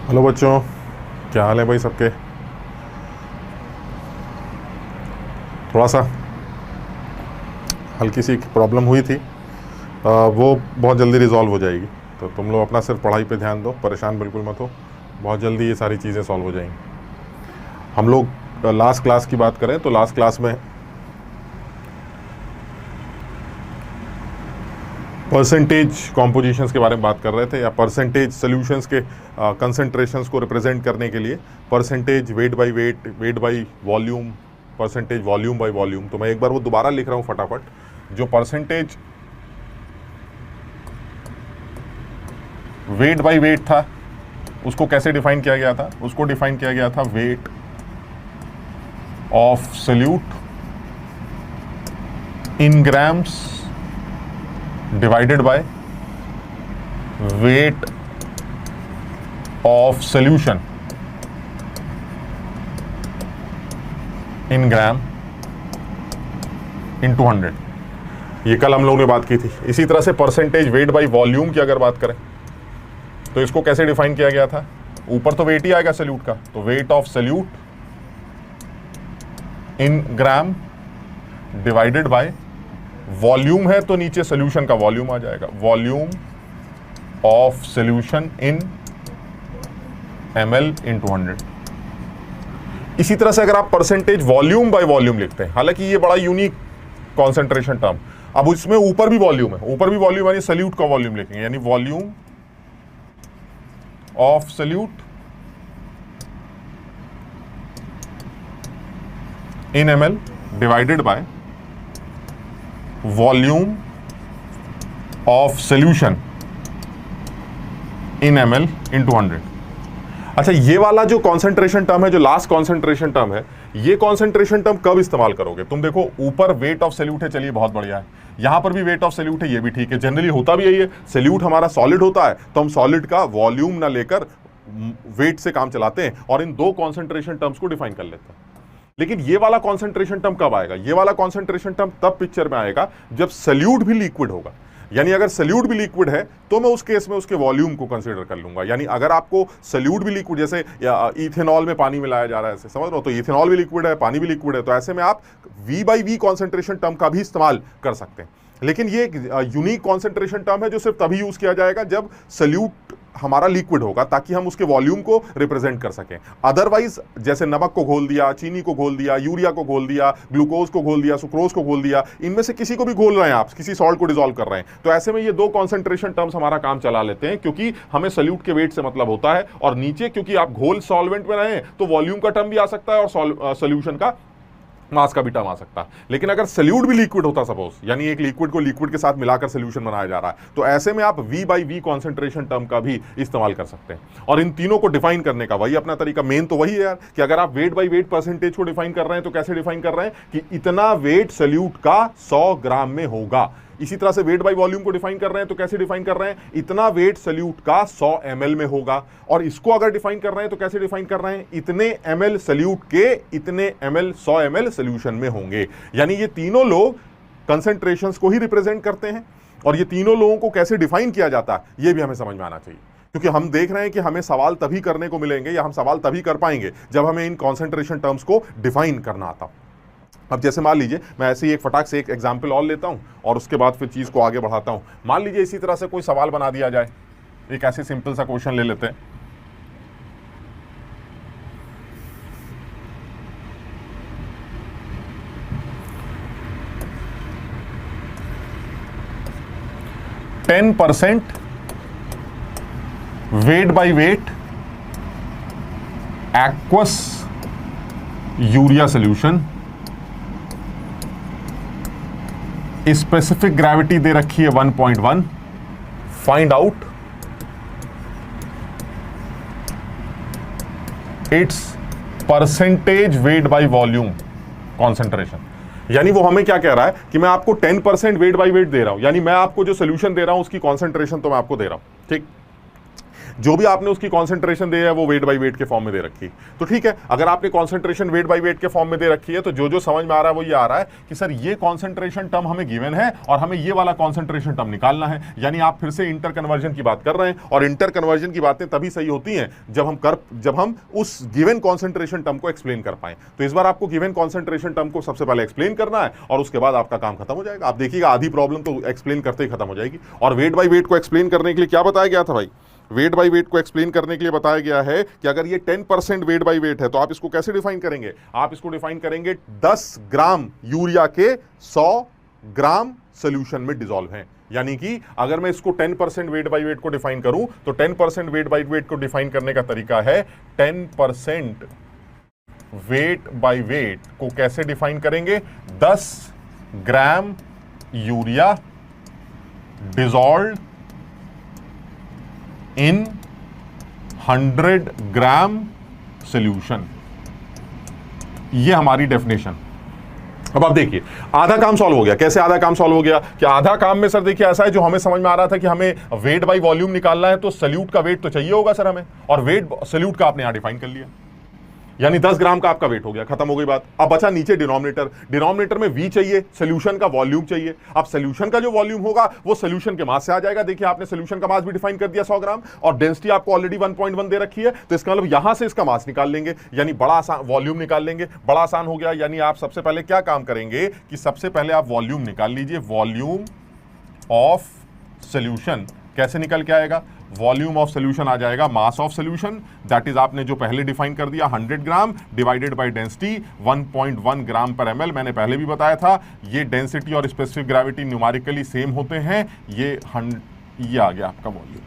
Hello बच्चों, क्या हाल है भाई सबके। थोड़ा सा हल्की सी प्रॉब्लम हुई थी। वो बहुत जल्दी रिजॉल्व हो जाएगी। तो तुम लोग अपना सिर्फ पढ़ाई पे ध्यान दो, परेशान बिल्कुल मत हो। बहुत जल्दी ये सारी चीज़ें सॉल्व हो जाएंगी। हम लोग लास्ट क्लास की बात करें तो लास्ट क्लास में परसेंटेज कॉम्पोजिशंस के बारे में बात कर रहे थे, या परसेंटेज सोल्यूशंस के कंसंट्रेशंस को रिप्रेजेंट करने के लिए percentage weight by wait, wait by volume, percentage volume by volume. तो मैं एक बार वो दोबारा लिख रहा हूँ फटाफट। जो परसेंटेज वेट बाय वेट था उसको कैसे डिफाइन किया गया था? उसको डिफाइन किया गया था weight of solute in grams divided by weight of solution in gram in 200। ये कल हम लोगों ने बात की थी। इसी तरह से परसेंटेज वेट बाय वॉल्यूम की अगर बात करें तो इसको कैसे डिफाइन किया गया था? ऊपर तो वेट ही आएगा सॉल्यूट का, तो weight of solute in gram divided by volume है तो नीचे सॉल्यूशन का वॉल्यूम आ जाएगा, volume of solution in ml इन 200। इसी तरह से अगर आप परसेंटेज वॉल्यूम बाय वॉल्यूम लिखते हैं, हालांकि ये बड़ा यूनिक कॉन्सेंट्रेशन टर्म, अब इसमें ऊपर भी वॉल्यूम है, ऊपर भी वॉल्यूम यानी सॉल्यूट का वॉल्यूम लिखेंगे, यानी volume of solute in ml divided by volume of solution in ml इन 200। अच्छा, ये वाला जो कॉन्सेंट्रेशन टर्म है, जो लास्ट कॉन्सेंट्रेशन टर्म है, ये कॉन्सेंट्रेशन टर्म कब इस्तेमाल करोगे? तुम देखो ऊपर वेट ऑफ सॉल्यूट है, चलिए बहुत बढ़िया है। यहां पर भी वेट ऑफ सॉल्यूट है, ये भी ठीक है। जनरली होता भी यही है, सॉल्यूट हमारा सॉलिड होता है तो हम सॉलिड का वॉल्यूम ना लेकर वेट से काम चलाते हैं और इन दो कॉन्सेंट्रेशन टर्म्स को डिफाइन कर लेते हैं। लेकिन ये वाला कॉन्सेंट्रेशन टर्म कब आएगा? ये वाला कॉन्सेंट्रेशन टर्म तब पिक्चर में आएगा जब सॉल्यूट भी लिक्विड होगा। यानी अगर सॉल्यूट भी लिक्विड है तो मैं उस केस में उसके वॉल्यूम को कंसीडर कर लूंगा। यानी अगर आपको सॉल्यूट भी लिक्विड, जैसे इथेनॉल में पानी मिलाया जा रहा है, ऐसे समझ रहे हो, तो इथेनॉल भी लिक्विड है, पानी भी लिक्विड है, तो ऐसे में आप V by V concentration term का भी इस्तेमाल कर सकते हैं। लेकिन ये एक यूनिक कॉन्सेंट्रेशन टर्म है जो सिर्फ तभी यूज किया जाएगा जब सॉल्यूट हमारा लिक्विड होगा, ताकि हम उसके वॉल्यूम को रिप्रेजेंट कर सकें। अदरवाइज जैसे नमक को घोल दिया, चीनी को घोल दिया, यूरिया को घोल दिया, ग्लूकोज को घोल दिया, सुक्रोज को घोल दिया, इनमें से किसी को भी घोल रहे हैं आप, किसी सॉल्ट को डिसॉल्व कर रहे हैं, तो ऐसे में ये दो कॉन्सेंट्रेशन टर्म्स हमारा काम चला लेते हैं, क्योंकि हमें सॉल्यूट के वेट से मतलब होता है। और नीचे क्योंकि आप घोल सॉल्वेंट में रहे तो वॉल्यूम का टर्म भी आ सकता है और सॉल्यूशन का मास का भी टर्म आ सकता है। लेकिन अगर सॉल्यूट भी लिक्विड होता, सपोज, यानी एक लिक्विड को लिक्विड के साथ मिलाकर सॉल्यूशन बनाया जा रहा है, तो ऐसे में आप V by V concentration term का भी इस्तेमाल कर सकते हैं। और इन तीनों को डिफाइन करने का वही अपना तरीका, मेन तो वही है यार, कि अगर आप वेट बाई वेट परसेंटेज को डिफाइन कर रहे हैं तो कैसे डिफाइन कर रहे हैं कि इतना वेट सॉल्यूट का 100 ग्राम में होगा। इसी तरह से वेट बाई वॉल्यूम को डिफाइन कर रहे हैं तो कैसे डिफाइन कर रहे हैं? इतना वेट सॉल्यूट का 100 ml में होगा। और इसको अगर डिफाइन कर रहे हैं तो कैसे डिफाइन कर रहे हैं? इतने ml सॉल्यूट के इतने ml 100 ml सॉल्यूशन में होंगे। यानी ये तीनों लोग कंसंट्रेशंस को ही रिप्रेजेंट करते हैं। और ये तीनों लोगों को कैसे डिफाइन किया जाता है ये भी हमें समझ में आना चाहिए, क्योंकि हम देख रहे हैं कि हमें सवाल तभी करने को मिलेंगे या हम सवाल तभी कर पाएंगे जब हमें इन कॉन्सेंट्रेशन टर्म्स को डिफाइन करना आता। अब जैसे मान लीजिए, मैं ऐसे ही एक फटाक से एक एग्जाम्पल और लेता हूं और उसके बाद फिर चीज़ को आगे बढ़ाता हूं। मान लीजिए इसी तरह से कोई सवाल बना दिया जाए, एक ऐसे सिंपल सा क्वेश्चन ले लेते हैं। %, Weight by weight aqueous urea solution, specific gravity दे रखी है 1.1, find out its percentage weight by volume concentration. यानी वो हमें क्या कह रहा है कि मैं आपको 10% वेट बाय वेट दे रहा हूं, यानी मैं आपको जो सोल्यूशन दे रहा हूं उसकी कॉन्सेंट्रेशन तो मैं आपको दे रहा हूं, ठीक। जो भी आपने उसकी कॉन्सेंट्रेशन दी है वो वेट बाई वेट के फॉर्म में दे रखी। तो ठीक है, अगर आपने कॉन्सेंट्रेशन वेट बाई वेट के फॉर्म में दे रखी है तो जो समझ में आ रहा है वो ये आ रहा है कि सर ये कॉन्सेंट्रेशन टर्म हमें गिवन है और हमें ये वाला कॉन्सेंट्रेशन टर्म निकालना है। यानी आप फिर से इंटर कन्वर्जन की बात कर रहे हैं, और इंटर कन्वर्जन की बातें तभी सही होती हैं जब हम उस गिवन कॉन्सेंट्रेशन टर्म को एक्सप्लेन कर पाए। तो इस बार आपको गिवन कॉन्सेंट्रेशन टर्म को सबसे पहले एक्सप्लेन करना है और उसके बाद आपका काम खत्म हो जाएगा। आप देखिएगा आधी प्रॉब्लम तो एक्सप्लेन करते ही खत्म हो जाएगी। और वेट बाई वेट को एक्सप्लेन करने के लिए क्या बताया गया था भाई? वेट बाई वेट को एक्सप्लेन करने के लिए बताया गया है कि अगर ये 10% वेट बाई वेट है तो आप इसको कैसे डिफाइन करेंगे? आप इसको डिफाइन करेंगे 10 ग्राम यूरिया के 100 ग्राम सोल्यूशन में डिसॉल्व हैं। यानी कि अगर मैं इसको 10% वेट बाई वेट को डिफाइन करूं तो 10% वेट बाई वेट को डिफाइन करने का तरीका है 10% वेट बाई वेट को कैसे डिफाइन करेंगे? 10 gram urea dissolve in 100 gram solution. ये हमारी डेफिनेशन। अब आप देखिए आधा काम सॉल्व हो गया। कैसे आधा काम सॉल्व हो गया? कि आधा काम में सर देखिए ऐसा है, जो हमें समझ में आ रहा था कि हमें वेट बाई वॉल्यूम निकालना है तो सल्यूट का वेट तो चाहिए होगा सर हमें, और वेट सल्यूट का आपने यहां डिफाइन कर लिया। यानी 10 ग्राम का आपका वेट हो गया, खत्म हो गई बात। अब बचा नीचे डिनोमिनेटर। डिनोमिनेटर में V चाहिए, सोल्यूशन का वॉल्यूम चाहिए। अब सोल्यूशन का जो वॉल्यूम होगा वो सोल्यूशन के मास से आ जाएगा। देखिए आपने सोल्यूशन का मास भी डिफाइन कर दिया 100 ग्राम, और डेंसिटी आपको ऑलरेडी 1.1 दे रखी है, तो इसका मतलब यहां से इसका मास निकाल लेंगे, यानी बड़ा आसान वॉल्यूम निकाल लेंगे। बड़ा आसान हो गया। यानी आप सबसे पहले क्या काम करेंगे कि सबसे पहले आप वॉल्यूम निकाल लीजिए। वॉल्यूम ऑफ सोल्यूशन कैसे निकल के आएगा? वॉल्यूम ऑफ सोल्यूशन आ जाएगा mass of solution, that is आपने जो पहले डिफाइन कर दिया 100 ग्राम डिवाइडेड बाय डेंसिटी 1.1 ग्राम पर ml। मैंने पहले भी बताया था ये डेंसिटी और स्पेसिफिक ग्रेविटी न्यूमेरिकली सेम होते हैं। ये आ गया आपका वॉल्यूम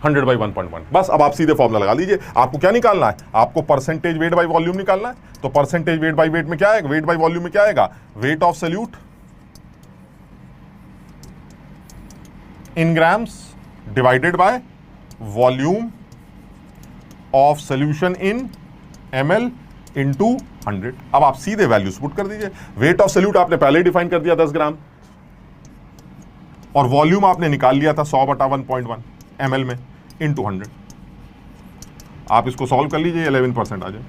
100 बाई 1.1। बस अब आप सीधे फॉर्मूला लगा लीजिए। आपको क्या निकालना है? आपको परसेंटेज वेट बाई वॉल्यूम निकालना है। तो परसेंटेज वेट बाई वेट में क्या आएगा? वेट बाई वॉल्यूम में क्या आएगा? Wait of solute in grams divided by volume of solution in ml into 100। अब आप सीधे वैल्यूज पुट कर दीजिए। वेट ऑफ सोल्यूट आपने पहले डिफाइन कर दिया 10 ग्राम, और वॉल्यूम आपने निकाल लिया था 100/1.1 ml में इंटू 100। आप इसको सॉल्व कर लीजिए, 11% आ जाए।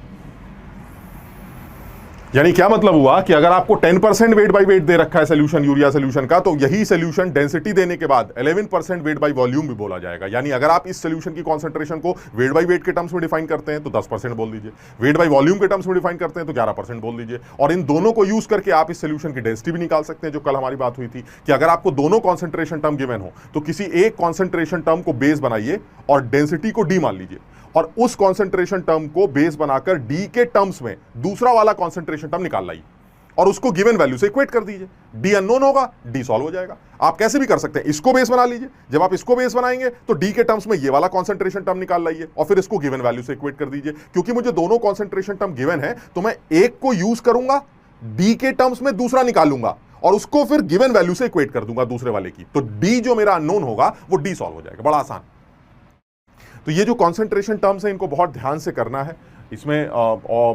यानी क्या मतलब हुआ कि अगर आपको 10% वेट बाई वेट दे रखा है सोल्यूशन यूरिया सोल्यूशन का, तो यही सोल्यूशन डेंसिटी देने के बाद 11% वेट बाई वॉल्यूम भी बोला जाएगा। यानी अगर आप इस सोल्यूशन की कॉन्सेंट्रेशन को वेट बाई वेट के टर्म्स में डिफाइन करते हैं तो 10% बोल दीजिए, वेट बाई वॉल्यूम के टर्म्स में डिफाइन करते हैं तो 11% बोल दीजिए। और इन दोनों को यूज करके आप इस सोल्यूशन की डेंसिटी भी निकाल सकते हैं, जो कल हमारी बात हुई थी कि अगर आपको दोनों कॉन्सेंट्रेशन टर्म गिवन हो तो किसी एक कॉन्सेंट्रेशन टर्म को बेस बनाइए और डेंसिटी को डी मान लीजिए, और उस कॉन्सेंट्रेशन टर्म को बेस बनाकर डी के टर्म्स में दूसरा वाला कॉन्सेंट्रेशन टर्म निकाल लाइए और उसको गिवन वैल्यू से इक्वेट कर दीजिए। डी अननोन होगा, डी सॉल्व हो जाएगा। आप कैसे भी कर सकते हैं, इसको बेस बना लीजिए। जब आप इसको बेस बनाएंगे तो डी के टर्म्स में ये वाला कॉन्सेंट्रेशन टर्म निकाल लाइए और फिर इसको गिवन वैल्यू से इक्वेट कर दीजिए। क्योंकि मुझे दोनों कॉन्सेंट्रेशन टर्म गिवन है तो मैं एक को यूज करूंगा, डी के टर्म्स में दूसरा निकालूंगा और उसको फिर गिवन वैल्यू से इक्वेट कर दूंगा दूसरे वाले की। तो डी जो मेरा अननोन होगा वो डी सॉल्व हो जाएगा। बड़ा आसान। तो ये जो कॉन्सेंट्रेशन टर्म्स हैं इनको बहुत ध्यान से करना है। इसमें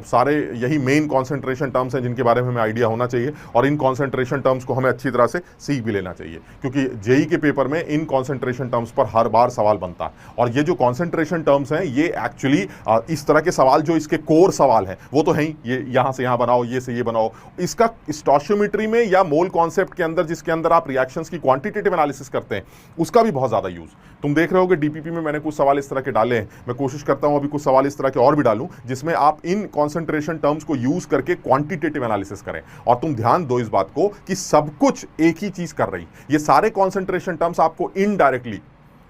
सारे यही मेन कॉन्सेंट्रेशन टर्म्स हैं जिनके बारे में हमें आइडिया होना चाहिए, और इन कॉन्सेंट्रेशन टर्म्स को हमें अच्छी तरह से सीख भी लेना चाहिए, क्योंकि जेई के पेपर में इन कॉन्सेंट्रेशन टर्म्स पर हर बार सवाल बनता है। और ये जो कॉन्सेंट्रेशन टर्म्स हैं ये एक्चुअली इस तरह के सवाल जो इसके कोर सवाल हैं वो तो हैं ही, ये यहाँ से यहाँ बनाओ, ये से ये बनाओ। इसका स्टोशियोमेट्री में या मोल कॉन्सेप्ट के अंदर, जिसके अंदर आप रिएक्शंस की क्वांटिटेटिव एनालिसिस करते हैं, उसका भी बहुत ज़्यादा यूज़ तुम देख रहे होगे। डीपीपी में मैंने कुछ सवाल इस तरह के डाले हैं, मैं कोशिश करता हूँ अभी कुछ सवाल इस तरह के और भी डालूं जिसमें आप इन कॉन्सेंट्रेशन टर्म्स को यूज करके क्वांटिटेटिव एनालिसिस करें। और तुम ध्यान दो इस बात को कि सब कुछ एक ही चीज कर रही, ये सारे कॉन्सेंट्रेशन टर्म्स आपको इनडायरेक्टली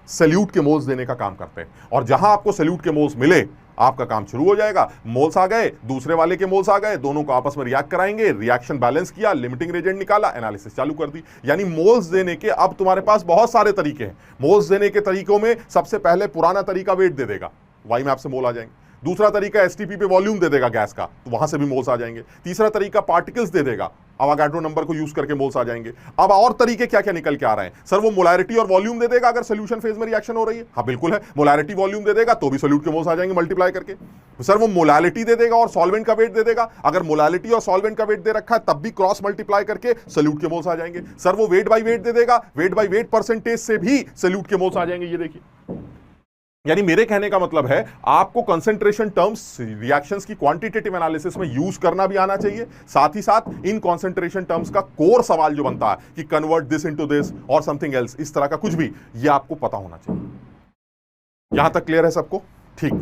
सल्यूट के मोल्स देने का काम करते हैं, और जहां आपको सल्यूट के मोल्स मिले आपका काम शुरू हो जाएगा। मोल्स आ गए, दूसरे वाले के मोल्स आ गए, दोनों को आपस में रिएक्ट कराएंगे, रिएक्शन बैलेंस किया, लिमिटिंग रेजेंट निकाला, एनालिसिस चालू कर दी। यानी मोल्स देने के अब तुम्हारे पास बहुत सारे तरीके हैं। मोल्स देने के तरीकों में सबसे पहले पुराना तरीका वेट दे देगा, वाई मैप से मोल आ जाएंगे। दूसरा तरीका एसटीपी पे वॉल्यूम दे देगा गैस का, तो वहां से भी मोल्स आ जाएंगे। तीसरा तरीका पार्टिकल्स दे देगा, अवागाड्रो नंबर को यूज करके मोल्स आ जाएंगे। अब और तरीके क्या क्या निकल के आ रहे हैं? सर वो मोलैरिटी और वॉल्यूम दे देगा अगर सोल्यूशन फेज में रिएक्शन हो रही है। हाँ बिल्कुल है, मोलैरिटी वॉल्यूम दे देगा तो भी सोल्यूट के मोल्स आ जाएंगे मल्टीप्लाई करके। सर वो मोलैरिटी दे देगा और सॉल्वेंट का वेट दे देगा, अगर मोलैरिटी और सॉल्वेंट का वेट दे रखा है तब भी क्रॉस मल्टीप्लाई करके सोल्यूट के मोल्स आ जाएंगे। सर वो वेट बाई वेट दे देगा, वेट बाई वेट परसेंटेज से भी सोल्यूट के मोल्स आ जाएंगे। ये देखिए यानी मेरे कहने का मतलब है आपको कंसंट्रेशन टर्म्स रिएक्शंस की क्वांटिटेटिव एनालिसिस में यूज करना भी आना चाहिए, साथ ही साथ इन कंसंट्रेशन टर्म्स का कोर सवाल जो बनता है कि कन्वर्ट दिस इनटू दिस और समथिंग एल्स, इस तरह का कुछ भी, ये आपको पता होना चाहिए। यहां तक क्लियर है सबको? ठीक,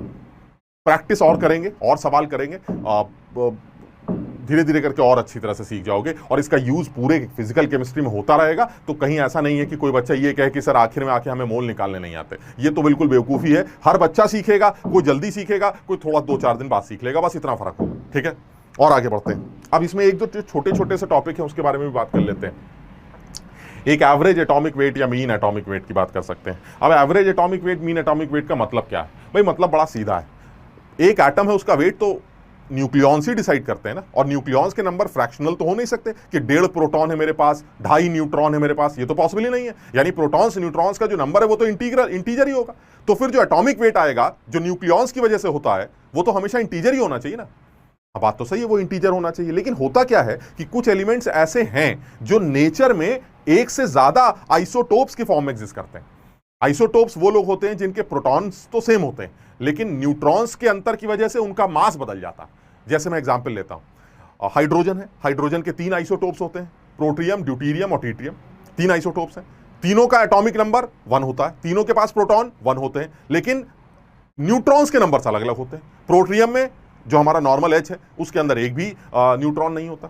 प्रैक्टिस और करेंगे और सवाल करेंगे, धीरे धीरे करके और अच्छी तरह से सीख जाओगे और इसका यूज पूरे फिजिकल केमिस्ट्री में होता रहेगा। तो कहीं ऐसा नहीं है कि कोई बच्चा ये कहे कि सर आखिर में आके हमें मोल निकालने नहीं आते, ये तो बिल्कुल बेवकूफी है। हर बच्चा सीखेगा, कोई जल्दी सीखेगा, कोई थोड़ा 2-4 दिन बाद सीख लेगा, बस इतना फर्क होगा। ठीक है, और आगे बढ़ते हैं। अब इसमें एक दो छोटे छोटे से टॉपिक है, उसके बारे में भी बात कर लेते हैं। एक एवरेज एटॉमिक वेट या मीन एटॉमिक वेट की बात कर सकते हैं। अब average atomic weight, mean atomic weight का मतलब क्या है भाई? मतलब बड़ा सीधा है। एक एटम है, उसका वेट तो न्यूक्लियॉन्स ही डिसाइड करते हैं ना, और न्यूक्लियॉन्स के नंबर फ्रैक्शनल तो हो नहीं सकते कि 1.5 प्रोटॉन है मेरे पास, 2.5 न्यूट्रॉन है मेरे पास, ये तो पॉसिबल ही नहीं है। यानी प्रोटॉन्स न्यूट्रॉन्स का जो नंबर है वो तो इंटीजर ही होगा। तो फिर जो एटॉमिक वेट आएगा जो न्यूक्लियॉन्स की वजह से होता है वो तो हमेशा इंटीजर ही होना चाहिए ना। अब बात तो सही है, वो इंटीजर होना चाहिए, लेकिन होता क्या है कि कुछ एलिमेंट्स ऐसे हैं जो नेचर में एक से ज्यादा आइसोटोप्स के फॉर्म में एग्जिस्ट करते हैं। आइसोटोप्स वो लोग होते हैं जिनके प्रोटॉन्स तो सेम होते हैं, लेकिन न्यूट्रॉन्स के अंतर की वजह से उनका मास बदल जाता है। जैसे मैं एग्जांपल लेता हूं, हाइड्रोजन है, हाइड्रोजन के 3 आइसोटोप्स होते हैं, प्रोटियम, ड्यूटीरियम और ट्रिटियम। 3 आइसोटोप्स हैं, तीनों का एटॉमिक नंबर 1 होता है, तीनों के पास प्रोटॉन 1 होते हैं, लेकिन न्यूट्रॉन्स के नंबर्स अलग अलग होते हैं। प्रोटियम में जो हमारा नॉर्मल एच है उसके अंदर एक भी न्यूट्रॉन नहीं होता।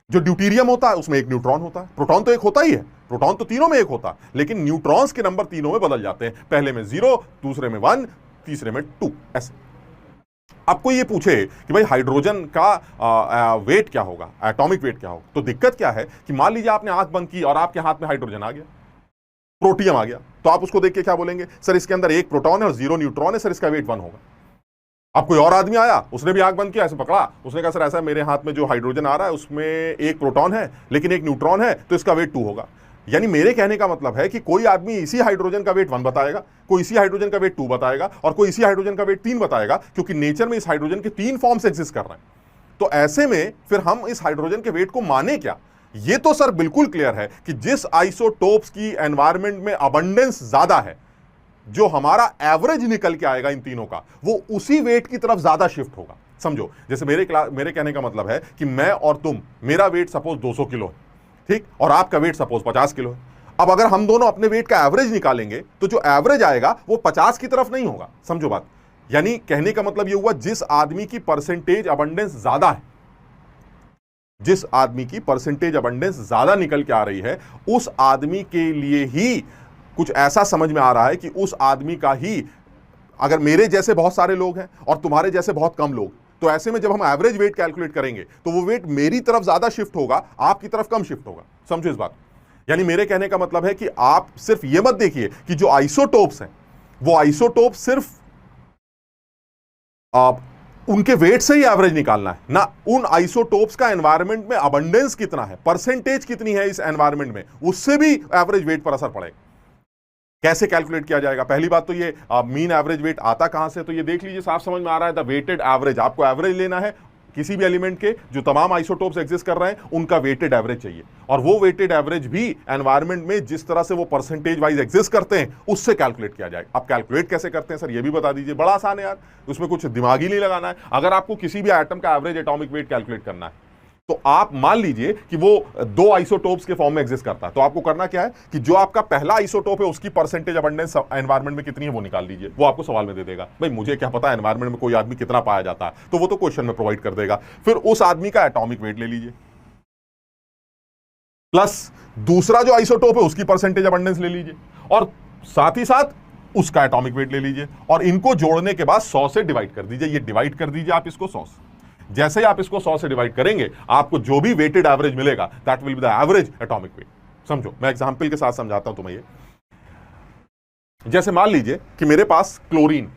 जो ड्यूटीरियम होता है उसमें 1 न्यूट्रॉन होता है। प्रोटॉन तो एक होता ही है, प्रोटॉन तो तीनों में 1 होता है, लेकिन न्यूट्रॉन्स के नंबर तीनों में बदल जाते हैं। पहले में 0, दूसरे में 1, तीसरे में 2, ऐसे। आपको ये पूछे कि भाई हाइड्रोजन का वेट क्या होगा, एटॉमिक वेट क्या होगा, तो दिक्कत क्या है कि मान लीजिए आपने आंख बंद की और आपके हाथ में हाइड्रोजन आ गया, प्रोटियम आ गया, तो आप उसको देख के क्या बोलेंगे? सर इसके अंदर 1 प्रोटॉन है और 0 न्यूट्रॉन है, सर इसका वेट 1 होगा। अब कोई और आदमी आया, उसने भी आंख बंद किया, ऐसे पकड़ा, उसने कहा सर ऐसा मेरे हाथ में जो हाइड्रोजन आ रहा है उसमें 1 प्रोटॉन है लेकिन 1 न्यूट्रॉन है, तो इसका वेट 2 होगा। यानी मेरे कहने का मतलब है कि कोई आदमी इसी हाइड्रोजन का वेट 1 बताएगा, कोई इसी हाइड्रोजन का वेट 2 बताएगा और कोई इसी हाइड्रोजन का वेट 3 बताएगा, क्योंकि नेचर में इस हाइड्रोजन के 3 फॉर्म्स एग्जिस्ट कर रहे हैं। तो ऐसे में फिर हम इस हाइड्रोजन के वेट को माने क्या? ये तो सर बिल्कुल क्लियर है कि जिस आइसोटोप्स की एनवायरमेंट में अबंडेंस ज्यादा है, जो हमारा एवरेज निकल के आएगा इन तीनों का, वो उसी वेट की तरफ ज्यादा शिफ्ट होगा। समझो, जैसे मेरे कहने का मतलब है कि मैं और तुम, मेरा वेट सपोज 200 किलो है, ठीक, और आपका वेट सपोज 50 किलो है। अब अगर हम दोनों अपने वेट का एवरेज निकालेंगे तो जो एवरेज आएगा वो 50 की तरफ नहीं होगा। समझो बात, यानी कहने का मतलब ये हुआ जिस आदमी की परसेंटेज अबंडेंस ज्यादा है, जिस आदमी की परसेंटेज अबंडेंस ज्यादा निकल के आ रही है, उस आदमी के लिए ही कुछ ऐसा समझ में आ रहा है कि उस आदमी का ही, अगर मेरे जैसे बहुत सारे लोग हैं और तुम्हारे जैसे बहुत कम लोग, तो ऐसे में जब हम एवरेज वेट कैलकुलेट करेंगे तो वो वेट मेरी तरफ ज्यादा शिफ्ट होगा, आपकी तरफ कम शिफ्ट होगा। समझो इस बात। यानी मेरे कहने का मतलब है कि आप सिर्फ ये मत देखिए कि जो आइसोटोप्स हैं वो आइसोटोप सिर्फ उनके वेट से ही एवरेज निकालना है ना, उन आइसोटोप्स का एनवायरनमेंट में अबंडेंस कितना है, परसेंटेज कितनी है इस एनवायरनमेंट में, उससे भी एवरेज वेट पर असर पड़ेगा। कैसे कैलकुलेट किया जाएगा? पहली बात तो ये मीन एवरेज वेट आता कहां से, तो ये देख लीजिए, साफ समझ में आ रहा है, द वेटेड एवरेज। आपको एवरेज लेना है किसी भी एलिमेंट के जो तमाम आइसोटोप्स एग्जिस्ट कर रहे हैं, उनका वेटेड एवरेज चाहिए, और वो वेटेड एवरेज भी एनवायरनमेंट में जिस तरह से वो परसेंटेज वाइज एग्जिस्ट करते हैं उससे कैलकुलेट किया जाएगा। अब कैलकुलेट कैसे करते हैं सर, ये भी बता दीजिए। बड़ा आसान है यार, उसमें कुछ दिमाग ही नहीं लगाना है। अगर आपको किसी भी एटम का एवरेज एटॉमिक वेट कैलकुलेट करना है, तो आप मान लीजिए कि वो 2 आइसोटोप्स के फॉर्म में एग्जिस्ट करता है, तो आपको करना क्या है कि जो आपका पहला आइसोटोप है उसकी परसेंटेज अबंडेंस एनवायरनमेंट में कितनी है वो निकाल लीजिए। वो आपको सवाल में दे देगा। भाई मुझे क्या पता एनवायरनमेंट में कोई आदमी कितना पाया जाता है, तो वो तो क्वेश्चन में प्रोवाइड कर देगा। फिर उस आदमी का एटॉमिक वेट ले लीजिए, प्लस दूसरा जो आइसोटोप है उसकी परसेंटेज अबंडेंस ले लीजिए, और साथ ही साथ उसका एटॉमिक वेट ले लीजिए, और इनको जोड़ने के बाद 100 से डिवाइड कर दीजिए। ये डिवाइड कर दीजिए आप इसको 100 से। जैसे ही आप इसको 100 से डिवाइड करेंगे, आपको जो भी वेटेड एवरेज मिलेगा, that will be the average atomic weight. समझो, मैं एग्जांपल के साथ समझाता हूं तुम्हें ये। जैसे मान लीजिए कि मेरे पास क्लोरीन,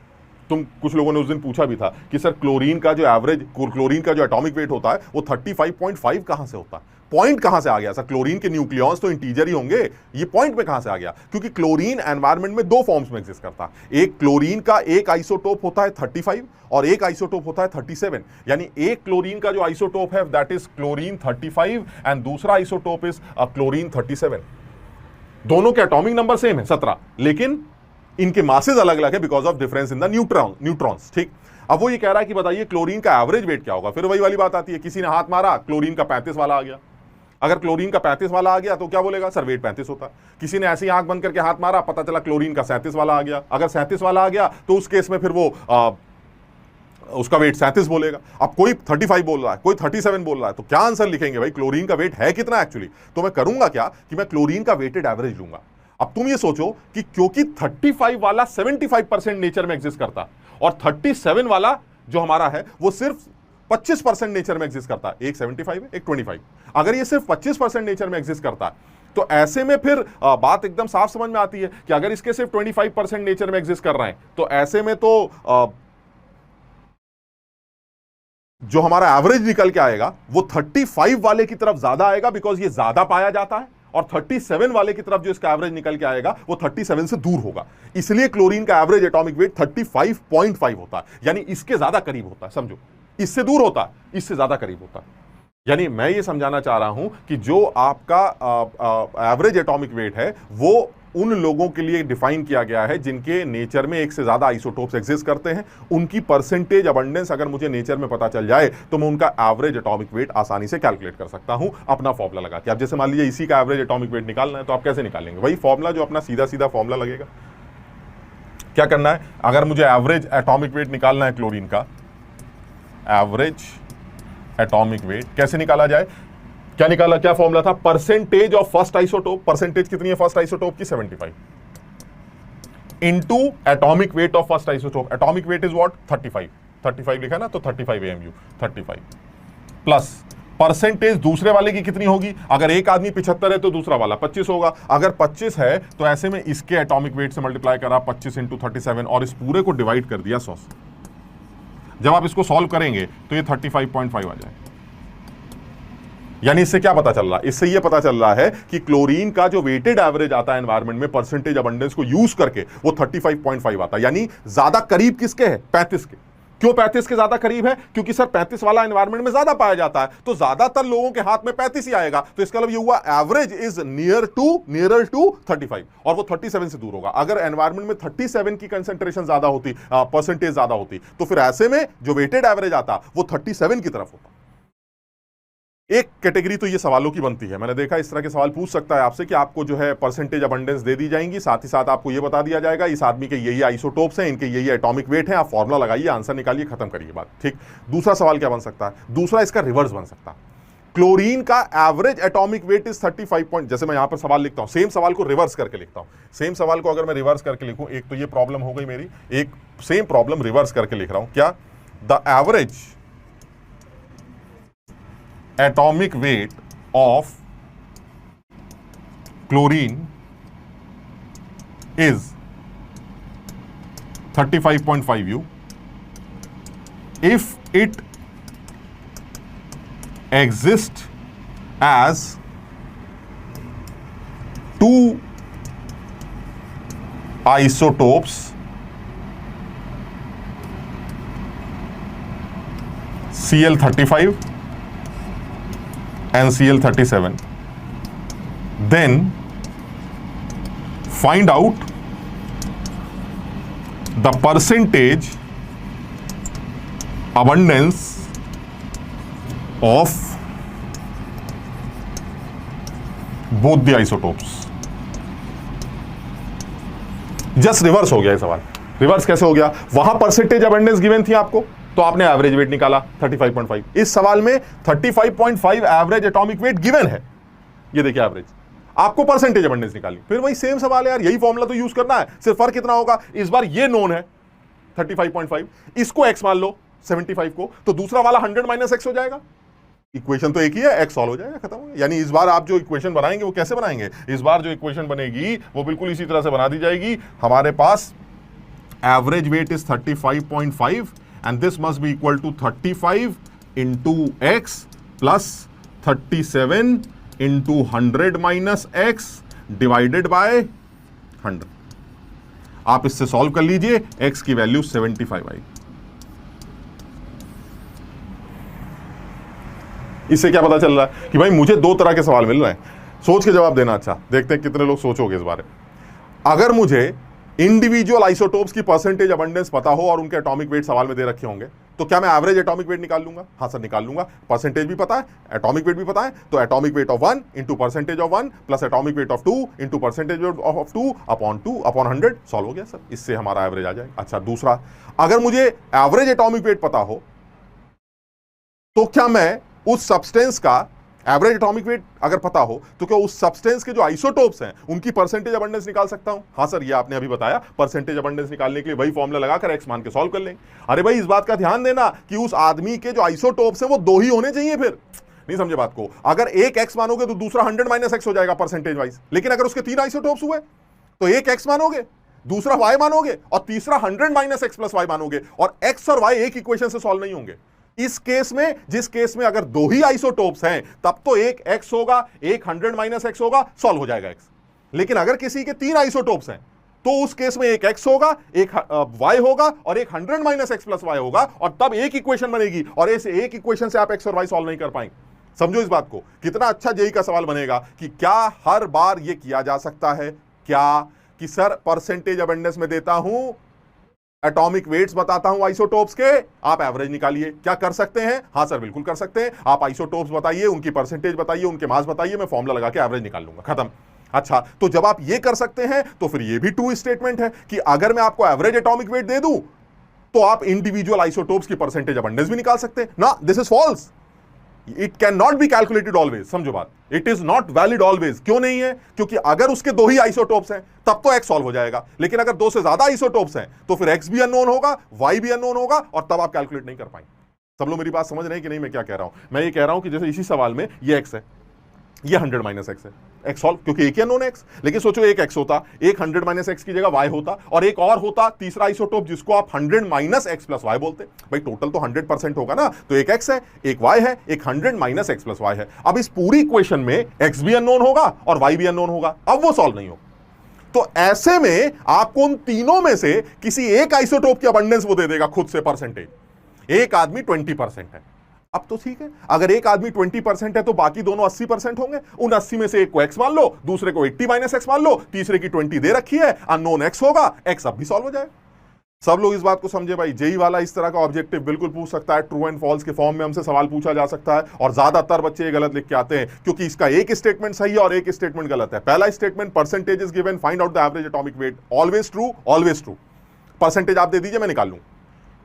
तुम कुछ लोगों ने उस दिन पूछा भी था कि सर क्लोरीन का जो एवरेज, क्लोरीन का जो एटॉमिक वेट होता है वो 35.5 कहां से होता है, पॉइंट कहां से आ गया? सर क्लोरीन के न्यूक्लियॉन्स तो इंटीजर ही होंगे, ये पॉइंट में कहां से आ गया? क्योंकि क्लोरीन एनवायरनमेंट में 2 फॉर्म्स में एग्जिस्ट करता है। एक क्लोरीन का एक आइसोटोप होता है 35 और एक आइसोटोप होता है 37। यानी एक क्लोरीन का जो आइसोटोप है दैट इज क्लोरीन 35 एंड दूसरा आइसोटोप इज क्लोरीन 37। दोनों के एटॉमिक नंबर सेम है 17, लेकिन इनके मासेज अलग अलग है because of difference in the neutrons. ठीक, अब वो ये कह रहा है कि बताइए क्लोरीन का एवरेज वेट क्या होगा। फिर वही वाली बात आती है, किसी ने हाथ मारा, क्लोरीन का 35 वाला आ गया। अगर क्लोरीन का 35 वाला आ गया तो क्या बोलेगा, सर वेट 35 होता है। किसी ने ऐसी आंख बंद करके हाथ मारा, पता चला क्लोरीन का 37 वाला आ गया। अगर 37 वाला आ गया तो उस केस में फिर वो उसका वेट 37 बोलेगा। अब कोई 35 बोल रहा है, कोई 37 बोल रहा है, तो क्या आंसर लिखेंगे भाई, क्लोरीन का वेट है कितना एक्चुअली। तो मैं करूंगा क्या कि मैं क्लोरीन का वेटेड एवरेज लूंगा। अब तुम ये सोचो कि क्योंकि 35 वाला 75% नेचर में एग्जिस्ट करता और 37 वाला जो हमारा है वो सिर्फ 25% नेचर में एग्जिस्ट करता है। एक 75 है, एक 25। अगर ये सिर्फ 25% नेचर में एग्जिस्ट करता है तो ऐसे में फिर बात एकदम साफ समझ में आती है कि अगर इसके सिर्फ 25% नेचर में एग्जिस्ट कर रहे हैं तो ऐसे में तो जो हमारा एवरेज निकल के आएगा वो 35 वाले की तरफ ज्यादा आएगा बिकॉज ये ज्यादा पाया जाता है, और 37 वाले की तरफ जो इसका एवरेज निकल के आएगा वो 37 से दूर होगा। इसलिए क्लोरीन का एवरेज एटॉमिक वेट 35.5 होता है, यानी इसके ज्यादा करीब होता है। समझो, इससे दूर होता है, इससे ज्यादा करीब होता है। यानी मैं ये समझाना चाह रहा हूं कि जो आपका एवरेज एटॉमिक वेट है वो उन लोगों के लिए डिफाइन किया गया है जिनके नेचर में एक से ज्यादा आइसोटोप्स एग्जिस्ट करते हैं। उनकी परसेंटेज अबंडेंस अगर मुझे नेचर में पता चल जाए तो मैं उनका एवरेज एटॉमिक वेट आसानी से कैलकुलेट कर सकता हूं अपना फॉर्मूला लगा के। अब जैसे मान लीजिए इसी का एवरेज एटॉमिक वेट निकालना है तो आप कैसे निकालेंगे, वही फॉर्मूला जो अपना सीधा सीधा फॉर्मूला लगेगा। क्या करना है, अगर मुझे एवरेज एटॉमिक वेट निकालना है क्लोरीन का, एवरेज एटॉमिक वेट कैसे निकाला जाए, क्या निकाला, क्या फॉर्मूला था, percentage of first isotope. Percentage कितनी है फर्स्ट आइसोटोप की, 75 into atomic weight of first isotope. Atomic weight is what, 35 लिखा ना, तो 35 AMU 35 प्लस परसेंटेज दूसरे वाले की कितनी होगी। अगर एक आदमी 75 है तो दूसरा वाला 25 होगा। अगर 25 है तो ऐसे में इसके एटॉमिक वेट से मल्टीप्लाई करा 25 इंटू 37 और इस पूरे को डिवाइड कर दिया 100 से। जब आप इसको सॉल्व करेंगे तो ये 35.5 आ जाए। यानी इससे क्या पता चल रहा है, इससे ये पता चल रहा है कि क्लोरीन का जो वेटेड एवरेज आता है एनवायरनमेंट में परसेंटेज अबंडेंस को यूज करके वो 35.5 आता है। यानी ज्यादा करीब किसके है, 35 के। क्यों 35 के ज्यादा करीब है, क्योंकि सर 35 वाला एनवायरनमेंट में ज्यादा पाया जाता है तो ज्यादातर लोगों के हाथ में 35 ही आएगा। तो इसका मतलब ये हुआ एवरेज इज नियरर टू 35 और वो 37 से दूर होगा। अगर एनवायरनमेंट में 37 की कंसेंट्रेशन ज्यादा होती, परसेंटेज ज्यादा होती, तो फिर ऐसे में जो वेटेड एवरेज आता वो 37 की तरफ होता। एक कैटेगरी तो ये सवालों की बनती है, मैंने देखा इस तरह के सवाल पूछ सकता है आपसे कि आपको जो है परसेंटेज अबंडेंस दे दी जाएंगी, साथ ही साथ आपको ये बता दिया जाएगा इस आदमी के यही आइसोटोप्स हैं, इनके यही एटॉमिक वेट हैं, आप फॉर्मूला लगाइए, आंसर निकालिए, खत्म करिए बात। ठीक, दूसरा सवाल क्या बन सकता है, दूसरा इसका रिवर्स बन सकता है। क्लोरीन का एवरेज एटॉमिक वेट इज 35 जैसे मैं यहां पर सवाल लिखता हूं, सेम सवाल को रिवर्स करके लिखता हूं। सेम सवाल को अगर मैं रिवर्स करके लिखूं, एक तो ये प्रॉब्लम हो गई मेरी, एक सेम प्रॉब्लम रिवर्स करके लिख रहा हूं। क्या, the average atomic weight of chlorine is 35.5 U if it exists as two isotopes Cl35 and Cl37, then find out the percentage abundance of both the isotopes। Just reverse हो गया ये सवाल। Reverse कैसे हो गया, वहां परसेंटेज अबंडेंस गिवन थी आपको तो आपने एवरेज वेट निकाला 35.5। इस सवाल में 35.5 एवरेज एटॉमिक वेट गिवन है, ये देखिए एवरेज, आपको परसेंटेज अबंडेंस निकाली। फिर वही सेम सवाल है यार, यही फॉर्मूला तो यूज करना है, सिर्फ फर्क कितना होगा, इस बार ये नोन है 35.5, इसको x मान लो 75 को, तो दूसरा वाला 100 माइनस x हो जाएगा। इक्वेशन तो एक ही है, x सॉल्व हो जाएगा, खत्म हो गया। यानी इस बार आप जो इक्वेशन बनाएंगे वो कैसे बनाएंगे, इस बार जो इक्वेशन बनेगी वो बिल्कुल इसी तरह से बना दी जाएगी। हमारे पास average weight is 35.5 and this must be equal to 35 into x plus 37 into 100 minus x divided by 100। आप इससे सॉल्व कर लीजिए, x की वैल्यू 75 आई। इससे क्या पता चल रहा है कि भाई मुझे दो तरह के सवाल मिल रहे हैं, सोच के जवाब देना। अच्छा, देखते हैं कितने लोग सोचोगे इस बारे। अगर मुझे इंडिविजुअल आइसोटोप्स की परसेंटेज अबंडेंस पता हो और उनके एटॉमिक वेट सवाल में दे रखे होंगे, तो क्या मैं एवरेज एटॉमिक वेट निकाल लूंगा? हाँ सर निकाल लूंगा। परसेंटेज भी पता है, एटॉमिक वेट भी पता है, तो atomic weight of 1 into percentage of 1 plus atomic weight of 2 into percentage of 2 upon 100 solve हो गया सर, इससे हमारा एवरेज आ जाएगा। अच्छा दूसरा, अगर मुझे एवरेज एटॉमिक वेट पता हो तो क्या मैं उस सब्सटेंस का एवरेज एटॉमिक वेट अगर पता हो तो क्या उस सब्सटेंस के जो आइसोटोप्स हैं उनकी परसेंटेज अबंडेंस निकाल सकता हूं? हाँ सर, ये आपने अभी बताया, परसेंटेज अबंडेंस निकालने के लिए वही फॉर्मूला लगाकर एक्स मान के सॉल्व कर लेंगे। अरे भाई इस बात का ध्यान देना कि उस आदमी के जो आइसोटोप्स हैं वो 2 ही होने चाहिए, फिर नहीं समझे बात को। अगर एक एक्स मानोगे तो दूसरा 100 माइनस एक्स हो जाएगा परसेंटेज वाइज, लेकिन अगर उसके 3 आइसोटोप्स हुए तो एक एक्स मानोगे, दूसरा वाई मानोगे और तीसरा 100 माइनस एक्स प्लस वाई मानोगे, और एक्स और वाई एक इक्वेशन से सॉल्व नहीं होंगे। इस केस में, जिस केस में अगर 2 ही आइसोटोप्स हैं तब तो एक एक्स होगा, एक 100 माइनस एक्स होगा, सॉल्व हो जाएगा एक्स। लेकिन अगर किसी के 3 आइसोटोप्स हैं तो उस केस में एक एक्स होगा, एक वाई होगा और एक 100 माइनस एक्स प्लस वाई होगा, और तब एक इक्वेशन बनेगी, और इस एक इक्वेशन से आप एक्स और वाई सॉल्व नहीं कर पाएंगे। समझो इस बात को, कितना अच्छा जेई का सवाल बनेगा कि क्या हर बार यह किया जा सकता है क्या कि सर परसेंटेज अबंडेंस में देता हूं, एटॉमिक वेट्स बताता हूं आइसोटोप्स के, आप एवरेज निकालिए। क्या कर सकते हैं? हाँ सर बिल्कुल कर सकते हैं। आप आइसोटोप्स बताइए, उनकी परसेंटेज बताइए, उनके मास बताइए, मैं फॉर्मूला लगा के एवरेज निकाल लूंगा, खत्म। अच्छा, तो जब आप ये कर सकते हैं तो फिर ये भी ट्रू स्टेटमेंट है कि अगर मैं आपको एवरेज एटॉमिक वेट दे दूं तो आप इंडिविजुअल आइसोटोप्स की परसेंटेज अबंडेंस भी निकाल सकते हैं ना। This is false, it can not be calculated always. समझो बात, it is not valid always. क्यों नहीं है? क्योंकि अगर उसके 2 ही आइसोटोप्स हैं तब तो एक्स सॉल्व हो जाएगा, लेकिन अगर 2 से ज्यादा आइसोटोप्स हैं तो फिर एक्स भी अननोन होगा, वाई भी अननोन होगा, और तब आप कैलकुलेट नहीं कर पाएंगे। सब लोग मेरी बात समझ रहे हैं कि नहीं? मैं क्या कह रहा हूं, मैं ये कह रहा हूं कि जैसे इसी सवाल में ये एक्स है, ये 100 माइनस एक्स है, एक्स सॉल्व, क्योंकि एक ही अननोन एक्स। लेकिन सोचो एक एक्स होता, एक 100 माइनस एक्स की जगह वाई होता, और एक और होता तीसरा आइसोटोप जिसको आप 100 माइनस एक्स प्लस वाई बोलते। भाई टोटल तो 100% होगा ना, तो एक एक्स है, एक वाई है, एक 100 माइनस एक्स प्लस वाई है। अब इस पूरी इक्वेशन में एक्स भी अननोन होगा और वाई भी अननोन होगा, अब वो सॉल्व नहीं होगा। तो ऐसे में आपको उन तीनों में से किसी एक आइसोटोप की अबंडेंस वो दे देगा खुद से परसेंटेज। एक आदमी 20% है, अब तो ठीक है, अगर एक आदमी 20% है तो बाकी दोनों 80% होंगे। उन 80 में से एक को एक्स मान लो, दूसरे को 80 माइनस एक्स मान लो, तीसरे की 20 दे रखी है, अननोन एक्स होगा, एक्स अब भी सॉल्व हो जाएगा। सब लोग इस बात को समझे भाई। जेई वाला इस तरह का ऑब्जेक्टिव बिल्कुल पूछ सकता है, ट्रू एंड फॉल्स के फॉर्म में हमसे सवाल पूछा जा सकता है, और ज्यादातर बच्चे ये गलत लिख के आते हैं क्योंकि इसका एक स्टेटमेंट सही है और एक स्टेटमेंट गलत है। पहला statement percentage is given, find out the average atomic weight, always true, always true. Percentage आप दे दीजिए, मैं निकाल लूं।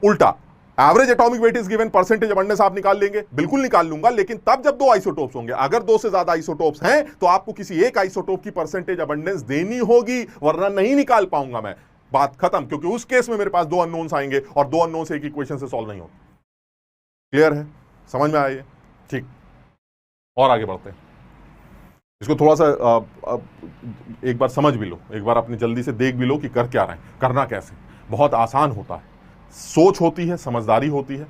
उल्टा, average atomic weight is given, percentage abundance आप निकाल लेंगे, बिल्कुल निकाल लूंगा, लेकिन तब जब 2 आइसोटोप्स होंगे। अगर 2 से ज्यादा आइसोटोप्स हैं तो आपको किसी एक आइसोटोप की परसेंटेज अबंडेंस देनी होगी, वरना नहीं निकाल पाऊंगा मैं। बात खत्म, क्योंकि उस केस में मेरे पास 2 अननोन्स आएंगे और 2 अननोन्स एक इक्वेशन से सॉल्व नहीं होते। क्लियर है? समझ में आया? ठीक, और आगे बढ़ते हैं। इसको थोड़ा सा एक बार समझ भी लो, एक बार अपनी जल्दी से देख भी लो कि कर क्या रहे हैं, करना कैसे। बहुत आसान होता है, सोच होती है, समझदारी होती है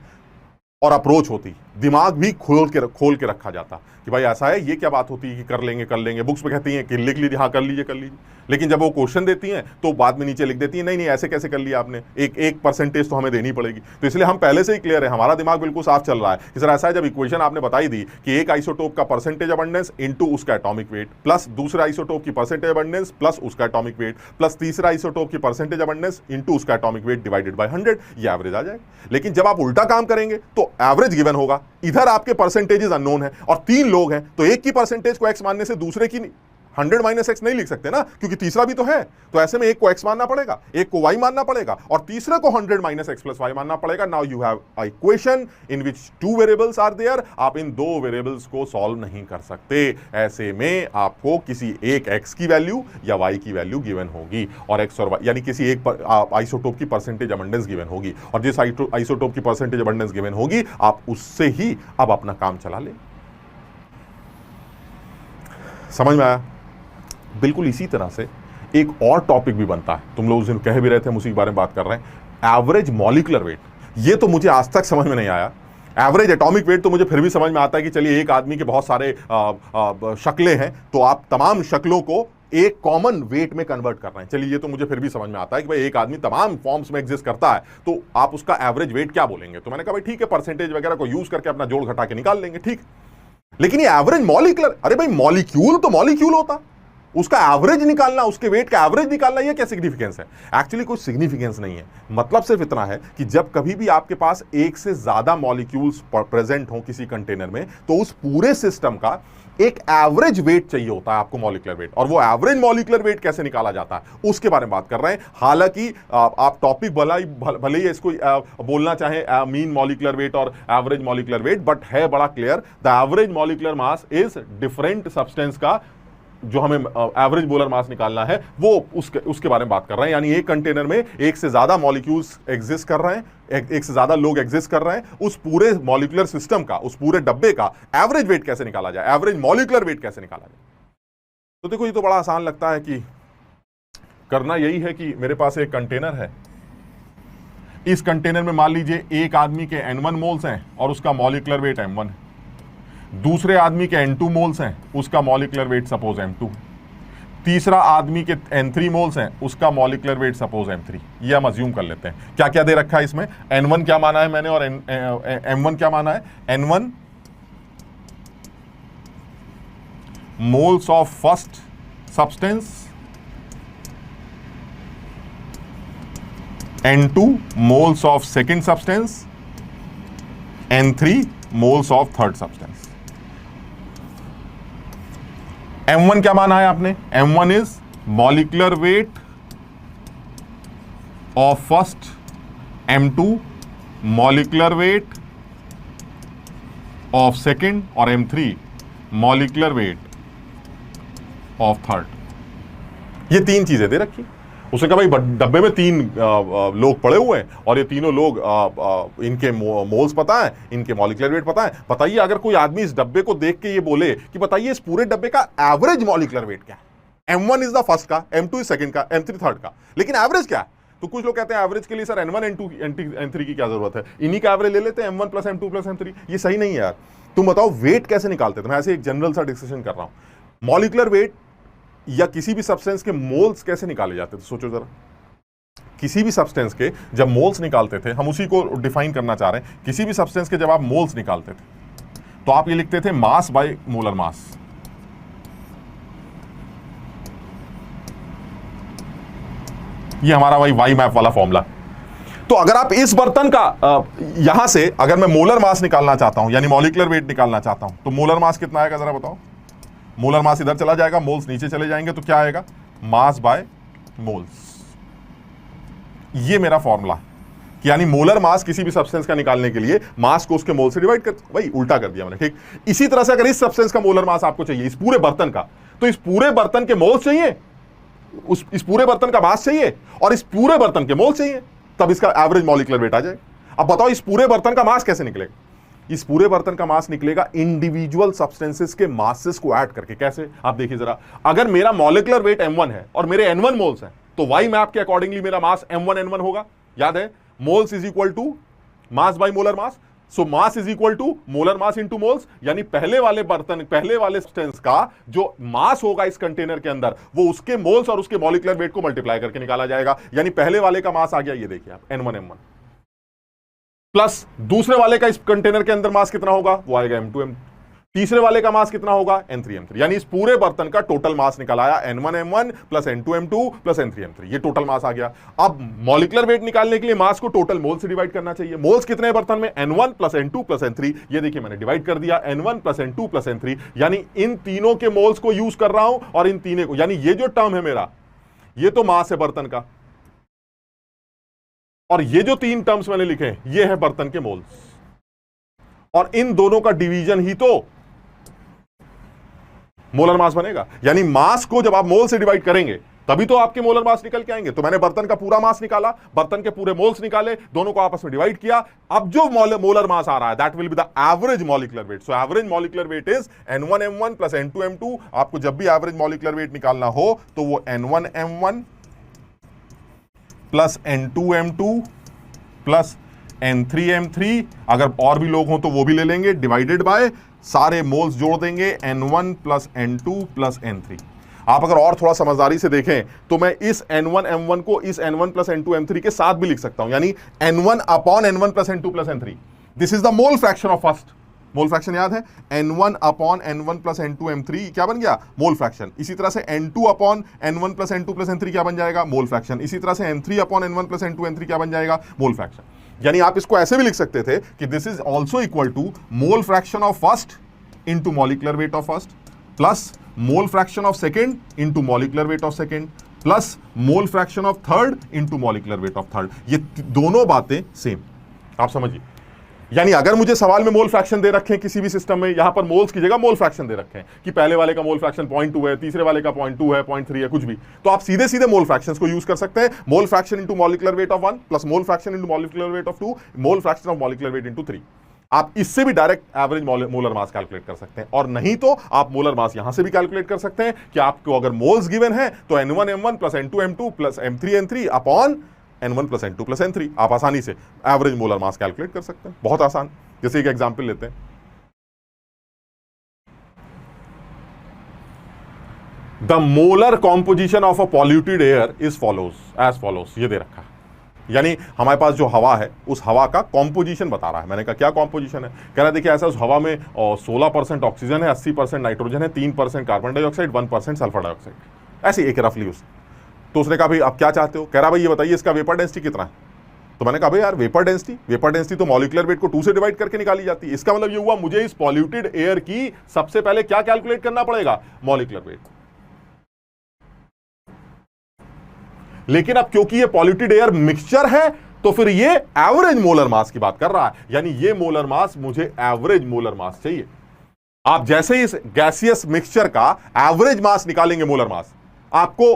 और अप्रोच होती है, दिमाग भी खोल के रखा जाता कि भाई ऐसा है, ये क्या बात होती है कि कर लेंगे। बुक्स में कहती हैं कि लिख लीजिए, हाँ कर लीजिए, लेकिन जब वो क्वेश्चन देती हैं तो बाद में नीचे लिख देती है नहीं ऐसे कैसे कर लिया आपने, एक परसेंटेज तो हमें देनी पड़ेगी। तो इसलिए हम पहले से ही क्लियर है, हमारा दिमाग बिल्कुल साफ चल रहा है कि सर ऐसा है, जब इक्वेशन आपने बताई दी कि एक आइसोटोप का परसेंटेज अबंडेंस इंटू उसका एटॉमिक वेट प्लस दूसरे आइसोटोप की परसेंटेज अबंडेंस प्लस उसका एटॉमिक वेट प्लस तीसरा आइसोटोप की परसेंटेज अबंडेंस इंटू उसका एटॉमिक वेट डिवाइडेड बाय 100, ये एवरेज आ जाएगा। लेकिन जब आप उल्टा काम करेंगे तो एवरेज गिवन होगा, इधर आपके परसेंटेजेस अननोन है और 3 लोग हैं, तो एक की परसेंटेज को एक्स मानने से दूसरे की 100 माइनस एक्स नहीं लिख सकते ना, क्योंकि तीसरा भी तो है। तो ऐसे में एक को एक्स मानना पड़ेगा, एक को वाई मानना पड़ेगा और तीसरे को 100 माइनस एक्स प्लस वाई मानना पड़ेगा। Now you have a equation in which 2 variables are there. आप इन 2 वेरिएबल्स को सॉल्व नहीं कर सकते। ऐसे में आपको किसी एक एक्स की वैल्यू या वाई की वैल्यू गिवन होगी, और एक्स और वाई यानी किसी एक आइसोटोप की परसेंटेज अबंडेंस गिवन होगी, और जिस आइसोटोप की परसेंटेज अबंडेंस गिवन होगी आप उससे ही अब अपना काम चला लें। समझ में आया? बिल्कुल इसी तरह से एक और टॉपिक भी बनता है, तुम लोग उस दिन कह भी रहे थे, हम उसी के बारे में बात कर रहे हैं, एवरेज मॉलिक्यूलर वेट। ये तो मुझे आज तक समझ में नहीं आया। एवरेज एटॉमिक वेट तो मुझे फिर भी समझ में आता है कि चलिए एक आदमी के बहुत सारे शक्लें हैं, तो आप तमाम शक्लों को एक कॉमन वेट में कन्वर्ट कर रहे हैं। चलिए ये तो मुझे फिर भी समझ में आता है कि भाई एक आदमी तमाम फॉर्म्स में एग्जिस्ट करता है, तो आप उसका एवरेज वेट क्या बोलेंगे। तो मैंने कहा भाई ठीक है, परसेंटेज वगैरह को यूज करके अपना जोड़ घटा के निकाल लेंगे, ठीक। लेकिन ये एवरेज मॉलिक्यूलर, अरे भाई मॉलिक्यूल तो मॉलिक्यूल होता, उसका एवरेज निकालना, उसके वेट का एवरेज निकालना, ये क्या सिग्निफिकेंस है? एक्चुअली कोई सिग्निफिकेंस नहीं है। मतलब सिर्फ इतना है कि जब कभी भी आपके पास एक से ज्यादा मॉलिक्यूल्स प्रेजेंट हो किसी कंटेनर में, तो उस पूरे सिस्टम का एक एवरेज वेट चाहिए होता है आपको, मॉलिक्यूलर वेट। और वो एवरेज मॉलिक्यूलर वेट कैसे निकाला जाता है उसके बारे में बात कर रहे हैं। हालांकि आप टॉपिक भले ही इसको बोलना चाहें मीन मॉलिक्यूलर वेट और एवरेज मॉलिक्यूलर वेट, बट है बड़ा clear, the average molecular mass is different substance का जो हमें एवरेज मोलर मास निकालना है, वो उसके बारे में बात कर रहे हैं। यानी एक कंटेनर में एक से ज्यादा मॉलिक्यूल्स एग्जिस्ट कर रहे हैं, एक से ज्यादा लोग एग्जिस्ट कर रहे हैं, उस पूरे मॉलिक्यूलर सिस्टम का, उस पूरे डब्बे का एवरेज वेट कैसे निकाला जाए, एवरेज मॉलिक्यूलर वेट कैसे निकाला जाए। तो देखो, ये तो बड़ा आसान लगता है कि करना यही है कि मेरे पास एक कंटेनर है, इस कंटेनर में मान लीजिए एक आदमी के N1 मोल्स हैं और उसका मॉलिक्यूलर वेट M1 है, दूसरे आदमी के N2 मोल्स हैं, उसका मॉलिक्यूलर वेट सपोज M2, तीसरा आदमी के N3 मोल्स हैं, उसका मॉलिक्यूलर वेट सपोज M3। ये हम अज्यूम कर लेते हैं। क्या क्या दे रखा है इसमें, N1 क्या माना है मैंने और M1 क्या माना है। N1 moles of first substance, N2 moles of second substance, N3 moles of third substance. M1 क्या माना है आपने, M1 is molecular weight of first, M2 molecular weight of second और M3 molecular weight of third. ये तीन चीजें दे रखी। उसने कहा भाई डब्बे में तीन लोग पड़े हुए हैं और ये तीनों लोग इनके मोल्स पता है, इनके मॉलिक्यूलर वेट पता है। बताइए अगर कोई आदमी इस डब्बे को देख के ये बोले कि बताइए इस पूरे डब्बे का एवरेज मॉलिक्यूलर वेट क्या है, M1 इज द फर्स्ट का, M2 इज सेकंड का, M3 थर्ड का, लेकिन एवरेज क्या है? तो कुछ लोग कहते हैं एवरेज के लिए सर N1 N2 N3 की क्या जरूरत है, इन्हीं का एवरेज ले लेते हैं M1 plus M2 plus M3। ये सही नहीं है यार। तुम बताओ वेट कैसे निकालते थे? मैं ऐसे एक जनरल सा डिस्कशन कर रहा हूं। मॉलिक्यूलर वेट या किसी भी सब्सटेंस के मोल्स कैसे निकाले जाते थे, सोचो जरा। किसी भी सब्सटेंस के जब मोल्स निकालते थे, हम उसी को डिफाइन करना चाह रहे हैं। किसी भी सब्सटेंस के जब आप मोल्स निकालते थे तो आप ये लिखते थे मास बाय मोलर मास। ये हमारा वही वाई मैप वाला फॉर्मूला। तो अगर आप इस बर्तन का यहां से अगर मैं मोलर मास निकालना चाहता हूं, यानी मॉलिक्यूलर वेट निकालना चाहता हूं, तो मोलर मास कितना आएगा जरा बताओ। मोलर मास इधर चला जाएगा, मोल्स नीचे चले जाएंगे, तो क्या आएगा, मास बाय मोल्स। ये मेरा फॉर्मूला, यानी मोलर मास किसी भी सब्सटेंस का निकालने के लिए मास को उसके मोल से डिवाइड कर, भाई उल्टा कर दिया मैंने, ठीक। इसी तरह से अगर इस सब्सटेंस का मोलर मास आपको चाहिए, इस पूरे बर्तन का, तो इस पूरे बर्तन के मोल्स चाहिए, इस पूरे बर्तन का मास चाहिए और इस पूरे बर्तन के मोल चाहिए, तब इसका एवरेज मॉलिक्यूलर वेट आ जाएगा। अब बताओ इस पूरे बर्तन का मास कैसे निकलेगा? इस पूरे बर्तन का मास निकलेगा इंडिविजुअल सब्सटेंसेस के मासेस को ऐड करके। कैसे, आप देखिए जरा। अगर मेरा मॉलिक्यूलर वेट M1 है और मेरे N1 मोल्स हैं, तो वाई मैप के अकॉर्डिंगली मेरा मास M1 N1 होगा। याद है, moles is equal to mass by molar mass. So mass is equal to molar mass into moles, यानी पहले वाले बर्तन, पहले वाले सब्सटेंस का जो मास होगा इस कंटेनर के अंदर, वो उसके मोल्स और उसके मॉलिक्यूलर वेट को मल्टीप्लाई करके निकाला जाएगा। यानी पहले वाले का मास आ गया, ये देखिए आप, N1 M1 प्लस दूसरे वाले का इस कंटेनर के अंदर मास कितना होगा, वो आएगा M2 M, तीसरे वाले का मास कितना होगा, N3 M3। यानी इस पूरे बर्तन का टोटल मास निकल आया N1 M1 plus N2 M2 plus N3 M3। ये टोटल मास आ गया। अब मॉलिक्यूलर वेट निकालने के लिए मास को टोटल मोल से डिवाइड करना चाहिए। मोल्स कितने बर्तन में, N1 plus N2 plus N3। ये देखिए मैंने डिवाइड कर दिया, N1 plus N2 plus N3, यानी इन तीनों के मोल्स को यूज कर रहा हूं और इन तीनों को, यानी ये जो टर्म है मेरा, ये तो मास है बर्तन का, और ये जो तीन टर्म्स मैंने लिखे ये है बर्तन के मोल्स, और इन दोनों का डिवीजन ही तो मोलर मास बनेगा। यानी मास को जब आप मोल से डिवाइड करेंगे तभी तो आपके मोलर मास निकल के आएंगे। तो मैंने बर्तन का पूरा मास निकाला, बर्तन के पूरे मोल्स निकाले, दोनों को आपस में डिवाइड किया। अब जो मोलर मास आ रहा है that will be the average molecular wait. So average molecular weight is N1 M1 plus N2 M2। आपको जब भी एवरेज मॉलिक्यूलर वेट निकालना हो तो वो N1 M1 plus N2 M2 plus N3 M3, अगर और भी लोग हों तो वो भी ले लेंगे, डिवाइडेड बाय सारे मोल्स जोड़ देंगे N1 plus N2 plus N3। आप अगर और थोड़ा समझदारी से देखें तो मैं इस N1 M1 को इस N1 प्लस N2 M3 के साथ भी लिख सकता हूं, यानी N1 upon N1 plus N2 plus N3। This is the mole fraction of first, mole fraction याद है, n1 upon n1 plus n2 m3 क्या बन गया, मोल फ्रैक्शन। इसी तरह से n2 upon n1 plus n2 plus n3 क्या बन जाएगा, मोल फ्रैक्शन। इसी तरह से n3 upon n1 plus n2 n3 क्या बन जाएगा, मोल फ्रैक्शन। यानी आप इसको ऐसे भी लिख सकते थे कि this is also equal to mole fraction of first into molecular weight of first plus mole fraction of second into molecular weight of second plus mole fraction of third into molecular weight of third. ये दोनों बातें same, आप समझिए। यानी अगर मुझे सवाल में मोल फ्रैक्शन दे रखे हैं किसी भी सिस्टम में, यहां पर मोल्स की जगह मोल फ्रैक्शन दे रखे हैं कि पहले वाले का मोल फ्रैक्शन 0.2 है, तीसरे वाले का 0.2 है, 0.3 है, कुछ भी, तो आप सीधे सीधे मोल फ्रैक्शंस को यूज कर सकते हैं। Mole fraction into molecular weight of 1 plus mole fraction into molecular weight of 2 mole fraction of molecular weight into 3। आप इससे भी direct average molar mass calculate कर सकते हैं, और नहीं तो आप मोलर मास यहां से भी कैलकुलेट कर सकते हैं कि आपको अगर मोल्स गिवन है तो n1 m1 plus n2 m2 plus m3 n3 upon n1 plus n2 plus n3। आप आसानी से एवरेज मोलर मास कैलकुलेट कर सकते हैं, बहुत आसान। जैसे एक एग्जांपल लेते हैं, the molar composition of a polluted air is follows as follows. ये दे रखा है, यानी हमारे पास जो हवा है उस हवा का कॉम्पोजिशन बता रहा है। मैंने कहा क्या कॉम्पोजिशन है, कह रहा है देखिए ऐसा उस हवा में 16% ऑक्सीजन है, 80% नाइट्रोजन है, 3% कार्बन डाइऑक्साइड, 1% सल्फर डाइऑक्साइड, ऐसे एक रफली उस। तो उसने कहा भाई आप क्या चाहते हो, कह रहा भाई ये बताइए इसका वेपर डेंसिटी कितना है। तो मैंने कहा भाई यार वेपर डेंसिटी तो मॉलिक्यूलर वेट को 2 से डिवाइड करके निकाली जाती है। इसका मतलब ये हुआ मुझे इस पॉल्यूटेड एयर की सबसे पहले क्या कैलकुलेट करना पड़ेगा, मॉलिक्यूलर वेट। लेकिन अब क्योंकि ये पॉल्यूटेड एयर मिक्सचर है तो फिर ये एवरेज मोलर मास की बात कर रहा है, यानी ये मोलर मास मुझे एवरेज मोलर मास चाहिए। आप जैसे ही इस गैसियस मिक्सचर का एवरेज मास निकालेंगे मोलर मास, आपको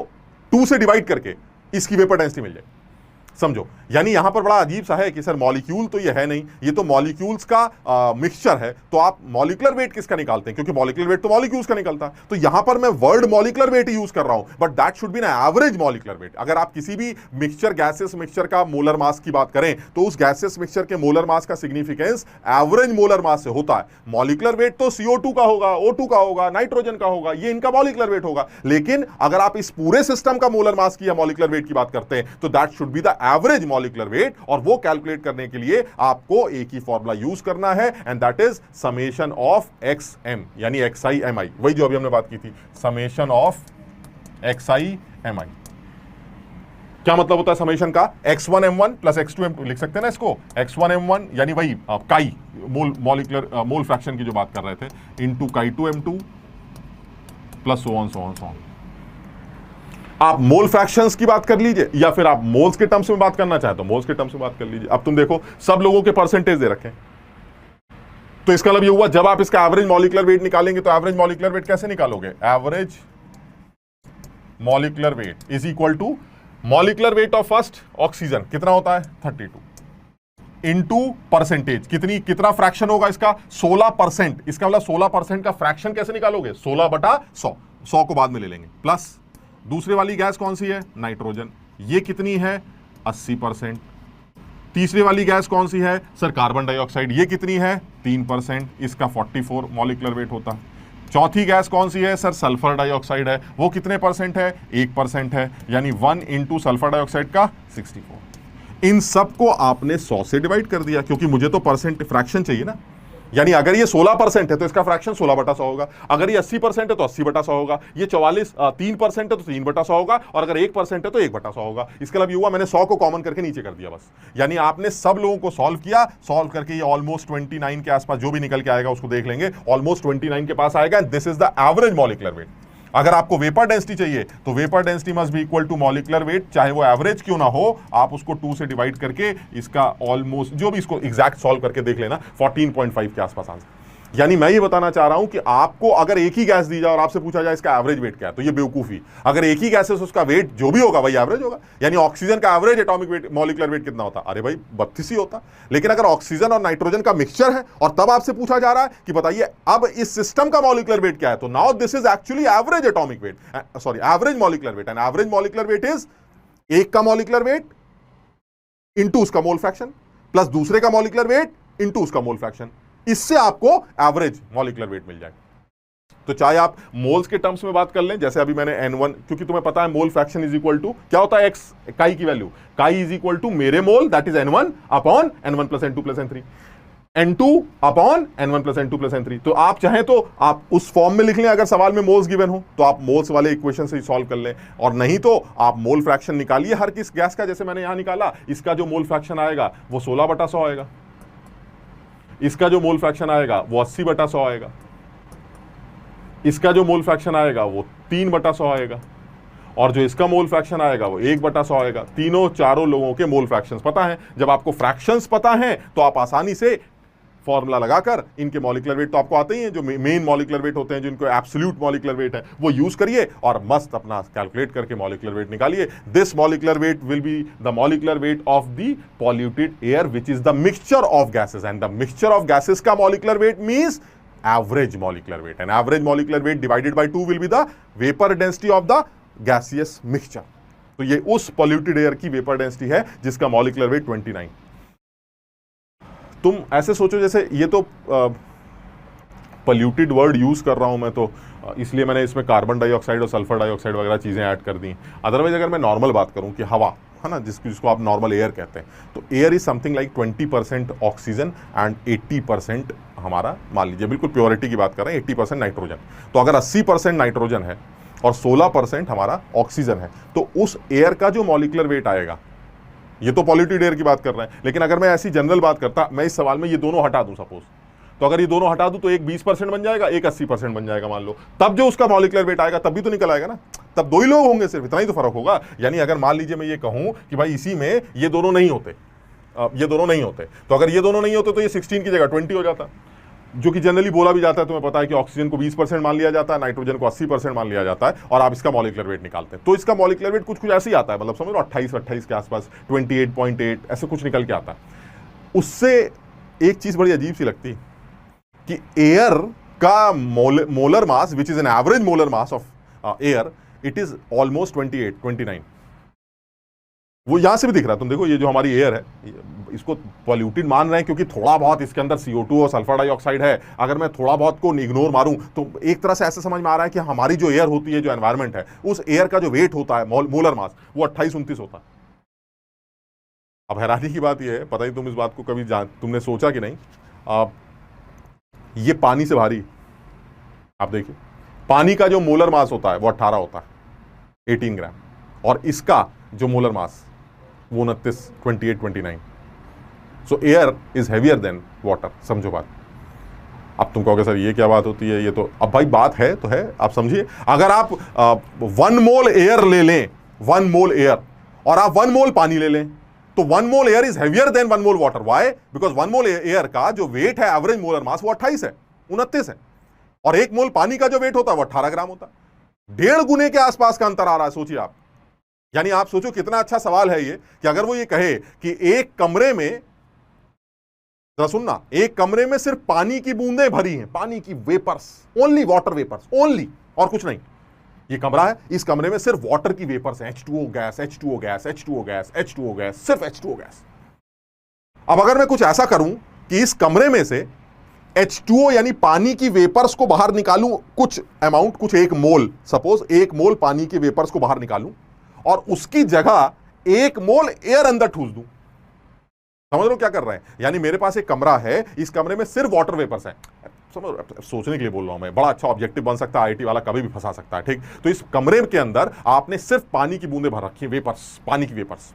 2 से डिवाइड करके इसकी वेपर डेंसिटी मिल जाएगी। समझो, यानी यहां पर बड़ा अजीब सा है कि सर मॉलिक्यूल तो ये है नहीं, ये तो मॉलिक्यूल्स का मिक्सचर है, तो आप मॉलिक्यूलर वेट किसका निकालते हैं, क्योंकि मॉलिक्यूलर वेट तो मॉलिक्यूल्स का निकलता है। तो यहां पर मैं वर्ड मॉलिक्यूलर वेट यूज कर रहा हूं, बट दैट शुड बी ना एवरेज मॉलिक्यूलर वेट। अगर आप किसी भी मिक्सचर गैसेस मिक्सचर का मोलर मास की बात करें तो उस गैसेस मिक्सचर के मोलर मास का सिग्निफिकेंस एवरेज मोलर मास से होता है। मॉलिक्यूलर वेट तो CO2 का होगा, O2 का होगा, नाइट्रोजन का होगा, ये इनका मॉलिक्यूलर वेट होगा। लेकिन अगर आप इस पूरे सिस्टम का मोलर मास की या मॉलिक्यूलर वेट की बात करते हैं तो that should be the average molecular wait, और वो कैलकुलेट करने के लिए आपको एक ही फॉर्मूला यूज करना है, and that is summation of XM, यानी XI MI, वही जो अभी हमने बात की थी, समेशन ऑफ XI MI। क्या मतलब होता है समेशन का, x1 m1 plus x2 m2 लिख सकते हैं ना इसको, x1 m1 यानी वही काई मॉलिक्यूलर मोल फ्रैक्शन की जो बात कर रहे थे, इंटू काई 2 m2 प्लस सो ऑन। आप मोल फ्रैक्शंस की बात कर लीजिए या फिर आप मोल्स के टर्म्स में बात करना चाहे तो मोल्स के टर्म्स में बात कर लीजिए। अब तुम देखो सब लोगों के परसेंटेज दे रखे हैं, तो इसका मतलब ये हुआ जब आप इसका एवरेज मॉलिक्यूलर वेट निकालेंगे तो एवरेज मॉलिक्यूलर वेट कैसे निकालोगे, average molecular weight is equal to molecular weight of first oxygen कितना होता है 32 इंटू परसेंटेज, कितना फ्रैक्शन होगा इसका 16%। इसका मतलब 16% का फ्रैक्शन कैसे निकालोगे, 16/100, 100 को बाद में ले लेंगे, प्लस दूसरे वाली गैस कौन सी है, नाइट्रोजन, ये कितनी है 80%। तीसरी वाली गैस कौन सी है सर, कार्बन डाइऑक्साइड, ये कितनी है 3%, इसका 44 मॉलिक्यूलर वेट होता है। चौथी गैस कौन सी है सर, सल्फर डाइऑक्साइड है, वो कितने परसेंट है 1% है, यानी 1 इंटू सल्फर डाइऑक्साइड का 64। इन सबको आपने 100 से डिवाइड कर दिया, क्योंकि मुझे तो परसेंट फ्रैक्शन चाहिए ना। यानी अगर ये 16% है तो इसका फ्रैक्शन 16/100 होगा, अगर ये 80% है तो 80/100 होगा, ये 3% है तो 3/100 होगा, और अगर 1% है तो 1/100 होगा। इसका मतलब ये हुआ मैंने 100 को कॉमन करके नीचे कर दिया बस। यानी आपने सब लोगों को सॉल्व किया, सॉल्व करके ये ऑलमोस्ट 29 के आसपास जो भी निकल के आएगा उसको देख लेंगे, ऑलमोस्ट 29 के पास आएगा। This is the average molecular weight. अगर आपको वेपर डेंसिटी चाहिए तो vapour density must be equal to molecular weight, चाहे वो एवरेज क्यों ना हो, आप उसको 2 से डिवाइड करके इसका ऑलमोस्ट जो भी इसको एग्जैक्ट सॉल्व करके देख लेना, 14.5 के आसपास आंसर। यानी मैं ये बताना चाह रहा हूं कि आपको अगर एक ही गैस दी जाए और आपसे पूछा जाए इसका एवरेज वेट क्या है तो ये बेवकूफी। अगर एक ही गैस है तो उसका वेट जो भी होगा वही एवरेज होगा। यानी ऑक्सीजन का average atomic weight molecular weight कितना होता, अरे भाई 32 ही होता। लेकिन अगर ऑक्सीजन और नाइट्रोजन का मिक्सचर है और तब आपसे पूछा जा रहा है कि बताइए अब इस सिस्टम का मॉलिक्यूलर वेट क्या है, तो now this is actually average atomic weight, sorry average molecular weight. And average molecular weight is एक का मॉलिक्यूलर वेट इंटू उसका मोल फ्रैक्शन प्लस दूसरे का मॉलिक्यूलर वेट इंटू उसका मोल फ्रैक्शन, इससे आपको एवरेज मॉलिक्यूलर वेट मिल जाएगा। तो चाहे आप मोल्स के टर्म्स में बात कर लें, जैसे अभी मैंने n1, क्योंकि तुम्हें पता है mole fraction is equal to क्या होता है, x काई की वैल्यू, काई इज इक्वल टू मेरे मोल that is n1 upon n1 plus n2 plus n3। N2 upon N1 plus N2 plus N3। तो आप चाहें तो आप उस फॉर्म में लिख लें, अगर सवाल में मोल्स गिवन हो तो आप मोल्स वाले इक्वेशन से सॉल्व कर लें, और नहीं तो आप मोल फ्रैक्शन निकालिए हर किस गैस का। जैसे मैंने यहां निकाला, इसका जो मोल फ्रैक्शन आएगा वो 16/100 आएगा, इसका जो मोल फ्रैक्शन आएगा वो 80/100 आएगा, इसका जो मोल फ्रैक्शन आएगा वो 3/100 आएगा, और जो इसका मोल फ्रैक्शन आएगा वो 1/100 आएगा। तीनों चारों लोगों के मोल फ्रैक्शंस पता है। जब आपको फ्रैक्शंस पता है तो आप आसानी से फॉर्मूला लगाकर इनके मॉलिक्यूलर वेट तो आपको आते ही हैं, जो मेन मॉलिक्यूलर वेट होते हैं, जिनको एब्सोल्यूट मॉलिक्यूलर वेट है, वो यूज करिए और मस्त अपना कैलकुलेट करके मॉलिक्यूलर वेट निकालिए। This molecular weight will be the molecular weight of the polluted air which is the mixture of gases, and the mixture of gases का molecular weight means average molecular weight, and average molecular weight divided by 2 will be the vapour density of the gaseous mixture. तो ये उस polluted air की vapour density है जिसका molecular weight 29। तुम ऐसे सोचो जैसे ये तो पॉल्यूटेड वर्ड यूज कर रहा हूं मैं, तो इसलिए मैंने इसमें कार्बन डाइऑक्साइड और सल्फर डाइऑक्साइड वगैरह चीजें ऐड कर दी। अदरवाइज अगर मैं नॉर्मल बात करूं कि हवा है ना, जिसको आप नॉर्मल एयर कहते हैं, तो air is something like 20% oxygen and 80% हमारा, मान लीजिए बिल्कुल प्योरिटी की बात कर रहे हैं, 80% नाइट्रोजन। तो अगर 80% नाइट्रोजन है और 16% हमारा ऑक्सीजन है, तो उस एयर का जो मॉलिक्यूलर वेट आएगा, ये तो पॉल्यूटेड एयर की बात कर रहे हैं, लेकिन अगर मैं ऐसी जनरल बात करता, मैं इस सवाल में ये दोनों हटा दूं सपोज, तो अगर ये दोनों हटा दूं तो एक 20% बन जाएगा, एक 80% बन जाएगा मान लो, तब जो उसका मॉलिक्यूलर वेट आएगा तब भी तो निकल आएगा ना, तब दो ही लोग होंगे, सिर्फ इतना ही तो फर्क होगा। यानी अगर मान लीजिए मैं ये कहूं कि भाई इसी में ये दोनों नहीं होते, ये दोनों नहीं होते, तो अगर ये दोनों नहीं होते तो ये 16 की जगह 20 हो जाता, जो कि जनरली बोला भी जाता है। तुम्हें पता है कि ऑक्सीजन को 20% मान लिया जाता है, नाइट्रोजन को 80% मान लिया जाता है, और आप इसका मॉलिक्यूलर वेट निकालते हैं तो इसका मॉलिक्यूलर वेट कुछ ऐसे ही आता है, मतलब समझ लो 28 के आसपास, 28.8 ऐसे कुछ निकल के आता है। उससे एक चीज बड़ी अजीब सी लगती कि एयर का molar mass which is an average molar mass of air, it is almost 29। वो यहां से भी दिख रहा है, तुम देखो ये जो हमारी एयर है, इसको पॉल्यूटेड मान रहे हैं क्योंकि थोड़ा बहुत इसके अंदर CO2 और सल्फर डाइऑक्साइड है। अगर मैं थोड़ा बहुत को इग्नोर मारूं तो एक तरह से ऐसे समझ में आ रहा है कि हमारी जो एयर होती है, जो एनवायरमेंट है, उस एयर का जो वेट होता है, मोलर मास, वो 28-29 होता है। अब हैरानी की बात यह है, पता ही तुम इस बात को कभी तुमने सोचा कि नहीं, ये पानी से भारी, आप देखिए पानी का जो मोलर मास होता है वो 18 होता है, 18 ग्राम, और इसका जो मोलर मास वो 29। सो air is heavier then water, समझो बात। अब तुम कहोगे सर ये क्या बात होती है, ये तो, अब भाई बात है तो है, आप समझिए। अगर आप 1 मोल एयर ले लें, 1 मोल एयर, और आप 1 मोल पानी ले लें, तो 1 mole air is heavier than 1 mole water. Why? Because 1 mole air का जो वेट है, एवरेज मोलर मास, वो 28 है, 29 है, और 1 मोल पानी का जो वेट होता है वो 18 ग्राम होता है। 1.5 गुने के आसपास का अंतर आ रहा है, सोचिए आप। यानी आप सोचो कितना अच्छा सवाल है ये, कि अगर वो ये कहे कि एक कमरे में, जरा सुनना, एक कमरे में सिर्फ पानी की बूंदें भरी हैं, पानी की vapours, only water vapours, only, और कुछ नहीं। ये कमरा है, इस कमरे में सिर्फ वाटर की वेपर्स हैं, H2O gas, H2O gas, H2O gas, H2O gas, सिर्फ H2O गैस। अब अगर मैं कुछ ऐसा करूं कि इस कमरे में से H2O यानी पानी की वेपर्स को बाहर निकालूं, कुछ अमाउंट, कुछ 1 मोल, सपोज 1 मोल पानी के वेपर्स को बाहर निकालूं, और उसकी जगह 1 मोल एयर अंदर ठूस दूं, समझ लो क्या कर रहे हैं। यानी मेरे पास एक कमरा है, इस कमरे में सिर्फ वाटर वेपर्स हैं, समझ, सोचने के लिए बोल रहा हूं मैं, बड़ा अच्छा ऑब्जेक्टिव बन सकता है, आईआईटी वाला कभी भी फंसा सकता है, ठीक। तो इस कमरे के अंदर आपने सिर्फ पानी की बूंदें भर रखी, वेपर्स, पानी की वेपर्स।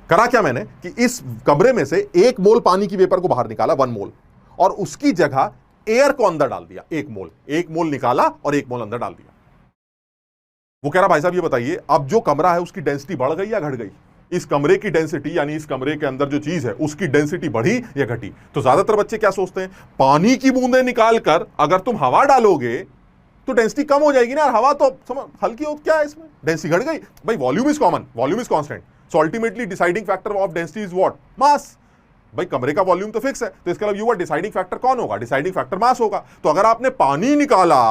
करा क्या मैंने कि इस कमरे में से 1 मोल पानी की वेपर को बाहर निकाला, 1 मोल, और उसकी जगह एयर को अंदर डाल दिया, 1 मोल निकाला और 1 मोल अंदर डाल दिया। वो कह रहा भाई साहब ये बताइए, अब जो कमरा है उसकी डेंसिटी बढ़ गई या घट गई? इस कमरे की डेंसिटी, यानी इस कमरे के अंदर जो चीज है उसकी डेंसिटी बढ़ी या घटी? तो ज्यादातर बच्चे क्या सोचते हैं, पानी की बूंदें निकालकर अगर तुम हवा डालोगे तो डेंसिटी कम हो जाएगी ना, हवा तो हल्की हो, क्या है इसमें, डेंसिटी घट गई। भाई volume is common, volume is constant, so ultimately deciding factor of density is what? Mass. भाई कमरे का वॉल्यूम तो फिक्स है, तो इसका मतलब डिसाइडिंग फैक्टर कौन होगा? डिसाइडिंग फैक्टर मास होगा। तो अगर आपने पानी निकाला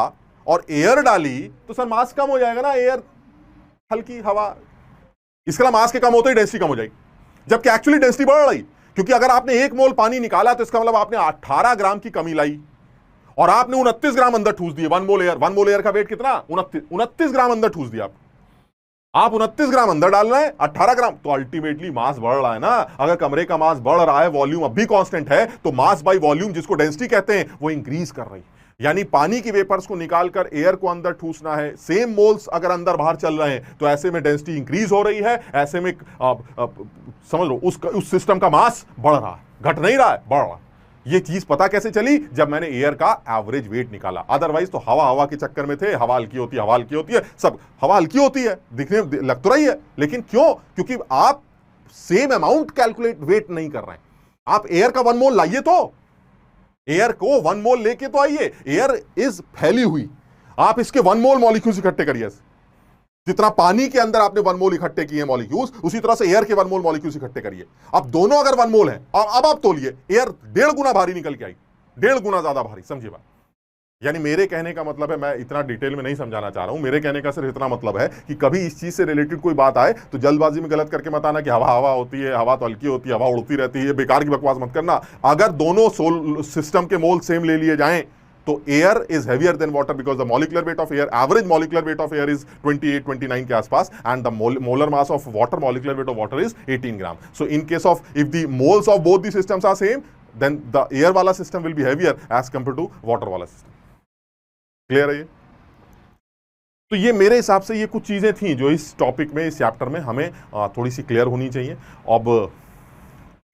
और एयर डाली तो सर मास कम हो जाएगा ना, एयर हल्की, हवा, इसका मास के कम होते ही डेंसिटी कम हो जाएगी, जबकि एक्चुअली डेंसिटी बढ़ रही। क्योंकि अगर आपने 1 मोल पानी निकाला तो इसका मतलब आपने 18 ग्राम की कमी लाई, और आपने 29 ग्राम अंदर ठूस दिए। 1 मोल एयर, 1 मोल एयर का वेट कितना? 29 ग्राम अंदर ठूस दिया आप। आप 29 ग्राम अंदर डाल रहे हैं, 18 ग्राम, तो अल्टीमेटली मास बढ़ रहा है ना। अगर कमरे का मास बढ़ रहा है, वॉल्यूम अब भी कांस्टेंट है, तो मास बाय वॉल्यूम जिसको डेंसिटी कहते हैं वो इंक्रीज कर रही है। यानी पानी की वेपर्स को निकालकर एयर को अंदर ठूसना है, सेम मोल्स अगर अंदर बाहर चल रहे हैं तो ऐसे में डेंसिटी इंक्रीज हो रही है, ऐसे में समझ लो उस सिस्टम का मास बढ़ रहा है, घट नहीं रहा है, बढ़ रहा है। ये चीज पता कैसे चली? जब मैंने एयर का एवरेज वेट निकाला। अदरवाइज तो हवा के चक्कर में थे, हवा हल्की होती है, सब हवा हल्की होती है, दिखने में लग तो रही है, लेकिन क्यों? क्योंकि आप सेम अमाउंट कैलकुलेट वेट नहीं कर रहे हैं। आप एयर का 1 मोल लाइए, तो एयर को 1 मोल लेके तो आइए, एयर इज फैली हुई, आप इसके 1 मोल मॉलिक्यूल्स इकट्ठे करिए। जितना पानी के अंदर आपने 1 मोल इकट्ठे किए मॉलिक्यूल्स, उसी तरह से एयर के 1 मोल मॉलिक्यूल्स इकट्ठे करिए। अब दोनों अगर 1 मोल हैं, अब आप तोलिए, एयर 1.5 गुना भारी निकल के आई, 1.5 गुना ज्यादा भारी। समझिए बात। यानी मेरे कहने का मतलब है, मैं इतना डिटेल में नहीं समझाना चाह रहा हूं, मेरे कहने का सिर्फ इतना मतलब है कि कभी इस चीज से रिलेटेड कोई बात आए तो जल्दबाजी में गलत करके मत आना कि हवा होती है, हवा तो हल्की होती है, हवा उड़ती रहती है, बेकार की बकवास मत करना। अगर दोनों सिस्टम के मोल सेम ले लिए जाएं तो air is heavier than water, because the molecular weight of air, average molecular weight of air is 28-29 के आसपास, and the molar mass of water, molecular weight of water is 18 gram. So in case of if the moles of both the systems are same, then the air वाला system will be heavier as compare to water वाला system. Clear है ये? तो ये मेरे हिसाब से ये कुछ चीजें थी जो इस टॉपिक में, इस चैप्टर में हमें थोड़ी सी क्लियर होनी चाहिए। अब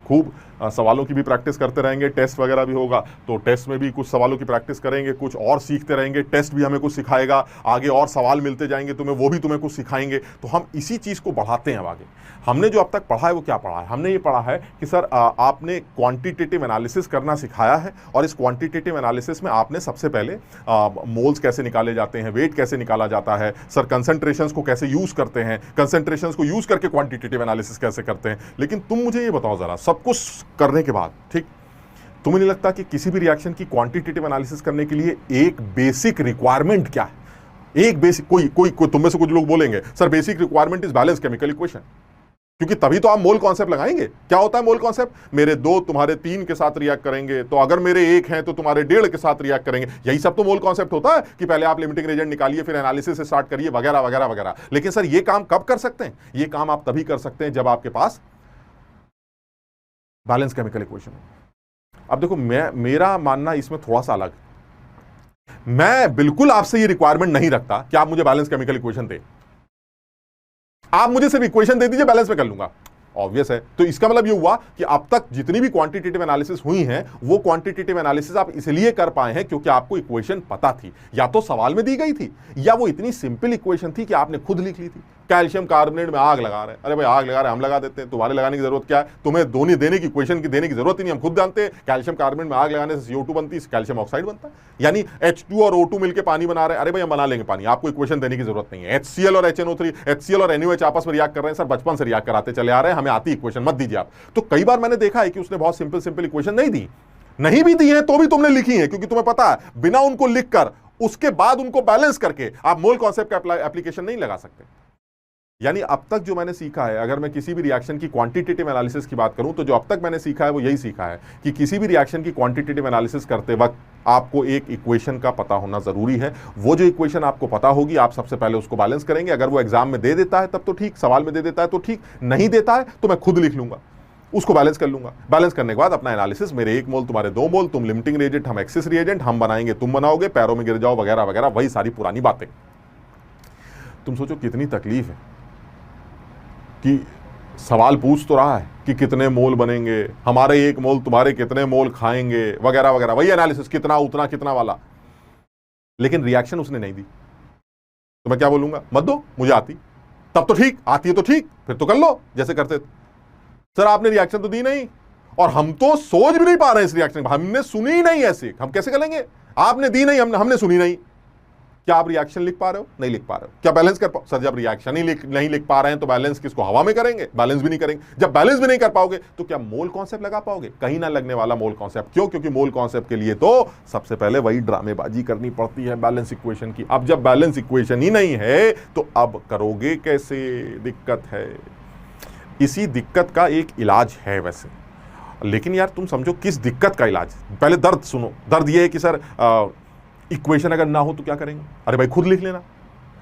खूब सवालों की भी प्रैक्टिस करते रहेंगे, टेस्ट वगैरह भी होगा तो टेस्ट में भी कुछ सवालों की प्रैक्टिस करेंगे, कुछ और सीखते रहेंगे, टेस्ट भी हमें कुछ सिखाएगा, आगे और सवाल मिलते जाएंगे तुम्हें, वो भी तुम्हें कुछ सिखाएंगे। तो हम इसी चीज़ को बढ़ाते हैं अब आगे। हमने जो अब तक पढ़ा है वो क्या पढ़ा है? हमने ये पढ़ा है कि सर आपने क्वांटिटेटिव एनालिसिस करना सिखाया है, और इस क्वांटिटेटिव एनालिसिस में आपने सबसे पहले मोल्स कैसे निकाले जाते हैं, वेट कैसे निकाला जाता है, सर कंसंट्रेशंस को कैसे यूज़ करते हैं, कंसंट्रेशंस को यूज़ करके क्वांटिटेटिव एनालिसिस कैसे करते हैं। लेकिन तुम मुझे ये बताओ ज़रा, सब कुछ करने के बाद, ठीक, तुम्हें नहीं लगता कि किसी भी रिएक्शन की क्वांटिटेटिव एनालिसिस करने के लिए एक बेसिक रिक्वायरमेंट क्या है? एक बेसिक, कोई तुम में से कुछ लोग बोलेंगे sir basic requirement is balance chemical equation, क्योंकि तभी तो आप मोल कॉन्सेप्ट लगाएंगे। क्या होता है मोल कॉन्सेप्ट? मेरे 2 तुम्हारे 3 के साथ रिएक्ट करेंगे, तो अगर मेरे 1 हैं तो तुम्हारे 1.5 के साथ रिएक्ट करेंगे। यही सब तो मोल कॉन्सेप्ट होता है कि पहले आप लिमिटिंग रेजेंट निकालिए, फिर एनालिसिस से स्टार्ट करिए, वगैरह वगैरह वगैरह। लेकिन सर ये काम कब कर सकते हैं? ये काम आप तभी कर सकते हैं जब आपके पास बैलेंस केमिकल इक्वेशन है। अब देखो, मेरा मानना इसमें थोड़ा सा अलग। मैं बिल्कुल आपसे ये रिक्वायरमेंट नहीं रखता कि आप मुझे बैलेंस केमिकल इक्वेशन दे, आप मुझे सिर्फ इक्वेशन दे दीजिए, बैलेंस में कर लूंगा। ऑब्वियस है। तो इसका मतलब ये हुआ कि अब तक जितनी भी क्वांटिटेटिव एनालिसिस हुई हैं, वो क्वांटिटेटिव एनालिसिस आप इसलिए कर पाए हैं क्योंकि आपको इक्वेशन पता थी, या तो सवाल में दी गई थी, या वो इतनी सिंपल इक्वेशन थी कि आपने खुद लिख ली थी। कैल्शियम कार्बोनेट में आग लगा रहे हैं, अरे भाई आग लगा रहे हैं, हम लगा देते हैं, तुम्हारे लगाने की जरूरत क्या है? तुम्हें दोनों देने की, इक्वेशन की देने की जरूरत ही नहीं, हम खुद जानते हैं। कैल्शियम कार्बोनेट में आग लगाने से CO2 बनती है, कैल्शियम ऑक्साइड बनता है, यानी H2 और O2 मिलकर पानी बना रहे हैं। अरे भाई हम बना लेंगे पानी, आपको इक्वेशन देने की जरूरत नहीं है। HCl और HNO3, HCl और NaOH आपस में रिएक्ट कर रहे हैं, सर बचपन से रिएक्ट कराते चले आ रहे हैं, हमें आती इक्वेशन मत दीजिए आप। तो कई बार मैंने देखा है कि उसने बहुत सिंपल इक्वेशन नहीं भी दी है, तो भी तुमने लिखी है, क्योंकि तुम्हें पता है बिना उनको लिखकर उसके बाद उनको बैलेंस करके आप मोल कॉन्सेप्ट का एप्लीकेशन नहीं लगा सकते। यानी अब तक जो मैंने सीखा है, अगर मैं किसी भी रिएक्शन की क्वांटिटेटिव एनालिसिस की बात करूं, तो जो अब तक मैंने सीखा है वो यही सीखा है कि किसी भी रिएक्शन की क्वांटिटेटिव एनालिसिस करते वक्त आपको एक इक्वेशन का पता होना जरूरी है। वो जो इक्वेशन आपको पता होगी, आप सबसे पहले उसको बैलेंस करेंगे। अगर वो एग्जाम में दे देता है तब तो ठीक, सवाल में दे देता है तो ठीक, नहीं देता है तो मैं खुद लिख लूंगा, उसको बैलेंस कर लूंगा। बैलेंस करने के बाद अपना एनालिसिस, मेरे 1 मोल तुम्हारे 2 मोल, तुम लिमिटिंग रिएजेंट, हम एक्सेस रिएजेंट, हम बनाएंगे तुम बनाओगे, पैरों में गिर जाओ, वगैरह वगैरह, वही सारी पुरानी बातें। तुम सोचो कितनी तकलीफ है कि सवाल पूछ तो रहा है कि कितने मोल बनेंगे, हमारे 1 मोल तुम्हारे कितने मोल खाएंगे, वगैरह वगैरह, वही एनालिसिस, कितना उतना कितना वाला, लेकिन रिएक्शन उसने नहीं दी। तो मैं क्या बोलूंगा? मत दो, मुझे आती, तब तो ठीक, आती है तो ठीक, फिर तो कर लो जैसे करते। सर आपने रिएक्शन तो दी नहीं, और हम तो सोच भी नहीं पा रहे हैं इस रिएक्शन, हमने सुनी ही नहीं, ऐसे हम कैसे करेंगे? आपने दी नहीं, हमने सुनी नहीं। क्या आप रिएक्शन लिख पा रहे हो? नहीं लिख पा रहे हो। क्या बैलेंस कर पाओ? सर जब रिएक्शन ही नहीं लिख पा रहे हैं तो बैलेंस किसको, हवा में करेंगे? बैलेंस भी नहीं करेंगे। जब बैलेंस भी नहीं कर पाओगे तो क्या मोल कॉन्सेप्ट लगा पाओगे? कहीं ना लगने वाला मोल कॉन्सेप्ट। क्यों? क्योंकि मोल कॉन्सेप्ट के लिए तो सबसे पहले वही ड्रामेबाजी करनी पड़ती है बैलेंस इक्वेशन की। अब जब बैलेंस इक्वेशन ही नहीं है तो अब करोगे कैसे? दिक्कत है। इसी दिक्कत का एक इलाज है वैसे, लेकिन यार तुम समझो किस दिक्कत का इलाज। पहले दर्द सुनो। दर्द ये है कि सर इक्वेशन अगर ना हो तो क्या करेंगे? अरे भाई खुद लिख लेना।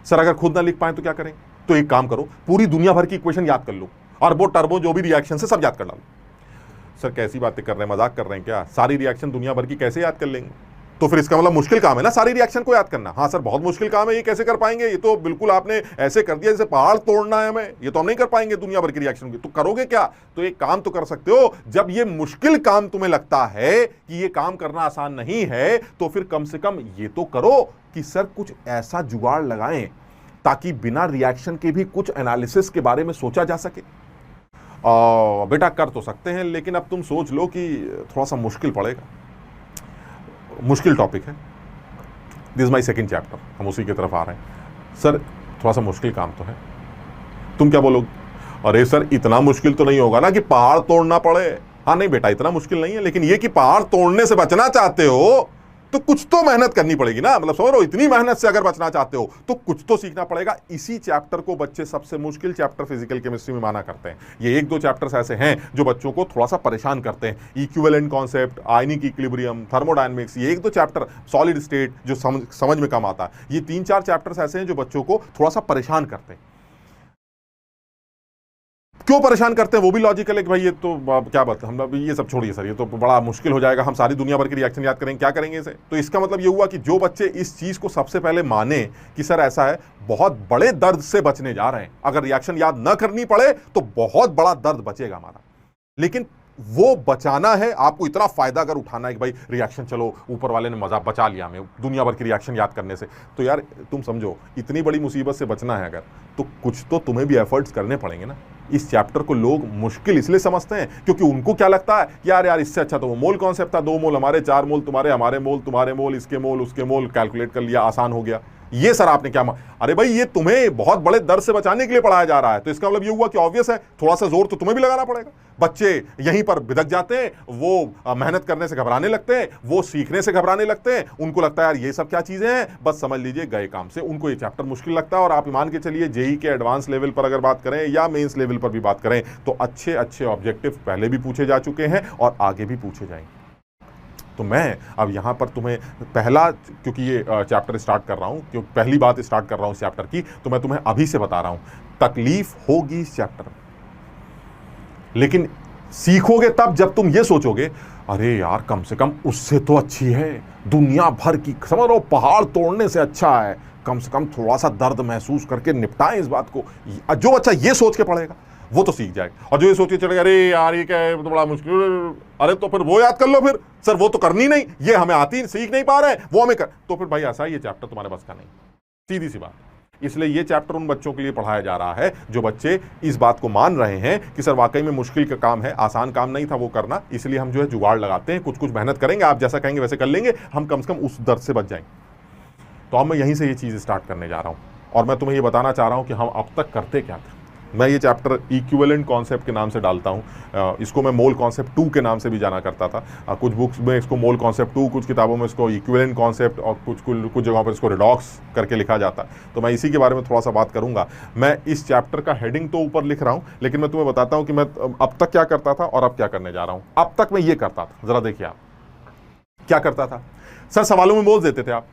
सर अगर खुद ना लिख पाए तो क्या करेंगे? तो एक काम करो, पूरी दुनिया भर की इक्वेशन याद कर लो, अरबों टर्बो जो भी रिएक्शन है सब याद कर डालो। सर कैसी बातें कर रहे हैं, मजाक कर रहे हैं क्या? सारी रिएक्शन दुनिया भर की कैसे याद कर लेंगे? तो फिर इसका मतलब मुश्किल काम है ना सारी रिएक्शन को याद करना। हाँ सर बहुत मुश्किल काम है, ये कैसे कर पाएंगे? ये तो बिल्कुल आपने ऐसे कर दिया जैसे पहाड़ तोड़ना है हमें, ये तो हम नहीं कर पाएंगे दुनिया भर की रिएक्शन की। तो करोगे क्या? तो एक काम तो कर सकते हो, जब ये मुश्किल काम तुम्हें लगता है कि ये काम करना आसान नहीं है, तो फिर कम से कम ये तो करो कि सर कुछ ऐसा जुगाड़ लगाएं ताकि बिना रिएक्शन के भी कुछ एनालिसिस के बारे में सोचा जा सके। बेटा कर तो सकते हैं, लेकिन अब तुम सोच लो कि थोड़ा सा मुश्किल पड़ेगा, मुश्किल टॉपिक है। This is my second chapter, हम उसी की तरफ आ रहे हैं। सर थोड़ा सा मुश्किल काम तो है, तुम क्या बोलोगे? अरे सर इतना मुश्किल तो नहीं होगा ना कि पहाड़ तोड़ना पड़े। हाँ नहीं बेटा इतना मुश्किल नहीं है, लेकिन ये कि पहाड़ तोड़ने से बचना चाहते हो तो कुछ तो मेहनत करनी पड़ेगी ना। मतलब समझ रहे हो, इतनी मेहनत से अगर बचना चाहते हो तो कुछ तो सीखना पड़ेगा। इसी चैप्टर को बच्चे सबसे मुश्किल चैप्टर फिजिकल केमिस्ट्री में माना करते हैं। ये एक दो चैप्टर्स ऐसे हैं जो बच्चों को थोड़ा सा परेशान करते हैं। Equivalent concept, ionic equilibrium, thermodynamics, ये एक दो चैप्टर, सॉलिड स्टेट जो समझ में कम आता है। ये 3-4 चैप्टर्स ऐसे हैं जो बच्चों को थोड़ा सा परेशान करते हैं। क्यों परेशान करते हैं वो भी लॉजिकल है कि भाई ये तो क्या बात है, हम ये सब छोड़िए सर, ये तो बड़ा मुश्किल हो जाएगा, हम सारी दुनिया भर की रिएक्शन याद करेंगे, क्या करेंगे इसे? तो इसका मतलब ये हुआ कि जो बच्चे इस चीज को सबसे पहले माने कि सर ऐसा है, बहुत बड़े दर्द से बचने जा रहे हैं, अगर रिएक्शन याद न करनी पड़े तो बहुत बड़ा दर्द बचेगा हमारा। लेकिन वो बचाना है, आपको इतना फायदा अगर उठाना है कि भाई रिएक्शन, चलो ऊपर वाले ने मजा बचा लिया हमें दुनिया भर की रिएक्शन याद करने से, तो यार तुम समझो इतनी बड़ी मुसीबत से बचना है अगर, तो कुछ तो तुम्हें भी एफर्ट्स करने पड़ेंगे ना। इस चैप्टर को लोग मुश्किल इसलिए समझते हैं क्योंकि उनको क्या लगता है, यार इससे अच्छा तो वो मोल कॉन्सेप्ट था, 2 मोल हमारे, 4 मोल तुम्हारे, हमारे मोल तुम्हारे, मोल इसके मोल उसके मोल, कैलकुलेट कर लिया, आसान हो गया। ये सर आपने क्या अरे भाई ये तुम्हें बहुत बड़े दर्द से बचाने के लिए पढ़ाया जा रहा है, तो इसका मतलब ये हुआ कि ऑब्वियस है थोड़ा सा जोर तो तुम्हें भी लगाना पड़ेगा। बच्चे यहीं पर बिदक जाते हैं, वो मेहनत करने से घबराने लगते हैं, वो सीखने से घबराने लगते हैं, उनको लगता है यार ये सब क्या चीजें हैं, बस समझ लीजिए गए काम से। उनको ये चैप्टर मुश्किल लगता है। और आप मान के चलिए जेई के एडवांस लेवल पर अगर बात करें या मेंस लेवल पर भी बात करें तो अच्छे अच्छे ऑब्जेक्टिव पहले भी पूछे जा चुके हैं और आगे भी पूछे जाएंगे। तो मैं अब यहाँ पर तुम्हें पहला, क्योंकि ये चैप्टर स्टार्ट कर रहा हूँ, क्योंकि पहली बात स्टार्ट कर रहा हूँ इस चैप्टर की, तो मैं तुम्हें अभी से बता रहा हूँ तकलीफ होगी इस चैप्टर में, लेकिन सीखोगे तब जब तुम ये सोचोगे अरे यार कम से कम उससे तो अच्छी है, दुनिया भर की, समझ रहे हो, पहाड़ तोड़ने से अच्छा है, कम से कम थोड़ा सा दर्द महसूस करके निपटाएं इस बात को। जो बच्चा ये सोच के पढ़ेगा वो तो सीख जाएगा, और जो ये सोच के चलेगा अरे यार ये क्या है तो बड़ा मुश्किल, अरे तो फिर वो याद कर लो, फिर सर वो तो करनी नहीं, ये हमें आती, सीख नहीं पा रहे हैं, वो हमें कर, तो फिर भाई ऐसा ये चैप्टर तुम्हारे बस का नहीं, सीधी सी बात। इसलिए ये चैप्टर उन बच्चों के लिए पढ़ाया जा रहा है जो बच्चे इस बात को मान रहे हैं कि सर वाकई में मुश्किल का काम है, आसान काम नहीं था वो करना, इसलिए हम जो है जुगाड़ लगाते हैं, कुछ कुछ मेहनत करेंगे, आप जैसा कहेंगे वैसे कर लेंगे, हम कम से कम उस दर्द से बच जाएंगे। तो अब मैं यहीं से ये चीज़ स्टार्ट करने जा रहा हूँ, और मैं तुम्हें ये बताना चाह रहा हूँ कि हम अब तक करते क्या थे। मैं ये चैप्टर इक्विवेलेंट कॉन्सेप्ट के नाम से डालता हूँ, इसको मैं मोल कॉन्सेप्ट 2 के नाम से भी जाना करता था। कुछ बुक्स में इसको मोल कॉन्सेप्ट 2, कुछ किताबों में इसको इक्विवेलेंट कॉन्सेप्ट, और कुछ जगहों पर इसको रिडॉक्स करके लिखा जाता है। तो मैं इसी के बारे में थोड़ा सा बात करूँगा। मैं इस चैप्टर का हेडिंग तो ऊपर लिख रहा हूँ, लेकिन मैं तुम्हें बताता हूँ कि मैं अब तक क्या करता था और अब क्या करने जा रहा हूँ। अब तक मैं ये करता था, ज़रा देखिए आप क्या करता था। सर सवालों में मोल्स देते थे आप,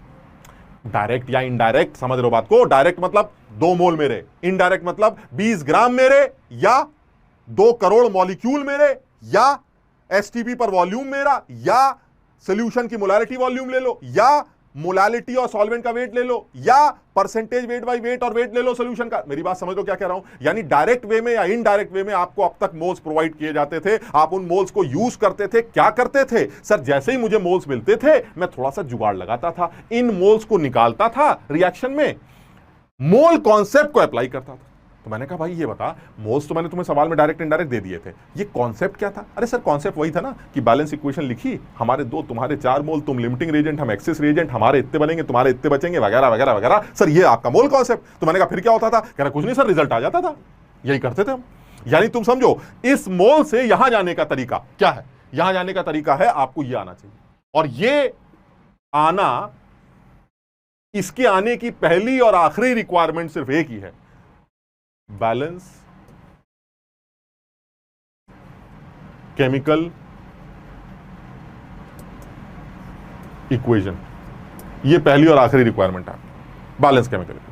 डायरेक्ट या इनडायरेक्ट, समझ रहे हो बात को? डायरेक्ट मतलब 2 मोल मेरे, इनडायरेक्ट मतलब 20 ग्राम मेरे, या 2 करोड़ मॉलिक्यूल मेरे, या एसटीपी पर वॉल्यूम मेरा, या सोल्यूशन की मोलैरिटी वॉल्यूम ले लो, या मोलैलिटी और सॉल्वेंट का वेट ले लो, या परसेंटेज वेट बाई वेट और वेट ले लो सोल्यूशन का। मेरी बात समझ लो क्या कह रहा हूं? यानी डायरेक्ट वे में या इनडायरेक्ट वे में आपको अब तक मोल्स प्रोवाइड किए जाते थे, आप उन मोल्स को यूज करते थे। क्या करते थे सर? जैसे ही मुझे मोल्स मिलते थे मैं थोड़ा सा जुगाड़ लगाता था, इन मोल्स को निकालता था रिएक्शन में, मोल कॉन्सेप्ट को अप्लाई करता था। तो मैंने कहा भाई ये बता, मोल्स तो मैंने तुम्हें सवाल में डायरेक्ट इनडायरेक्ट दे दिए थे, ये कॉन्सेप्ट क्या था? अरे सर कॉन्सेप्ट वही था ना कि बैलेंस इक्वेशन लिखी, हमारे 2 तुम्हारे 4 मोल, तुम लिमिटिंग रिएजेंट हम एक्सेस रिएजेंट, हमारे इतने बनेंगे तुम्हारे इतने बचेंगे, वगैरह वगैरह वगैरह। सर ये आपका मोल कॉन्सेप्ट। तो मैंने कहा फिर क्या होता था? कह रहा कुछ नहीं सर, रिजल्ट आ जाता था, यही करते थे हम। यानी तुम समझो इस मोल से यहां जाने का तरीका क्या है? यहां जाने का तरीका है आपको ये आना चाहिए, और ये आना, इसके आने की पहली और आखिरी रिक्वायरमेंट सिर्फ एक ही है, बैलेंस केमिकल इक्वेशन। ये पहली और आखिरी रिक्वायरमेंट है, बैलेंस केमिकल इक्वेशन।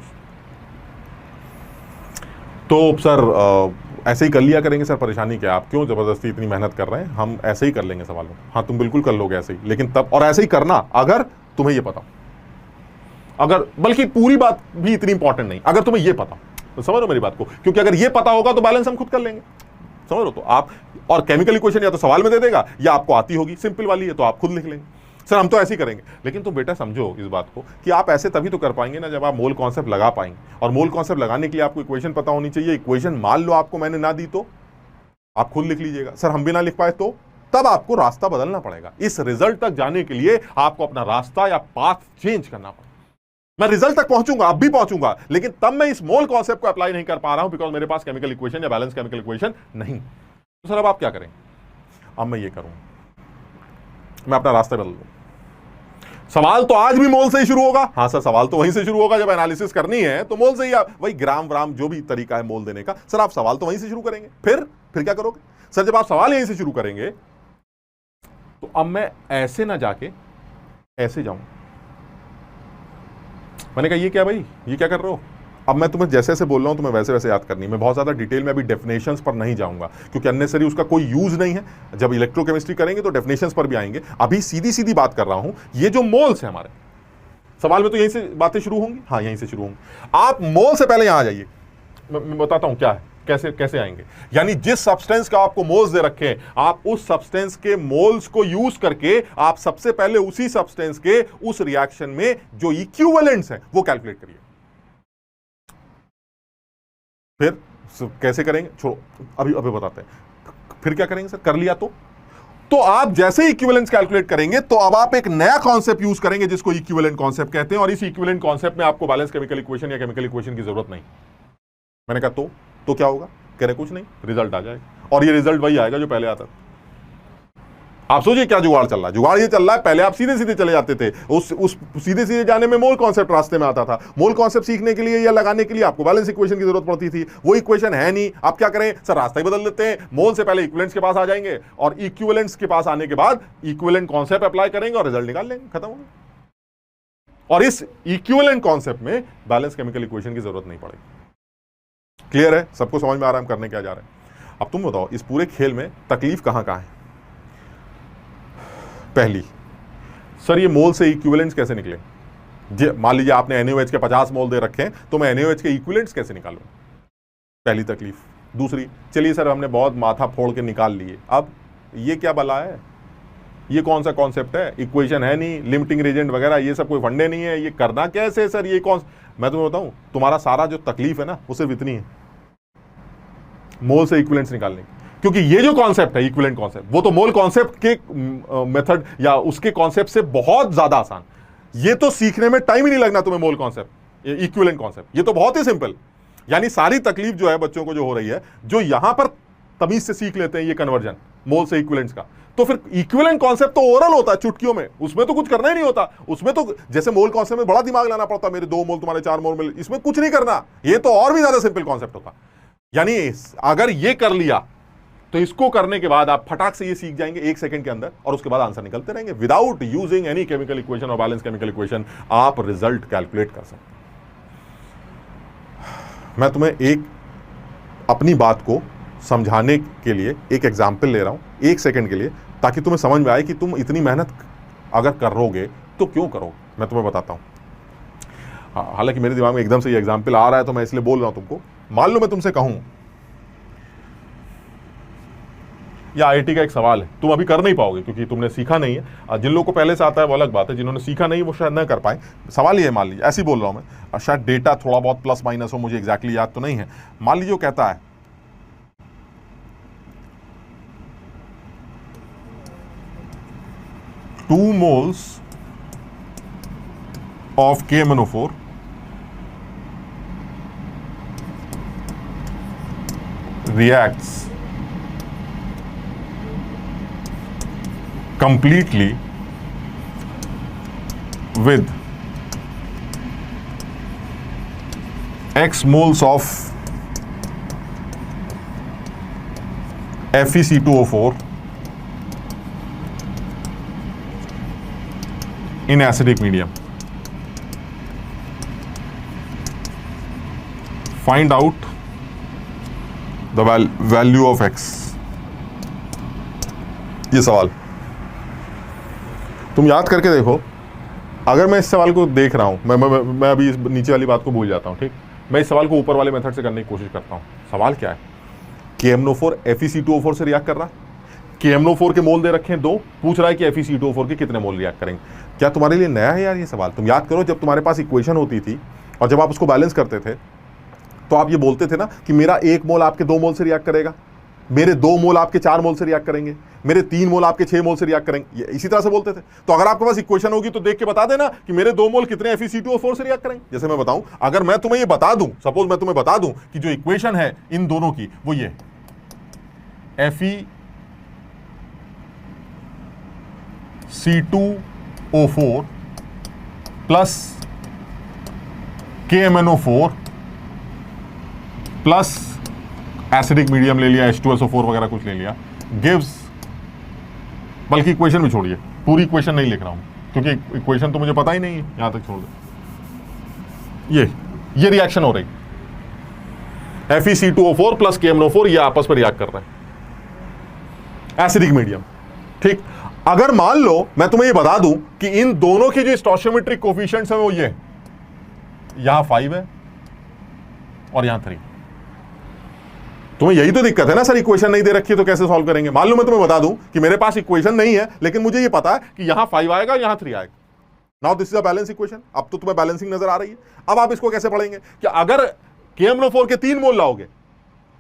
तो सर ऐसे ही कर लिया करेंगे सर, परेशानी क्या, आप क्यों जबरदस्ती इतनी मेहनत कर रहे हैं, हम ऐसे ही कर लेंगे सवाल में। हाँ तुम बिल्कुल कर लोगे ऐसे ही, लेकिन तब, और ऐसे ही करना अगर तुम्हें ये पता, अगर बल्कि पूरी बात भी इतनी इंपॉर्टेंट नहीं, अगर तुम्हें ये पता, तो समझ लो मेरी बात को, क्योंकि अगर ये पता होगा तो बैलेंस हम खुद कर लेंगे, समझ लो। तो आप, और केमिकल इक्वेशन या तो सवाल में दे देगा या आपको आती होगी, सिंपल वाली है तो आप खुद लिख लेंगे। सर हम तो ऐसे ही करेंगे, लेकिन तुम बेटा समझो इस बात को कि आप ऐसे तभी तो कर पाएंगे ना जब आप मोल कॉन्सेप्ट लगा पाएंगे, और मोल कॉन्सेप्ट लगाने के लिए आपको इक्वेशन पता होनी चाहिए। इक्वेशन मान लो आपको मैंने ना दी तो आप खुद लिख लीजिएगा। सर हम भी ना लिख पाए तो तब आपको रास्ता बदलना पड़ेगा। इस रिजल्ट तक जाने के लिए आपको अपना रास्ता या पाथ चेंज करना पड़ेगा। मैं रिजल्ट तक पहुंचूंगा, अब भी पहुंचूंगा, लेकिन तब मैं इस मोल कॉन्सेप्ट को अप्लाई नहीं कर पा रहा हूं बिकॉज मेरे पास केमिकल इक्वेशन या बैलेंस केमिकल इक्वेशन नहीं। तो सर अब आप क्या करें? अब मैं ये करूं, मैं अपना रास्ता बदल दूं। सवाल तो आज भी मोल से ही शुरू होगा। हाँ सर सवाल तो वहीं से शुरू होगा, जब एनालिसिस करनी है तो मोल से ही, वही ग्राम व्राम जो भी तरीका है मोल देने का, सर आप सवाल तो वहीं से शुरू करेंगे। फिर क्या करोगे? सर जब आप सवाल यहीं से शुरू करेंगे तो अब मैं ऐसे ना जाके ऐसे जाऊं। मैंने कहा ये क्या भाई, ये क्या कर रहे हो? अब मैं तुम्हें जैसे जैसे बोल रहा हूं तुम्हें वैसे वैसे याद करनी। मैं बहुत ज्यादा डिटेल में अभी डेफिनेशंस पर नहीं जाऊंगा क्योंकि अननेसेसरी उसका कोई यूज नहीं है। जब इलेक्ट्रोकेमिस्ट्री करेंगे तो डेफिनेशंस पर भी आएंगे। अभी सीधी सीधी बात कर रहा हूं, ये जो मोल्स है हमारे सवाल में तो यहीं से बातें शुरू होंगी। हाँ यहीं से शुरू होंगी। आप मोल से पहले यहां आ जाइए, मैं बताता हूं क्या है, कैसे कैसे आएंगे। यानी जिस सब्सटेंस का आपको मोल्स दे रखे हैं, आप उस सब्सटेंस के मोल्स को यूज करके आप सबसे पहले उसी सब्सटेंस के उस रिएक्शन में जो इक्विवेलेंट्स हैं वो कैलकुलेट करिए। फिर कैसे करेंगे छोड़ो, अभी बताते हैं। फिर क्या करेंगे सर? कर लिया तो आप जैसे ही इक्विवेलेंस कैलकुलेट करेंगे तो अब आप एक नया कॉन्सेप्ट यूज करेंगे जिसको इक्विवेलेंट कॉन्सेप्ट कहते हैं। और इस इक्विवेलेंट कॉन्सेप्ट में आपको बैलेंस केमिकल इक्वेशन या केमिकल इक्वेशन की जरूरत नहीं। मैंने कहा तो क्या होगा? कह रहे कुछ नहीं, रिजल्ट आ जाएगा। और ये रिजल्ट वही आएगा जो पहले आता था। आप सोचिए क्या जुगाड़ चल रहा है। जुगाड़ ये चल रहा है, पहले आप सीधे सीधे चले जाते थे, उस सीधे सीधे जाने में मोल कॉन्सेप्ट रास्ते में आता था। मोल कॉन्सेप्ट सीखने के लिए या लगाने के लिए आपको बैलेंस इक्वेशन की जरूरत पड़ती थी। वो इक्वेशन है नहीं, आप क्या करें सर? रास्ता ही बदल देते हैं। मोल से पहले इक्विवेलेंट्स के पास आ जाएंगे और इक्विवेलेंट्स के पास आने के बाद इक्विवेलेंट कॉन्सेप्ट अप्लाई करेंगे और रिजल्ट निकाल लेंगे, खत्म हो गया। और इस इक्विवेलेंट कॉन्सेप्ट में बैलेंस केमिकल इक्वेशन की जरूरत नहीं पड़ेगी। क्लियर है? सबको समझ में आ रहा है हम करने क्या जा रहे हैं? अब तुम बताओ इस पूरे खेल में तकलीफ कहां कहां है? पहली, सर ये मोल से इक्विवेलेंट्स कैसे निकले? मान लीजिए आपने NaOH के 50 मोल दे रखे हैं तो मैं NaOH के इक्विवेलेंट्स कैसे निकालूं? पहली तकलीफ। दूसरी, चलिए सर हमने बहुत माथा फोड़ के निकाल लिए, अब ये क्या बला है? ये कौन सा कॉन्सेप्ट है? इक्वेशन है नहीं, लिमिटिंग रीजेंट वगैरह ये सब कोई फंडे नहीं है, ये करना कैसे सर? ये कौन? मैं तुम्हें बताऊं, तुम्हारा सारा जो तकलीफ है ना वो सिर्फ इतनी है, मोल से इक्विवेलेंट्स निकालने की। क्योंकि ये जो कॉन्सेप्ट है इक्विवेलेंट कॉन्सेप्ट, वो तो मोल कॉन्सेप्ट के मेथड या उसके कॉन्सेप्ट से बहुत ज्यादा आसान। ये तो सीखने में टाइम ही नहीं लगना तुम्हें, मोल कॉन्सेप्ट, इक्विवेलेंट कॉन्सेप्ट, ये तो बहुत ही सिंपल। यानी सारी तकलीफ जो है बच्चों को जो हो रही है, जो यहां पर तमीज से सीख लेते हैं ये कन्वर्जन मोल से इक्विवेलेंट्स का, तो फिर इक्विवेलेंट कॉन्सेप्ट तो ओरल होता है चुटकियों में, उसमें तो कुछ करना ही नहीं होता। उसमें तो जैसे मोल कॉन्सेप्ट में बड़ा दिमाग लाना पड़ता, मेरे 2 मोल तुम्हारे 4 मोल, इसमें कुछ नहीं करना, ये तो और भी ज्यादा सिंपल कॉन्सेप्ट होता। यानी अगर ये कर लिया तो इसको करने के बाद आप फटाक से ये सीख जाएंगे 1 सेकंड के अंदर, और उसके बाद आंसर निकलते रहेंगे। Without using any chemical equation और बैलेंस केमिकल इक्वेशन आप रिजल्ट कैलकुलेट कर सकते हैं। मैं तुम्हें एक अपनी बात को समझाने के लिए एक एग्जाम्पल ले रहा हूं 1 सेकंड के लिए, ताकि तुम्हें समझ में आए कि तुम इतनी मेहनत अगर करोगे तो क्यों करोगे। मैं तुम्हें बताता हूं। हालांकि मेरे दिमाग में एकदम से ये एग्जाम्पल आ रहा है तो मैं इसलिए बोल रहा हूं तुमको। मान लो मैं तुमसे कहूं, या IIT का एक सवाल है, तुम अभी कर नहीं पाओगे क्योंकि तुमने सीखा नहीं है। जिन लोगों को पहले से आता है वो अलग बात है, जिन्होंने सीखा नहीं वो शायद न कर पाए। सवाल ये मान लीजिए, ऐसे ही बोल रहा हूं मैं, शायद डेटा थोड़ा बहुत प्लस माइनस हो, मुझे एग्जैक्टली याद तो नहीं है। मान लीजिए वो कहता है 2 moles of KMnO4 reacts completely with X moles of FeC2O4 in acidic medium. Find out the value of x. ये सवाल तुम याद करके देखो। अगर मैं इस सवाल को देख रहा हूं, मैं अभी इस नीचे वाली बात को भूल जाता हूं, ठीक। मैं इस सवाल को ऊपर वाले मेथड से करने की कोशिश करता हूं। सवाल क्या है? KMnO4 FeC2O4 से रिएक्ट कर रहा है। KMnO4 के मोल दे रखे हैं 2, पूछ रहा है कि FeC2O4 के कितने मोल रिएक्ट करेंगे। क्या तुम्हारे लिए नया है यार ये सवाल? तुम याद करो, जब तुम्हारे पास इक्वेशन होती थी और जब आप उसको बैलेंस करते थे तो आप ये बोलते थे ना कि मेरा 1 मोल आपके 2 मोल से रिएक्ट करेगा, मेरे 2 मोल आपके 4 मोल से रिएक्ट करेंगे, मेरे 3 मोल आपके 6 मोल से रिएक्ट करेंगे। ये इसी तरह से बोलते थे। तो अगर आपके पास इक्वेशन होगी तो देख के बता देना कि मेरे 2 मोल कितने FeC2O4 से रिएक्ट करेंगे। जैसे मैं बताऊं, अगर मैं तुम्हें ये बता दूं, सपोज मैं तुम्हें बता दूं कि जो इक्वेशन है इन दोनों की वो ये FeC2O4 plus KMnO4 plus acidic medium ले लिया, H2SO4 वगैरह कुछ ले लिया, गिव्स, बल्कि इक्वेशन भी छोड़िए, पूरी इक्वेशन नहीं लिख रहा हूं क्योंकि इक्वेशन तो मुझे पता ही नहीं है, यहां तक छोड़ दो। ये रिएक्शन हो रही, FeC2O4 प्लस KMnO4 ये आपस में रिएक्ट कर रहे हैं, एसिडिक मीडियम, ठीक। अगर मान लो मैं तुम्हें ये बता दूं कि इन दोनों के जो स्टोइचियोमेट्रिक कोफिशिएंट्स हैं वो ये, यहां 5 है और यहां 3। तुम्हें यही तो दिक्कत है ना सर, इक्वेशन नहीं दे रखी है तो कैसे सॉल्व करेंगे? मान लो मैं तुम्हें बता दूं कि मेरे पास इक्वेशन नहीं है लेकिन मुझे ये पता है कि यहां 5 आएगा, यहां 3 आएगा। Now this is a balance equation. अब तो तुम्हें बैलेंसिंग नजर आ रही है। अब आप इसको कैसे पढ़ेंगे कि अगर KMnO4 के 3 मोल लाओगे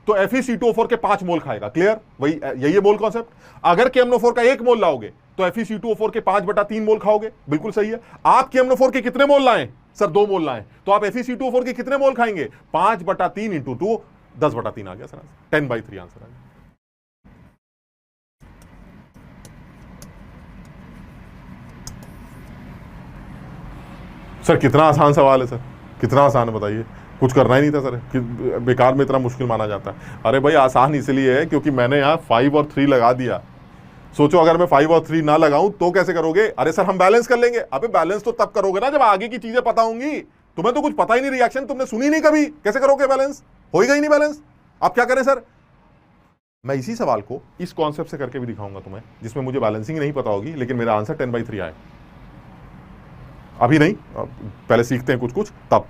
तो FeC2O4 के 5 मोल खाएगा। क्लियर? वही यही है मोल कॉन्सेप्ट। अगर KMnO4 का 1 मोल लाओगे तो FeC2O4 के 5/3 मोल खाओगे। बिल्कुल सही है। आप KMnO4 के कितने मोल लाए सर? 2 मोल लाए, तो आप FeC2O4 के कितने मोल खाएंगे? 5/3 इंटू 2, 10/3 आ गया सर, 10/3 आंसर आ गया। सर कितना आसान सवाल है सर, कितना आसान है बताइए। कुछ करना ही नहीं था सर, कि बेकार में इतना मुश्किल माना जाता है। अरे भाई आसान इसलिए है क्योंकि मैंने यहाँ 5 और 3 लगा दिया। सोचो अगर मैं 5 और 3 ना लगाऊं तो कैसे करोगे? अरे सर हम बैलेंस कर लेंगे। अबे बैलेंस तो तब करोगे ना जब आगे की चीजें पता होंगी। तुम्हें तो कुछ पता ही नहीं, रिएक्शन तुमने सुनी नहीं कभी, कैसे करोगे बैलेंस? होएगा ही नहीं बैलेंस। अब क्या करें सर? मैं इसी सवाल को इस कॉन्सेप्ट से करके भी दिखाऊंगा तुम्हें, जिसमें मुझे बैलेंसिंग नहीं पता होगी लेकिन मेरा आंसर 10/3 आए। अभी नहीं, पहले सीखते हैं कुछ कुछ, तब।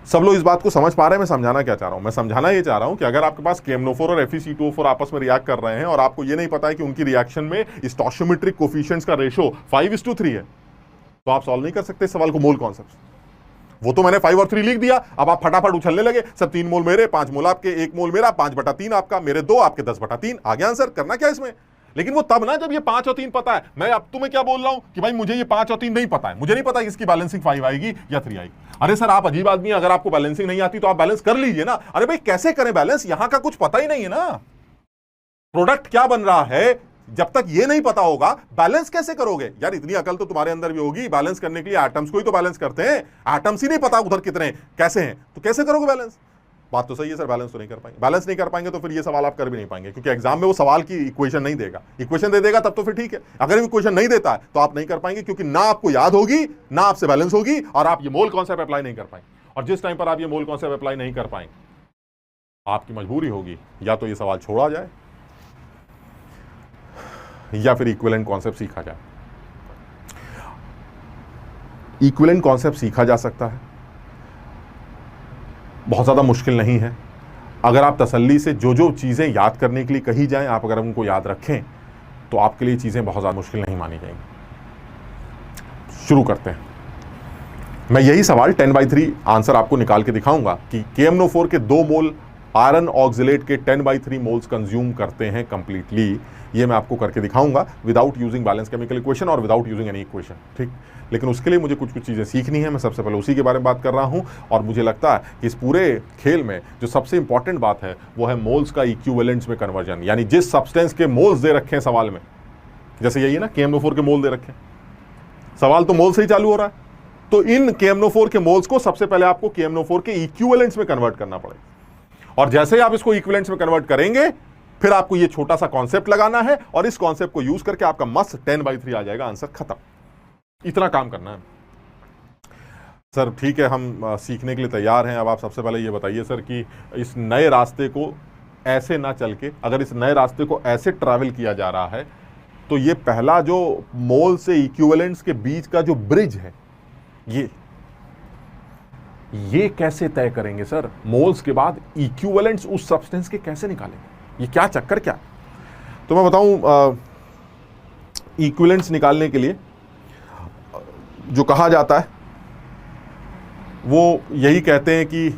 सब लोग इस बात को समझ पा रहे हैं मैं समझाना क्या चाह रहा हूं? मैं समझाना ये चाह रहा हूं कि अगर आपके पास KMnO4 और FeC2O4 आपस में रिएक्ट कर रहे हैं और आपको ये नहीं पता है कि उनकी रिएक्शन में स्टोइचियोमेट्रिक कोफिशिएंट्स का रेशो 5:3 है, तो आप सॉल्व नहीं कर सकते इस सवाल को मोल कॉन्सेप्ट। वो तो मैंने 5 और 3 लिख दिया, अब आप फटाफट उछलने लगे, सर 3 मोल मेरे, 5 मोल आपके, 1 मोल मेरा, 5/3 आपका, मेरे 2 आपके, 10/3 आ गया आंसर। करना क्या इसमें? लेकिन वो तब ना जब ये 5 और 3 पता है। मैं अब तुम्हें क्या बोल रहा हूं कि भाई मुझे ये 5 और 3 नहीं पता है, मुझे नहीं पता इसकी बैलेंसिंग 5 आएगी या 3 आएगी। अरे सर आप अजीब आदमी, अगर आपको बैलेंसिंग नहीं आती तो आप बैलेंस कर लीजिए ना। अरे भाई कैसे करें बैलेंस, यहां का कुछ पता ही नहीं है ना, प्रोडक्ट क्या बन रहा है, जब तक ये नहीं पता होगा बैलेंस कैसे करोगे? यार इतनी अकल तो तुम्हारे अंदर भी होगी, बैलेंस करने के लिए एटम्स को ही तो बैलेंस करते हैं। एटम्स ही नहीं पता उधर कितने कैसे हैं, तो कैसे करोगे बैलेंस? बात तो सही है सर, बैलेंस तो नहीं कर पाएंगे। बैलेंस नहीं कर पाएंगे तो फिर ये सवाल आप कर भी नहीं पाएंगे, क्योंकि एग्जाम में वो सवाल की इक्वेशन नहीं देगा। इक्वेशन दे देगा तब तो फिर ठीक है, अगर इक्वेशन नहीं देता है तो आप नहीं कर पाएंगे, क्योंकि ना आपको याद होगी ना आपसे बैलेंस होगी और आप ये मोल कॉन्सेप्ट अप्लाई नहीं कर पाएंगे। और जिस टाइम पर आप ये मोल कॉन्सेप्ट अप्लाई नहीं कर पाएंगे, आपकी मजबूरी होगी या तो ये सवाल छोड़ा जाए या फिर इक्विवेलेंट कॉन्सेप्ट सीखा जाए। इक्विवेलेंट कॉन्सेप्ट सीखा जा सकता है, बहुत ज़्यादा मुश्किल नहीं है। अगर आप तसल्ली से जो जो चीज़ें याद करने के लिए कही जाएं, आप अगर उनको याद रखें तो आपके लिए चीज़ें बहुत ज़्यादा मुश्किल नहीं मानी जाएंगी। शुरू करते हैं। मैं यही सवाल 10/3 आंसर आपको निकाल के दिखाऊंगा कि KMnO4 के 2 मोल आयरन ऑक्सिलेट के 10/3 मोल्स कंज्यूम करते हैं कंप्लीटली। ये मैं आपको करके दिखाऊंगा without using balance chemical equation और विदाउट यूजिंग एनी इक्वेशन, ठीक। लेकिन उसके लिए मुझे कुछ कुछ चीज़ें सीखनी है। मैं सबसे पहले उसी के बारे में बात कर रहा हूं और मुझे लगता है कि इस पूरे खेल में जो सबसे इंपॉर्टेंट बात है वो है मोल्स का इक्विवेलेंट्स में कन्वर्जन। यानी जिस सब्सटेंस के मोल्स दे रखे हैं सवाल में, जैसे यही है ना KMnO4 के मोल दे रखे हैं, सवाल तो मोल से ही चालू हो रहा है, तो इन KMnO4 के मोल्स को सबसे पहले आपको KMnO4 के इक्विवेलेंट्स में कन्वर्ट करना पड़ेगा। और जैसे ही आप इसको इक्विवेलेंट्स में कन्वर्ट करेंगे, फिर आपको ये छोटा सा कॉन्सेप्ट लगाना है और इस कॉन्सेप्ट को यूज करके आपका मस्त 10/3 आ जाएगा, आंसर खत्म। इतना काम करना है। सर ठीक है, हम सीखने के लिए तैयार हैं। अब आप सबसे पहले ये बताइए सर कि इस नए रास्ते को ऐसे ना चल के, अगर इस नए रास्ते को ऐसे ट्रैवल किया जा रहा है, तो ये पहला जो मोल से इक्विवेलेंट्स के बीच का जो ब्रिज है, ये कैसे तय करेंगे सर? मोल्स के बाद इक्विवेलेंट्स उस सब्सटेंस के कैसे निकालेंगे? ये क्या चक्कर क्या? तो मैं बताऊं, इक्विवेलेंट्स निकालने के लिए जो कहा जाता है वो यही कहते हैं कि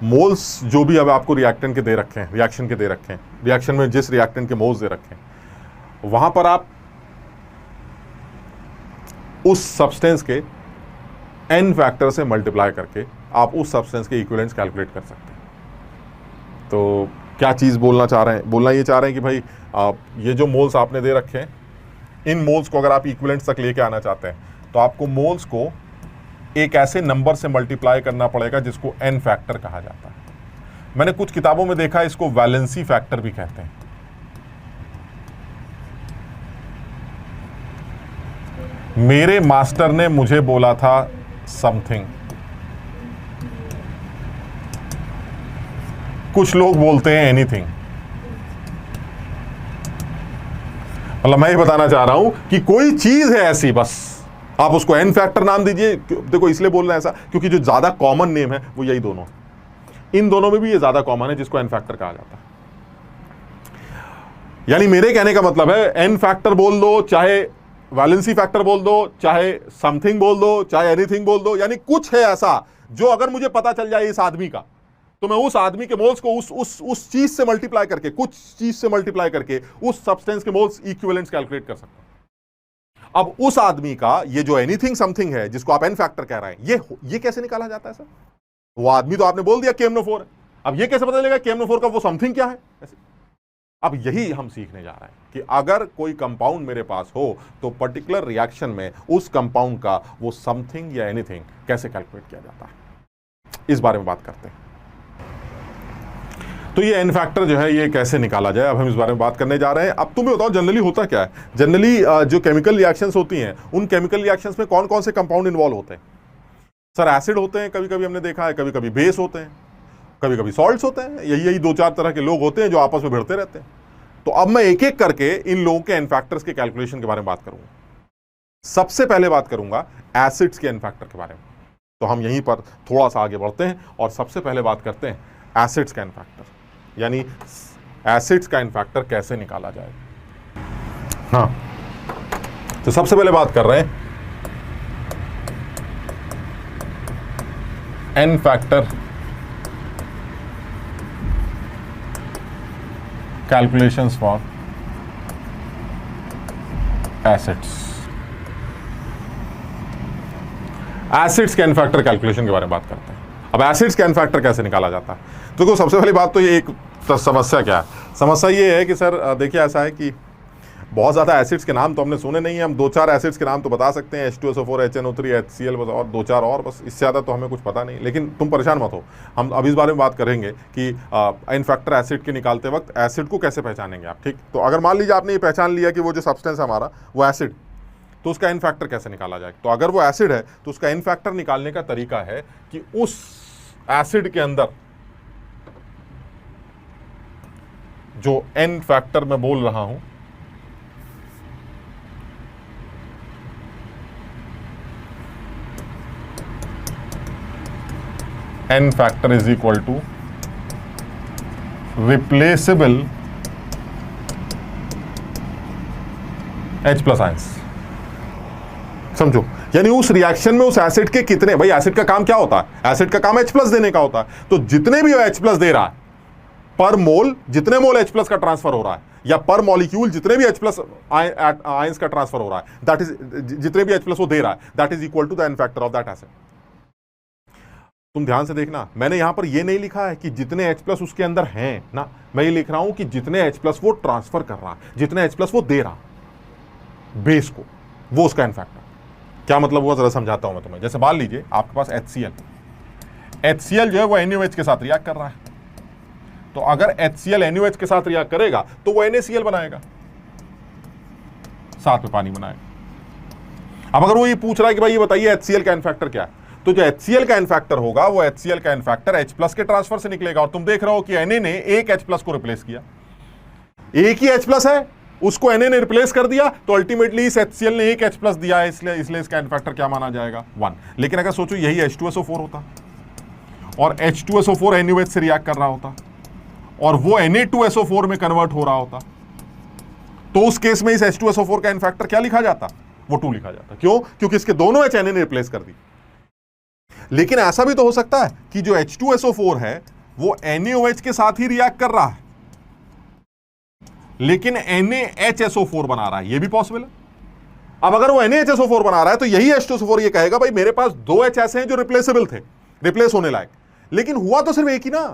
मोल्स जो भी अब आपको रिएक्टेंट के दे रखे हैं, रिएक्शन के दे रखे हैं, रिएक्शन में जिस रिएक्टेंट के मोल्स दे रखे हैं, वहां पर आप उस सब्सटेंस के n फैक्टर से मल्टीप्लाई करके आप उस सब्सटेंस के इक्विवेलेंट्स कैलकुलेट कर सकते हैं। तो क्या चीज़ बोलना चाह रहे हैं? बोलना ये चाह रहे हैं कि भाई ये जो मोल्स आपने दे रखे हैं, इन मोल्स को अगर आप इक्विवेलेंट्स तक लेके आना चाहते हैं तो आपको मोल्स को एक ऐसे नंबर से मल्टीप्लाई करना पड़ेगा जिसको n फैक्टर कहा जाता है। मैंने कुछ किताबों में देखा, इसको वैलेंसी फैक्टर भी कहते हैं। मेरे मास्टर ने मुझे बोला था समथिंग, कुछ लोग बोलते हैं एनीथिंग। मतलब मैं ये बताना चाह रहा हूं कि कोई चीज है ऐसी, बस आप उसको n फैक्टर नाम दीजिए। देखो इसलिए बोल रहे हैं ऐसा क्योंकि जो ज्यादा कॉमन नेम है वो यही दोनों, इन दोनों में भी ये ज्यादा कॉमन है जिसको n फैक्टर कहा जाता है। यानी मेरे कहने का मतलब है n फैक्टर बोल दो, चाहे वैलेंसी फैक्टर बोल दो, चाहे समथिंग बोल दो, चाहे एनीथिंग बोल दो, यानी कुछ है ऐसा जो अगर मुझे पता चल जाए इस आदमी का, तो मैं उस आदमी के मोल्स को उस चीज से मल्टीप्लाई करके, कुछ चीज से मल्टीप्लाई करके उस सब्सटेंस के मोल्स इक्विवेलेंट्स कैलकुलेट कर सकता हूं। अब उस आदमी का ये जो एनीथिंग समथिंग है जिसको आप n फैक्टर कह रहे हैं, ये कैसे निकाला जाता है सर? वो आदमी तो आपने बोल दिया KMnO4 है, अब ये कैसे पता चलेगा KMnO4 का वो समथिंग क्या है? ऐसे अब यही हम सीखने जा रहे हैं कि अगर कोई कंपाउंड मेरे पास हो तो पर्टिकुलर रिएक्शन में उस कंपाउंड का वो समथिंग या एनीथिंग कैसे कैलकुलेट किया जाता है, इस बारे में बात करते हैं। तो ये n फैक्टर जो है ये कैसे निकाला जाए, अब हम इस बारे में बात करने जा रहे हैं। अब तुम्हें बताओ जनरली होता क्या है? जनरली जो केमिकल रिएक्शंस होती हैं, उन केमिकल रिएक्शंस में कौन कौन से कंपाउंड इन्वॉल्व होते हैं? सर एसिड होते हैं, कभी कभी हमने देखा है, कभी कभी बेस होते हैं, कभी कभी सॉल्ट्स होते हैं। यही 2-4 तरह के लोग होते हैं जो आपस में भिड़ते रहते हैं। तो अब मैं एक एक करके इन लोगों के n फैक्टर्स के कैलकुलेशन के बारे में बात करूंगा। सबसे पहले बात करूंगा एसिड्स के n फैक्टर के बारे में। तो हम यहीं पर थोड़ा सा आगे बढ़ते हैं और सबसे पहले बात करते हैं एसिड्स का n फैक्टर, यानी एसिड्स का n फैक्टर कैसे निकाला जाए। हाँ, तो सबसे पहले बात कर रहे हैं n factor calculations for acids. Acids के n फैक्टर कैलकुलेशन के बारे में बात करते हैं। अब एसिड्स के n फैक्टर कैसे निकाला जाता है? तो देखो सबसे पहली बात तो ये एक समस्या क्या है? समस्या ये है कि सर देखिए ऐसा है कि बहुत ज़्यादा एसिड्स के नाम तो हमने सुने नहीं है। हम 2-4 एसिड्स के नाम तो बता सकते हैं, H2SO4, HNO3, HCl बस, और 2-4 और, बस इससे ज़्यादा तो हमें कुछ पता नहीं। लेकिन तुम परेशान मत हो, हम अब इस बारे में बात करेंगे कि n फैक्टर एसिड के निकालते वक्त एसिड को कैसे पहचानेंगे आप। ठीक, तो अगर मान लीजिए आपने ये पहचान लिया कि वो जो सब्सटेंस है हमारा वो एसिड, तो उसका n फैक्टर कैसे निकाला जाए? तो अगर वो एसिड है तो उसका n फैक्टर निकालने का तरीका है कि उस एसिड के अंदर जो n फैक्टर मैं बोल रहा हूं, n factor is equal to replaceable H+ ions. समझो, यानी उस रिएक्शन में उस एसिड के कितने, भाई एसिड का काम क्या होता है? एसिड का काम H+ देने का होता है। तो जितने भी H+ दे रहा है पर मोल, जितने मोल H+ का ट्रांसफर हो रहा है, या पर मॉलिक्यूल जितने भी H+ आयंस का ट्रांसफर हो रहा है, दैट इज, जितने भी H+ वो दे रहा है, that is equal to the n factor of that acid. तुम ध्यान से देखना, मैंने यहां पर ये नहीं लिखा है कि जितने H+ उसके अंदर हैं ना, मैं ये लिख रहा हूं कि जितने H+ वो ट्रांसफर कर रहा है, जितने H+ वो दे रहा बेस को, वो उसका n फैक्टर। क्या मतलब हुआ जरा समझाता हूं मैं तुम्हें। जैसे मान लीजिए आपके पास HCl जो है वो NaOH के साथ रिएक्ट कर रहा है। तो अगर HCl NaOH के साथ रिएक्ट करेगा तो वो NaCl बनाएगा, साथ में पानी बनाएगा। अब अगर वो ये पूछ रहा है कि भाई ये बताइए HCl का एन फैक्टर क्या है, तो जो HCl का एन फैक्टर होगा वो HCl का एन फैक्टर H प्लस के ट्रांसफर से निकलेगा। और तुम देख रहे हो कि Na ने एक H प्लस को रिप्लेस किया, एक ही H प्लस है, उसको Na ने रिप्लेस कर दिया, तो अल्टीमेटली इस HCl ने एक H प्लस दिया है, इसलिए इसका एन फैक्टर क्या माना जाएगा 1। लेकिन अगर सोचो यही H2SO4 होता और H2SO4 NaOH से रिएक्ट कर रहा होता और वो Na2SO4 में कन्वर्ट हो रहा होता, तो उस केस में इस H2SO4 का एन फैक्टर क्या लिखा जाता, वो 2 लिखा जाता। क्यों? क्योंकि इसके दोनों H Na ने रिप्लेस कर दी। लेकिन ऐसा भी तो हो सकता है कि जो H2SO4 है वो NaOH के साथ ही रिएक्ट कर रहा है लेकिन NaHSO4 बना रहा है, ये भी पॉसिबल है। अब अगर वो NaHSO4 बना रहा है तो यही H2SO4 ये कहेगा भाई मेरे पास 2 H ऐसे हैं जो रिप्लेसेबल थे, रिप्लेस होने लायक, लेकिन हुआ तो सिर्फ एक ही ना।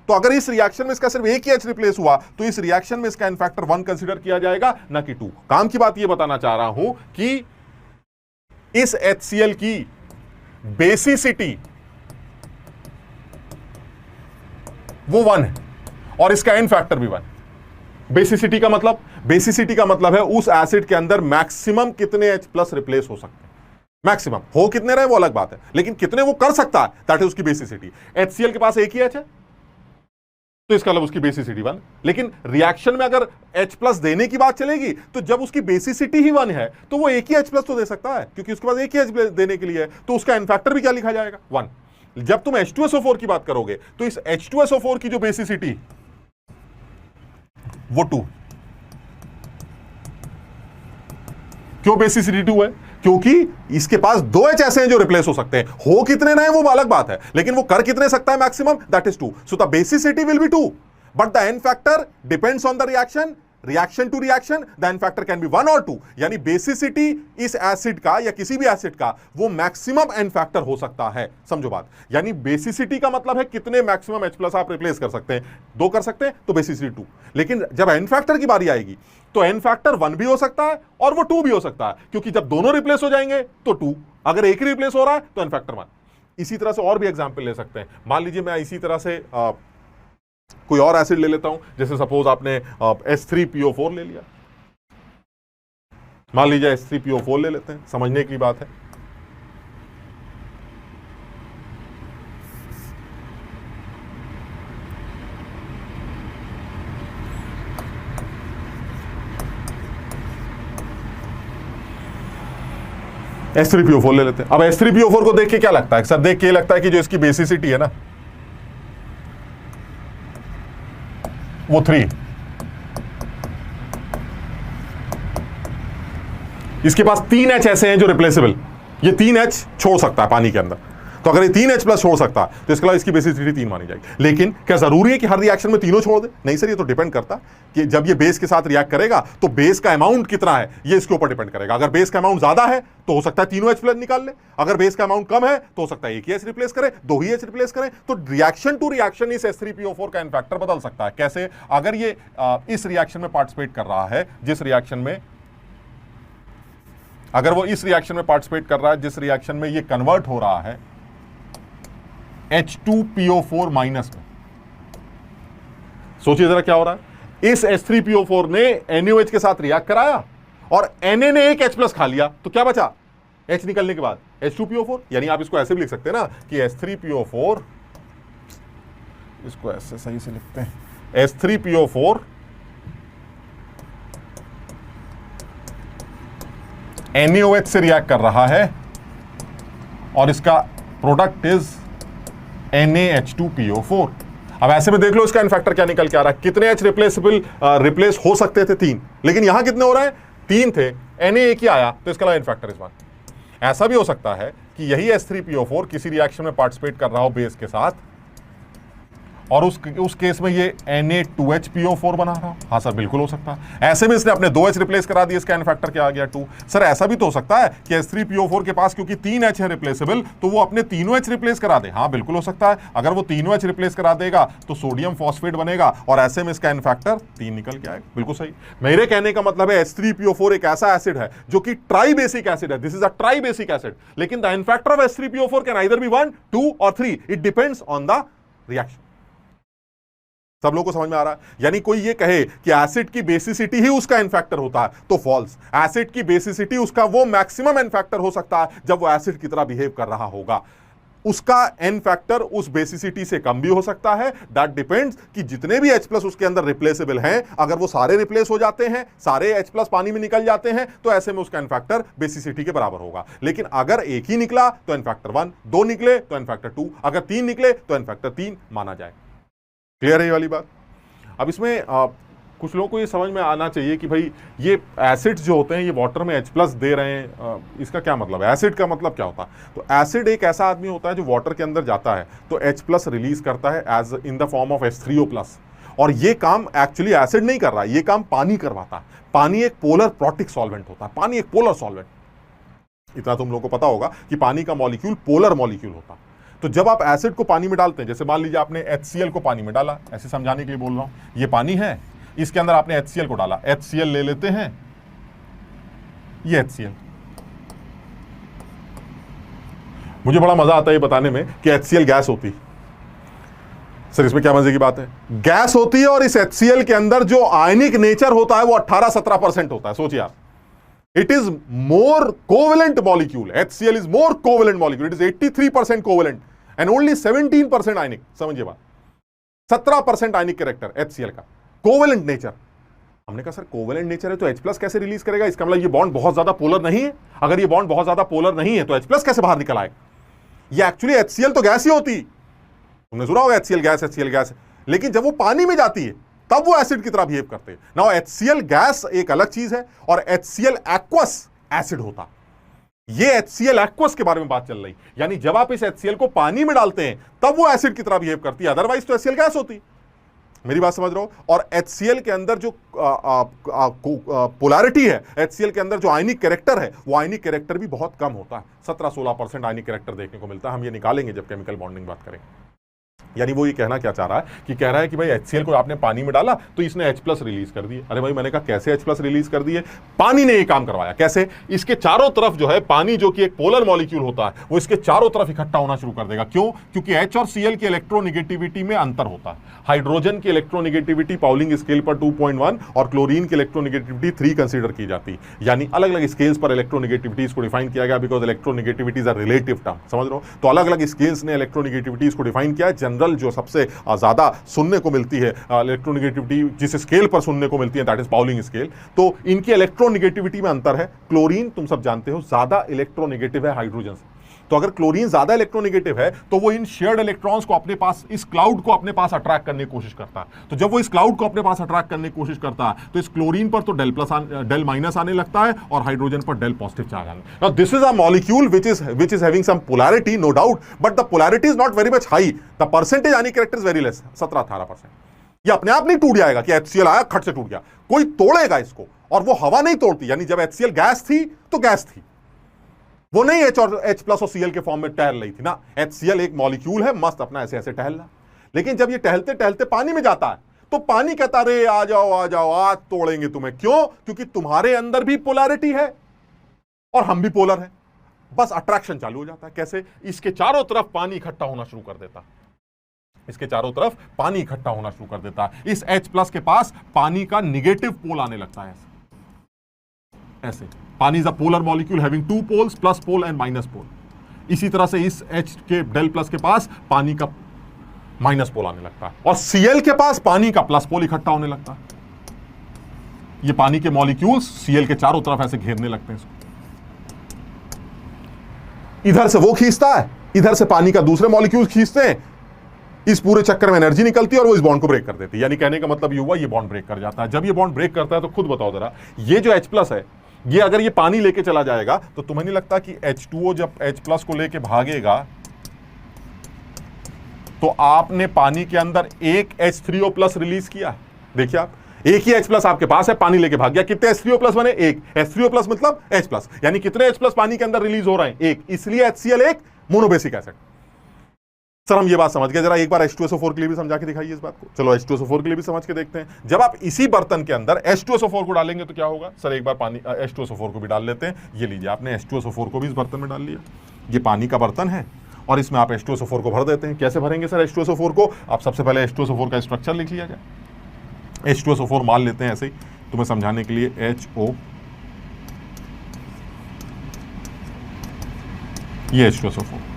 तो अगर इस रिएक्शन में इसका सिर्फ एक ही H रिप्लेस हुआ तो इस रिएक्शन में इसका एन फैक्टर 1 कंसीडर किया जाएगा, ना कि 2। काम की बात ये बताना चाह रहा हूं कि इस HCl की बेसिसिटी वो 1 है और इसका एन फैक्टर भी 1। बेसिसिटी का मतलब है उस एसिड के अंदर मैक्सिमम कितने H प्लस रिप्लेस हो सकते हैं। मैक्सिमम हो कितने रहे वो अलग बात है, लेकिन कितने वो कर सकता है दैट इज उसकी बेसिसिटी। HCl के पास एक ही H है तो इसका मतलब उसकी बेसिसिटी 1। लेकिन रिएक्शन में अगर H प्लस देने की बात चलेगी तो जब उसकी बेसिसिटी ही 1 है तो वो एक ही H प्लस तो दे सकता है, क्योंकि उसके पास एक ही H देने के लिए है, तो उसका एन फैक्टर भी क्या लिखा जाएगा 1। जब तुम H2SO4 की बात करोगे तो इस H2SO4 की जो बेसिसिटी वो 2। क्यों बेसिसिटी 2 है? क्योंकि इसके पास 2 H ऐसे हैं जो रिप्लेस हो सकते हैं। हो कितने नए वो अलग बात है, लेकिन वो कर कितने सकता है maximum, that is 2। So the basicity will be 2 but the N factor depends on the reaction to reaction, the N factor can be 1 और 2। यानी बेसिसिटी इस एसिड का या किसी भी एसिड का वो मैक्सिमम एन फैक्टर हो सकता है। समझो बात, यानी बेसिसिटी का मतलब है कितने मैक्सिमम H प्लस आप रिप्लेस कर सकते हैं। 2 कर सकते हैं तो बेसिसिटी 2। लेकिन जब एन फैक्टर की बारी आएगी तो एन फैक्टर 1 भी हो सकता है और वो 2 भी हो सकता है, क्योंकि जब दोनों रिप्लेस हो जाएंगे तो 2, अगर एक ही रिप्लेस हो रहा है तो एन फैक्टर 1। इसी तरह से और भी एग्जांपल ले सकते हैं। मान लीजिए मैं इसी तरह से कोई और एसिड ले लेता हूं, जैसे सपोज आपने H3PO4 ले लिया। मान लीजिए H3PO4 ले लेते हैं, समझने की बात है। H3PO4 ले लेते हैं। अब H3PO4 को देख के क्या लगता है? सर देख के लगता है कि जो इसकी बेसिसिटी है ना वो 3, इसके पास 3 H ऐसे हैं जो रिप्लेसेबल, ये 3 H छोड़ सकता है पानी के अंदर। तो अगर ये 3 H प्लस छोड़ सकता है तो इसके अलावा इसकी बेसिसिटी 3 मानी जाएगी। लेकिन क्या जरूरी है कि हर रिएक्शन में तीनों छोड़ दे? नहीं सर, ये तो डिपेंड करता कि जब ये बेस के साथ रिएक्ट करेगा तो बेस का अमाउंट कितना है ये इसके ऊपर डिपेंड करेगा। अगर बेस का अमाउंट ज्यादा है तो हो सकता है तीनों H प्लस निकाल ले, अगर बेस का अमाउंट कम है तो हो सकता है एक ही H रिप्लेस करे, 2 ही H रिप्लेस करें। तो रिएक्शन टू रिएक्शन इस H3PO4 का एन फैक्टर बदल सकता है। कैसे? अगर ये इस रिएक्शन में पार्टिसिपेट कर रहा है, जिस रिएक्शन में अगर वो इस रिएक्शन में पार्टिसिपेट कर रहा है जिस रिएक्शन में ये कन्वर्ट हो रहा है H2PO4 माइनस में, सोचिए जरा क्या हो रहा है। इस H3PO4 ने NaOH के साथ रिएक्ट कराया और Na ने एक H प्लस खा लिया, तो क्या बचा? H निकलने के बाद H2PO4। यानी आप इसको ऐसे भी लिख सकते हैं ना कि H3PO4, इसको ऐसे सही से लिखते हैं, H3PO4 NaOH से रिएक्ट कर रहा है और इसका प्रोडक्ट इज NaH2PO4। अब ऐसे में देख लो इसका एन फैक्टर क्या निकल के आ रहा है। कितने H रिप्लेस हो सकते थे? 3, लेकिन यहां कितने हो रहे हैं? 3 थे, Na एक ही आया, तो इसका एन फैक्टर इस बार। ऐसा भी हो सकता है कि यही H3PO4 किसी रिएक्शन में पार्टिसिपेट कर रहा हो बेस के साथ और उस केस में ये Na2HPO4 बना रहा हो। हाँ सर बिल्कुल हो सकता है। ऐसे में इसने अपने 2 H रिप्लेस करा दिए, इसका एन फैक्टर क्या आ गया 2। सर ऐसा भी तो हो सकता है कि H3PO4 के पास क्योंकि 3 H है रिप्लेसेबल तो वो अपने तीनों H रिप्लेस करा दे। हाँ बिल्कुल हो सकता है। अगर वो तीनों H रिप्लेस करा देगा तो सोडियम फॉस्फेट बनेगा और ऐसे में इसका एन फैक्टर 3 निकल के आएगा। बिल्कुल सही। मेरे कहने का मतलब है H3PO4 एक ऐसा एसिड है जो कि ट्राई बेसिक एसिड है। This is a tribasic acid, लेकिन the N factor of H3PO4 can either be 1, 2 और 3। It depends on the reaction. सब लोगों को समझ में आ रहा है? यानी कोई ये कहे कि एसिड की बेसिसिटी ही उसका एन फैक्टर होता है तो फॉल्स। एसिड की बेसिसिटी उसका वो मैक्सिमम एन फैक्टर हो सकता है जब वो एसिड की तरह बिहेव कर रहा होगा। उसका एन फैक्टर उस बेसिसिटी से कम भी हो सकता है। दैट डिपेंड्स कि जितने भी H+ उसके अंदर रिप्लेसेबल हैं, अगर वो सारे रिप्लेस हो जाते हैं, सारे H+ पानी में निकल जाते हैं, तो ऐसे में उसका एन फैक्टर बेसिसिटी के बराबर होगा। लेकिन अगर एक ही निकला तो एन फैक्टर 1, 2 निकले तो एन फैक्टर 2, अगर 3 निकले तो एन फैक्टर 3 माना जाए। क्लियर है ये वाली बात? अब इसमें कुछ लोगों को ये समझ में आना चाहिए कि भाई ये एसिड्स जो होते हैं ये वाटर में H+ दे रहे हैं, इसका क्या मतलब है? एसिड का मतलब क्या होता है? तो एसिड एक ऐसा आदमी होता है जो वाटर के अंदर जाता है तो H+ रिलीज करता है as in the form of H3O+, और ये काम एक्चुअली एसिड नहीं कर रहा है, ये काम पानी करवाता है। पानी एक पोलर प्रोटिक सॉल्वेंट होता है, पानी एक पोलर सॉल्वेंट। इतना तुम लोगों को पता होगा कि पानी का मॉलिक्यूल पोलर मॉलिक्यूल होता है। तो जब आप एसिड को पानी में डालते हैं, जैसे मान लीजिए आपने HCl को पानी में डाला, ऐसे समझाने के लिए बोल रहा हूं, ये पानी है, इसके अंदर आपने HCl को डाला, HCl ले लेते हैं, ये HCl। मुझे बड़ा मजा आता है ये बताने में कि HCl गैस होती। सर इसमें क्या मजे की बात है? गैस होती है और इस HCl के अंदर जो आयनिक नेचर होता है वो 18-17% होता है। सोचिए आप, it is more covalent molecule. HCl is more covalent molecule. It is 83% covalent and only 17% ionic. समझिए बात, 17% आयनिक कैरेक्टर HCl का, कोवेलेंट नेचर। हमने कहा सर कोवेलेंट नेचर है तो H+ कैसे रिलीज करेगा? इसका मतलब ये बॉन्ड बहुत ज्यादा पोलर नहीं है। अगर ये बॉन्ड बहुत ज्यादा पोलर नहीं है तो H+ कैसे बाहर निकल आएगा? ये एक्चुअली HCl तो गैस ही होती, तुमने सुना होगा HCl गैस, लेकिन जब वो पानी में जाती है तब वो एसिड की तरह बिहेव करते हैं। नाउ HCl गैस एक अलग चीज है और HCl एक्वस एसिड होता। ये HCl एक्वस के बारे में बात चल रही, यानी जब आप इस HCl को पानी में डालते हैं तब वो एसिड की तरह बिहेव करती है, अदरवाइज तो HCl गैस होती। मेरी बात समझ रहे हो? और HCl के अंदर जो पोलैरिटी है, HCl के अंदर जो आयनिक कैरेक्टर है, वो आयनिक कैरेक्टर भी बहुत कम होता है। 17-16% आयनिक कैरेक्टर देखने को मिलता है। हम ये निकालेंगे जब केमिकल बॉन्डिंग बात करेंगे। यानी वो ये कहना क्या चाह रहा है कि कह रहा है कि भाई HCl को आपने पानी में डाला तो इसने H+ रिलीज कर दिए। अरे भाई मैंने कहा कैसे H+ रिलीज कर दिए? पानी ने ये काम करवाया। कैसे? इसके चारों तरफ जो है पानी, जो कि एक पोलर मॉलिक्यूल होता है, वो इसके चारों तरफ इकट्ठा होना शुरू कर देगा। क्यों? क्योंकि H और Cl की इलेक्ट्रोनिगेटिविटी में अंतर होता है। हाइड्रोजन की इलेक्ट्रोनिगेटिविटी पाउलिंग स्केल पर 2.1 और क्लोरीन की इलेक्ट्रोनिगेटिविटी 3 कंसीडर की जाती है। यानी अलग अलग स्केल्स पर इलेक्ट्रोनिगेटिविटीज को डिफाइन किया गया, बिकॉज इलेक्ट्रोनिगेटिविटीज आर रिलेटिव टर्म। समझ रहे हो? तो अलग अलग स्केल्स ने इलेक्ट्रोनिगेटिविटीज को डिफाइन किया है। जनरल जो सबसे ज्यादा सुनने को मिलती है इलेक्ट्रोनिगेटिविटी, जिस स्केल पर सुनने को मिलती है, दैट इज पाउलिंग स्केल। तो इनकी इलेक्ट्रोनिगेटिविटी में अंतर है। क्लोरीन तुम सब जानते हो ज्यादा इलेक्ट्रोनिगेटिव है हाइड्रोजन से। तो अगर क्लोरीन ज्यादा इलेक्ट्रोनिगेटिव है तो वो इन शेयर्ड इलेक्ट्रॉन्स को अपने पास, इस क्लाउड को अपने पास अट्रैक्ट करने की कोशिश करता है। तो जब वो इस क्लाउड को अपने पास अट्रैक्ट करने की कोशिश करता है तो इस क्लोरीन पर तो डेल माइनस आने लगता है और हाइड्रोजन पर डेल पॉजिटिव चार्ज आने। Now this is a molecule which is having some polarity, no doubt, but the polarity is not very much high. The percentage ionic character is very less, 17-18%। ये अपने आप नहीं टूट जाएगा कि HCl आया खट से टूट गया, कोई तोड़ेगा इसको, और वो हवा नहीं तोड़ती। यानी जब HCl गैस थी तो गैस थी, वो नहीं H और H+ और Cl के फॉर्म में टहल रही थी ना। HCl एक मॉलिक्यूल है, मस्त अपना ऐसे ऐसे टहल रहा। लेकिन जब ये टहलते टहलते पानी में जाता है तो पानी कहता रे आ जाओ आज तोड़ेंगे तुम्हें। क्यों? क्योंकि तुम्हारे अंदर भी पोलैरिटी है और हम भी पोलर हैं। बस अट्रैक्शन चालू हो जाता है। कैसे? इसके चारों तरफ पानी इकट्ठा होना शुरू कर देता, इसके चारों तरफ पानी इकट्ठा होना शुरू कर देता है। इस H+ के पास पानी का निगेटिव पोल आने लगता है। ऐसे पानी is a polar molecule having 2 poles, plus pole and minus pole. इसी तरह से इस H के डेल+ के पास पानी का माइनस पोल आने लगता है और Cl के पास पानी का प्लस पोल इकट्ठा होने लगता है। ये पानी के मॉलिक्यूल्स Cl के चारों तरफ ऐसे घेरने लगते हैं इसको। इधर से वो खींचता है, इधर से पानी का दूसरे मॉलिक्यूल्स खींचते हैं। इस पूरे चक्कर में एनर्जी निकलती है और वो इस बॉन्ड को ब्रेक कर देती है। यानी कहने का मतलब ये हुआ, ये बॉन्ड ब्रेक कर जाता है। जब ये बॉन्ड ब्रेक करता है तो खुद बताओ जरा, ये जो H+ है, ये अगर ये पानी लेके चला जाएगा तो तुम्हें नहीं लगता कि H2O जब H+ को लेके भागेगा तो आपने पानी के अंदर एक H3O+ रिलीज किया? देखिए आप, एक ही H+ आपके पास है, पानी लेके भाग गया। कितने H3O+ बने? एक। H3O+ मतलब H+, यानी कितने H+ पानी के अंदर रिलीज हो रहे हैं? एक। इसलिए HCl एक मोनोबेसिक एसिड। सर हम ये बात समझ गए, जरा एक बार H2SO4 के लिए भी समझा के दिखाइए इस बात को। चलो H2SO4 के लिए भी समझ के देखते हैं। जब आप इसी बर्तन के अंदर H2SO4 को डालेंगे तो क्या होगा? सर एक बार पानी H2SO4 को भी डाल लेते हैं। ये लीजिए, आपने H2SO4 को भी इस बर्तन में डाल लिया। ये पानी का बर्तन है और इसमें आप H2SO4 को भर देते हैं। कैसे भरेंगे सर H2SO4 को? आप सबसे पहले H2SO4 का स्ट्रक्चर लिख लिया जाए। H2SO4 मान लेते हैं ऐसे ही तुम्हें समझाने के लिए, HO, ये H2SO4।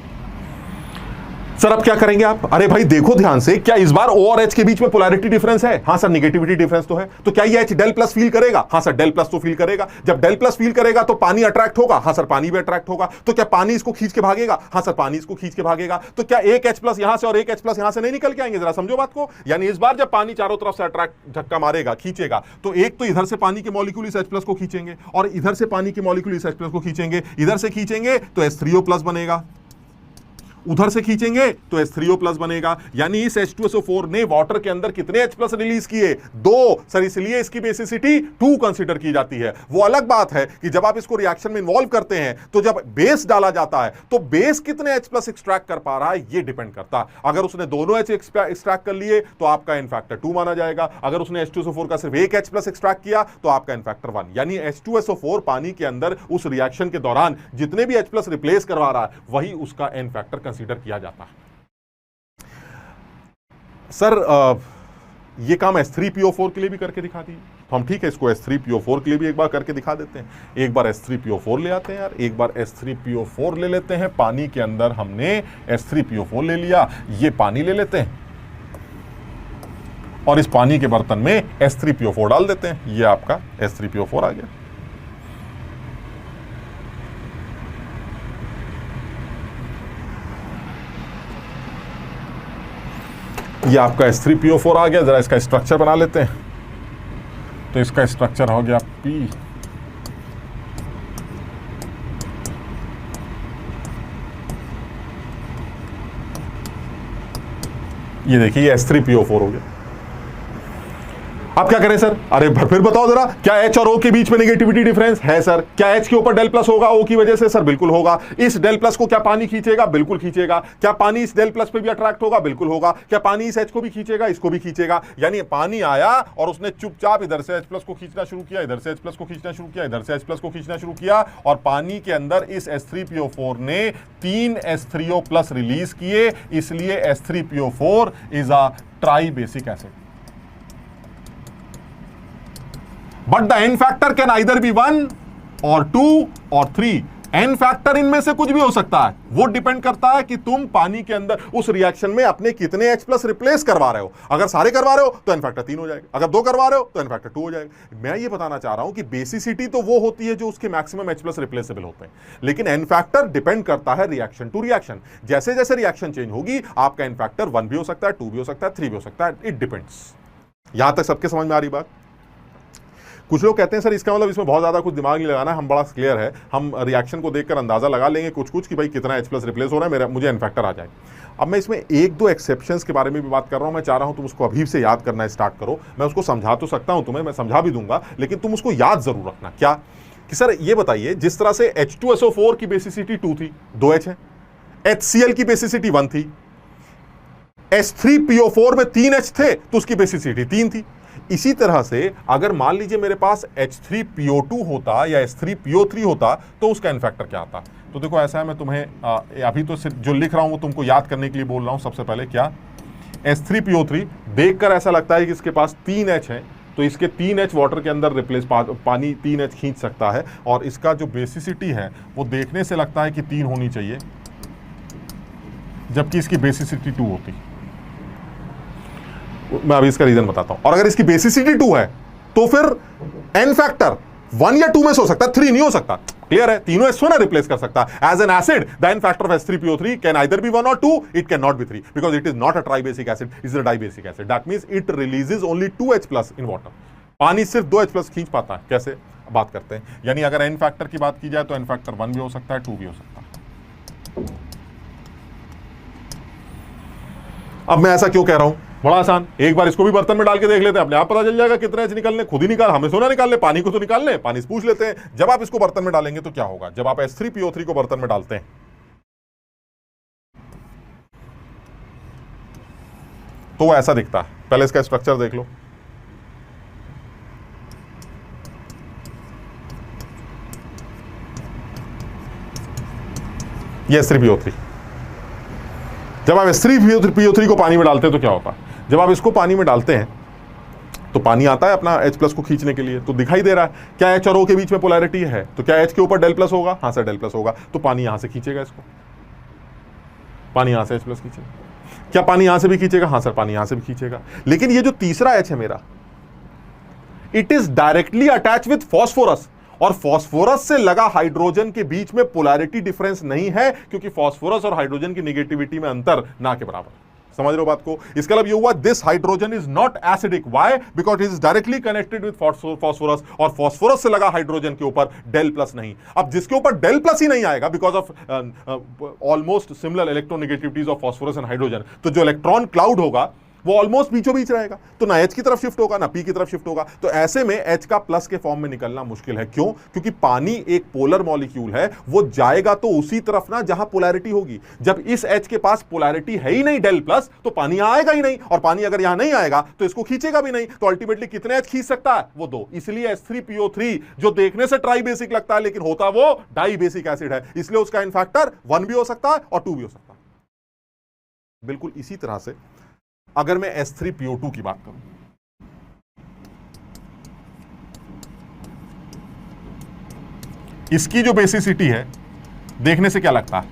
सर अब क्या करेंगे आप? अरे भाई देखो ध्यान से, क्या इस बार O और H के बीच में पोलैरिटी डिफरेंस है? हाँ सर निगेटिविटी डिफरेंस तो है। तो क्या ये H डेल प्लस फील करेगा? हाँ सर डेल प्लस तो फील करेगा। जब डेल प्लस फील करेगा तो पानी अट्रैक्ट होगा। हाँ सर पानी भी अट्रैक्ट होगा। तो क्या पानी इसको खींच के भागेगा? हाँ सर पानी इसको खींच के भागेगा। तो क्या एक H प्लस यहां से और एक H प्लस यहां से नहीं निकल के आएंगे? जरा समझो बात को। यानी इस बार जब पानी चारों तरफ से अट्रैक्ट धक्का मारेगा, खींचेगा, तो एक तो इधर से पानी के मॉलिक्यूल इस H प्लस को खींचेंगे और इधर से पानी के मॉलिक्यूल इस H प्लस को खींचेंगे। इधर से खींचेंगे तो H3O प्लस बनेगा, उधर से खींचेंगे तो H3O प्लस बनेगा। यानी इस H2SO4 ने वाटर के अंदर कितने H प्लस रिलीज किए? 2 सर, इसलिए इसकी बेसिसिटी 2 कंसीडर की जाती है। वो अलग बात है कि जब आप इसको रिएक्शन में इन्वॉल्व करते हैं तो जब बेस डाला जाता है तो बेस कितने H प्लस एक्सट्रैक्ट कर पा रहा है ये डिपेंड करता है। अगर उसने दोनों H एक्सट्रैक्ट कर लिए तो आपका इन फैक्टर 2 माना जाएगा। अगर उसने H2SO4 का सिर्फ एक H प्लस एक्सट्रैक्ट किया तो आपका इन फैक्टर 1। यानी H2SO4 पानी के अंदर उस रिएक्शन के दौरान जितने भी H प्लस रिप्लेस करवा रहा है वही उसका इन फैक्टर कंसीडर किया जाता है। सर ये काम H3PO4 के लिए भी करके दिखा दिए तो हम ठीक है, इसको H3PO4 के लिए भी एक बार करके दिखा देते हैं। एक बार H3PO4 ले आते हैं यार, एक बार H3PO4 ले लेते हैं। पानी के अंदर हमने H3PO4 ले लिया, ये पानी ले लेते हैं और इस पानी के बर्तन में H3PO4 डाल देते हैं। ये आपका H3PO4 आ गया। ये आपका H3PO4 आ गया। जरा इसका स्ट्रक्चर बना लेते हैं। तो इसका स्ट्रक्चर हो गया P, ये देखिए ये H3PO4 हो गया। अब क्या करें सर? अरे फिर बताओ जरा, क्या H और O के बीच में नेगेटिविटी डिफरेंस है सर? क्या H के ऊपर डेल प्लस होगा O की वजह से? सर बिल्कुल होगा। इस डेल प्लस को क्या पानी खींचेगा? बिल्कुल खींचेगा। क्या पानी इस डेल प्लस पे भी अट्रैक्ट होगा? बिल्कुल होगा। क्या पानी इस H को भी खींचेगा? इसको भी खींचेगा। यानी पानी आया और उसने चुपचाप इधर से H प्लस को खींचना शुरू किया, इधर से H प्लस को खींचना शुरू किया, इधर से H प्लस को खींचना शुरू किया और पानी के अंदर इस H3PO4 ने 3 H3O प्लस रिलीज किए। इसलिए H3PO4 is a tribasic acid. But the N factor can either be 1 or 2 or 3। N factor इनमें से कुछ भी हो सकता है। वो डिपेंड करता है कि तुम पानी के अंदर उस रिएक्शन में अपने कितने H प्लस रिप्लेस करवा रहे हो। अगर सारे करवा रहे हो तो N फैक्टर 3 हो जाएगा, अगर 2 करवा रहे हो तो N फैक्टर 2 हो जाएगा। मैं ये बताना चाह रहा हूं कि बेसिसिटी तो वो होती है जो उसके मैक्सिमम H प्लस रिप्लेसेबल होते हैं, लेकिन N फैक्टर डिपेंड करता है रिएक्शन टू रिएक्शन। जैसे जैसे रिएक्शन चेंज होगी आपका N फैक्टर 1 भी हो सकता है, 2 भी हो सकता है, 3 भी हो सकता है। It depends. यहां तक सबके समझ में आ रही बात? कुछ लोग कहते हैं सर इसका मतलब इसमें बहुत ज्यादा कुछ दिमाग नहीं लगाना है, हम बड़ा क्लियर है, हम रिएक्शन को देखकर अंदाजा लगा लेंगे कुछ कि भाई कितना H प्लस रिप्लेस हो रहा है, मेरा मुझे N फैक्टर आ जाए। अब मैं इसमें एक दो एक्सेप्शंस के बारे में भी बात कर रहा हूं। मैं चाह रहा हूं तुम उसको अभी से याद करना स्टार्ट करो। मैं उसको समझा तो सकता हूं तुम्हें, मैं समझा भी दूंगा, लेकिन तुम उसको याद जरूर रखना। क्या कि सर ये बताइए, जिस तरह से H2SO4 की बेसिसिटी 2 थी, 2 H है, HCl की बेसिसिटी 1 थी, H3PO4 में 3 H थे तो उसकी बेसिसिटी 3 थी। इसी तरह से अगर मान लीजिए मेरे पास H3PO2 होता या H3PO3 होता तो उसका इन फैक्टर क्या आता? तो देखो ऐसा है, मैं तुम्हें अभी तो सिर्फ जो लिख रहा हूं वो तुमको याद करने के लिए बोल रहा हूं। सबसे पहले क्या, H3PO3 देखकर ऐसा लगता है कि इसके पास 3 H है, तो इसके 3 H वाटर के अंदर रिप्लेस पानी 3 H खींच सकता है और इसका जो बेसिसिटी है वो देखने से लगता है कि 3 होनी चाहिए, जबकि इसकी बेसिसिटी 2 होती। मैं अभी इसका रीजन बताता हूं। और अगर इसकी बेसिसिटी 2 है तो फिर N फैक्टर 1 या 2 में से हो सकता है, 3 नहीं हो सकता। क्लियर है? तीनों H ना रिप्लेस कर सकता है। As an acid the N factor of H3PO3 can either be 1 or 2, it can not be 3 because it is not a tribasic acid, it is a dibasic acid. That means it releases only 2 H plus in water. पानी सिर्फ 2 H plus खींच पाता है। कैसे बात करते हैं? यानी अगर N फैक्टर की बात की जाए तो N फैक्टर 1 भी हो सकता है, 2 भी हो सकता है। अब मैं ऐसा क्यों कह रहा हूं? बड़ा आसान, एक बार इसको भी बर्तन में डाल के देख लेते हैं, अपने आप पता चल जाएगा कितने H निकलने। खुद ही निकाल, हमें सोना निकाल ले, पानी को तो निकाल ले, पानी से पूछ लेते हैं। जब आप इसको बर्तन में डालेंगे तो क्या होगा? जब आप H3PO3 को बर्तन में डालते हैं तो वो ऐसा दिखता है। पहले इसका स्ट्रक्चर देख लो। ये H3PO3, जब आप H3PO3 को पानी में डालते हैं तो क्या होता है, जब आप इसको पानी में डालते हैं तो पानी आता है अपना H+ को खींचने के लिए, तो दिखाई दे रहा है क्या H और O के बीच में पोलैरिटी है, तो क्या H के ऊपर del+ होगा, हाँ सर del+ होगा, तो पानी यहां से खींचेगा इसको, पानी यहां से H+ खींचेगा। क्या पानी यहां से भी खींचेगा, हाँ सर पानी यहां से भी खींचेगा। लेकिन ये जो तीसरा H है मेरा, it is directly attach with phosphorus, और फॉस्फोरस से लगा हाइड्रोजन के बीच में पोलैरिटी डिफरेंस नहीं है, क्योंकि फॉस्फोरस और हाइड्रोजन की नेगेटिविटी में अंतर ना के बराबर। समझ रहे हो बात को? इसका मतलब ये हुआ this hydrogen is not acidic. Why? Because it is directly connected with phosphorus, और फॉस्फोरस से लगा हाइड्रोजन के ऊपर del+ नहीं। अब जिसके ऊपर del+ ही नहीं आएगा because of almost similar electronegativities of phosphorus and hydrogen, तो जो इलेक्ट्रॉन क्लाउड होगा वो ऑलमोस्ट बीचों बीच रहेगा, तो ना H की तरफ शिफ्ट होगा ना P की तरफ शिफ्ट होगा। तो ऐसे में H का प्लस के फॉर्म में निकलना मुश्किल है। क्यों? क्योंकि पानी एक पोलर मॉलिक्यूल है, वो जाएगा तो उसी तरफ ना जहां पोलैरिटी होगी। जब इस H के पास पोलैरिटी है ही नहीं del+, तो पानी यहां आएगा ही नहीं, और पानी अगर यहां नहीं आएगा तो इसको खींचेगा भी नहीं। तो अल्टीमेटली कितने H खींच सकता है? वो 2। इसलिए H3PO3 जो देखने से ट्राई बेसिक लगता है लेकिन होता वो डाई बेसिक एसिड है, इसलिए उसका इन फैक्टर 1 भी हो सकता है और 2 भी हो सकता है। बिल्कुल इसी तरह से अगर मैं H3PO2 की बात करूं, इसकी जो बेसिसिटी है, देखने से क्या लगता है?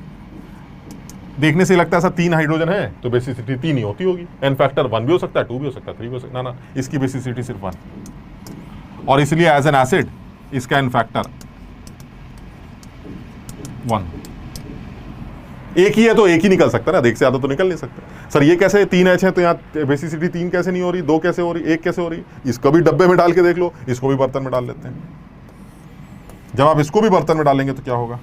देखने से लगता है सर 3 हाइड्रोजन है तो बेसिसिटी 3 ही होगी। एन फैक्टर 1 भी हो सकता है, 2 भी हो सकता है, 3 भी हो सकता है। ना, इसकी बेसिसिटी सिर्फ 1, और इसलिए एज एन एसिड इसका एन फैक्टर 1। एक ही है तो एक ही निकल सकता है ना, एक से ज्यादा तो निकल नहीं सकता। सर ये कैसे 3 H है तो यहाँ बेसिसिटी 3 कैसे नहीं हो रही, 2 कैसे हो रही, 1 कैसे हो रही? इसको भी डब्बे में डाल के देख लो, इसको भी बर्तन में डाल लेते हैं। जब आप इसको भी बर्तन में डालेंगे तो क्या होगा?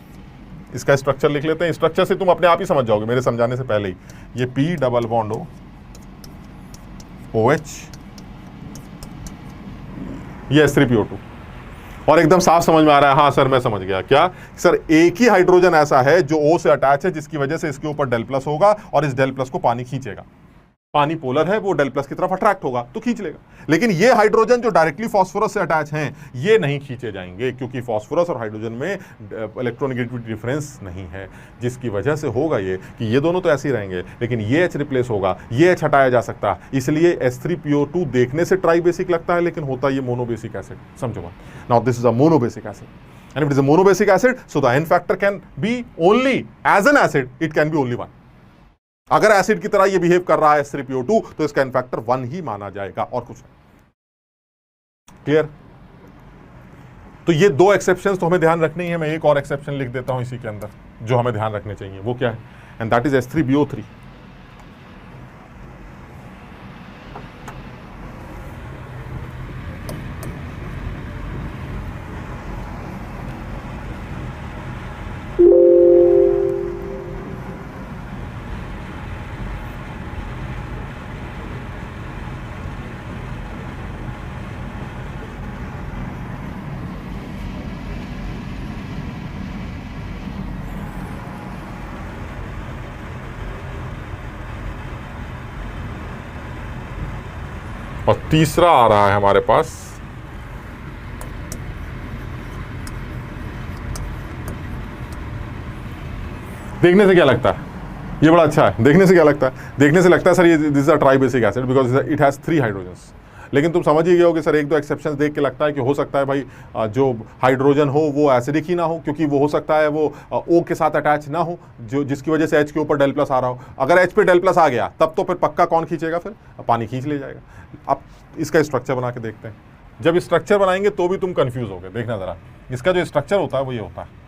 इसका स्ट्रक्चर लिख लेते हैं। स्ट्रक्चर से तुम अपने आप ही समझ जाओगे मेरे समझाने से पहले ही। ये P डबल बॉन्ड OH, ये H3PO2, और एकदम साफ समझ में आ रहा है। हाँ सर मैं समझ गया। क्या सर? एक ही हाइड्रोजन ऐसा है जो O से अटैच है, जिसकी वजह से इसके ऊपर del+ होगा और इस del+ को पानी खींचेगा। पानी पोलर है, वो del+ की तरफ अट्रैक्ट होगा तो खींच लेगा। लेकिन ये हाइड्रोजन जो डायरेक्टली फॉस्फोरस से अटैच हैं, ये नहीं खींचे जाएंगे, क्योंकि फॉस्फोरस और हाइड्रोजन में इलेक्ट्रोनेगेटिविटी डिफरेंस नहीं है, जिसकी वजह से होगा ये कि ये दोनों तो ऐसे ही रहेंगे, लेकिन ये H रिप्लेस होगा, ये H हटाया जा सकता है। इसलिए H3PO2 देखने से ट्राई बेसिक लगता है लेकिन होता ये मोनोबेसिक एसिड। समझो बात। Now this is a monobasic acid, and if it is a monobasic acid, so the N factor can be only as an acid, it can be only 1. अगर acid की तरह ये बिहेव कर रहा है H3PO2 तो इसका N फैक्टर 1 ही माना जाएगा और कुछ नहीं। क्लियर? तो ये 2 एक्सेप्शंस तो हमें ध्यान रखनी है। मैं एक और एक्सेप्शन लिख देता हूं इसी के अंदर जो हमें ध्यान रखने चाहिए। वो क्या है? And that is H3BO3। और तीसरा आ रहा है हमारे पास देखने से क्या लगता है? ये बड़ा अच्छा है। देखने से क्या लगता है? देखने से लगता है सर ये this is a tribasic acid because it has 3 hydrogens. लेकिन तुम समझ ही गए हो कि सर 1-2 एक्सेप्शंस देख के लगता है कि हो सकता है भाई जो हाइड्रोजन हो वो एसिडिक ही ना हो, क्योंकि वो हो सकता है वो O के साथ अटैच ना हो, जो जिसकी वजह से H के ऊपर del+ आ रहा हो। अगर H पे del+ आ गया तब तो फिर पक्का कौन खींचेगा? फिर पानी खींच ले जाएगा। अब इसका स्ट्रक्चर बना के देखते हैं। जब स्ट्रक्चर बनाएंगे तो भी तुम कंफ्यूज होगे। देखना जरा, इसका जो स्ट्रक्चर होता है वो ये होता है।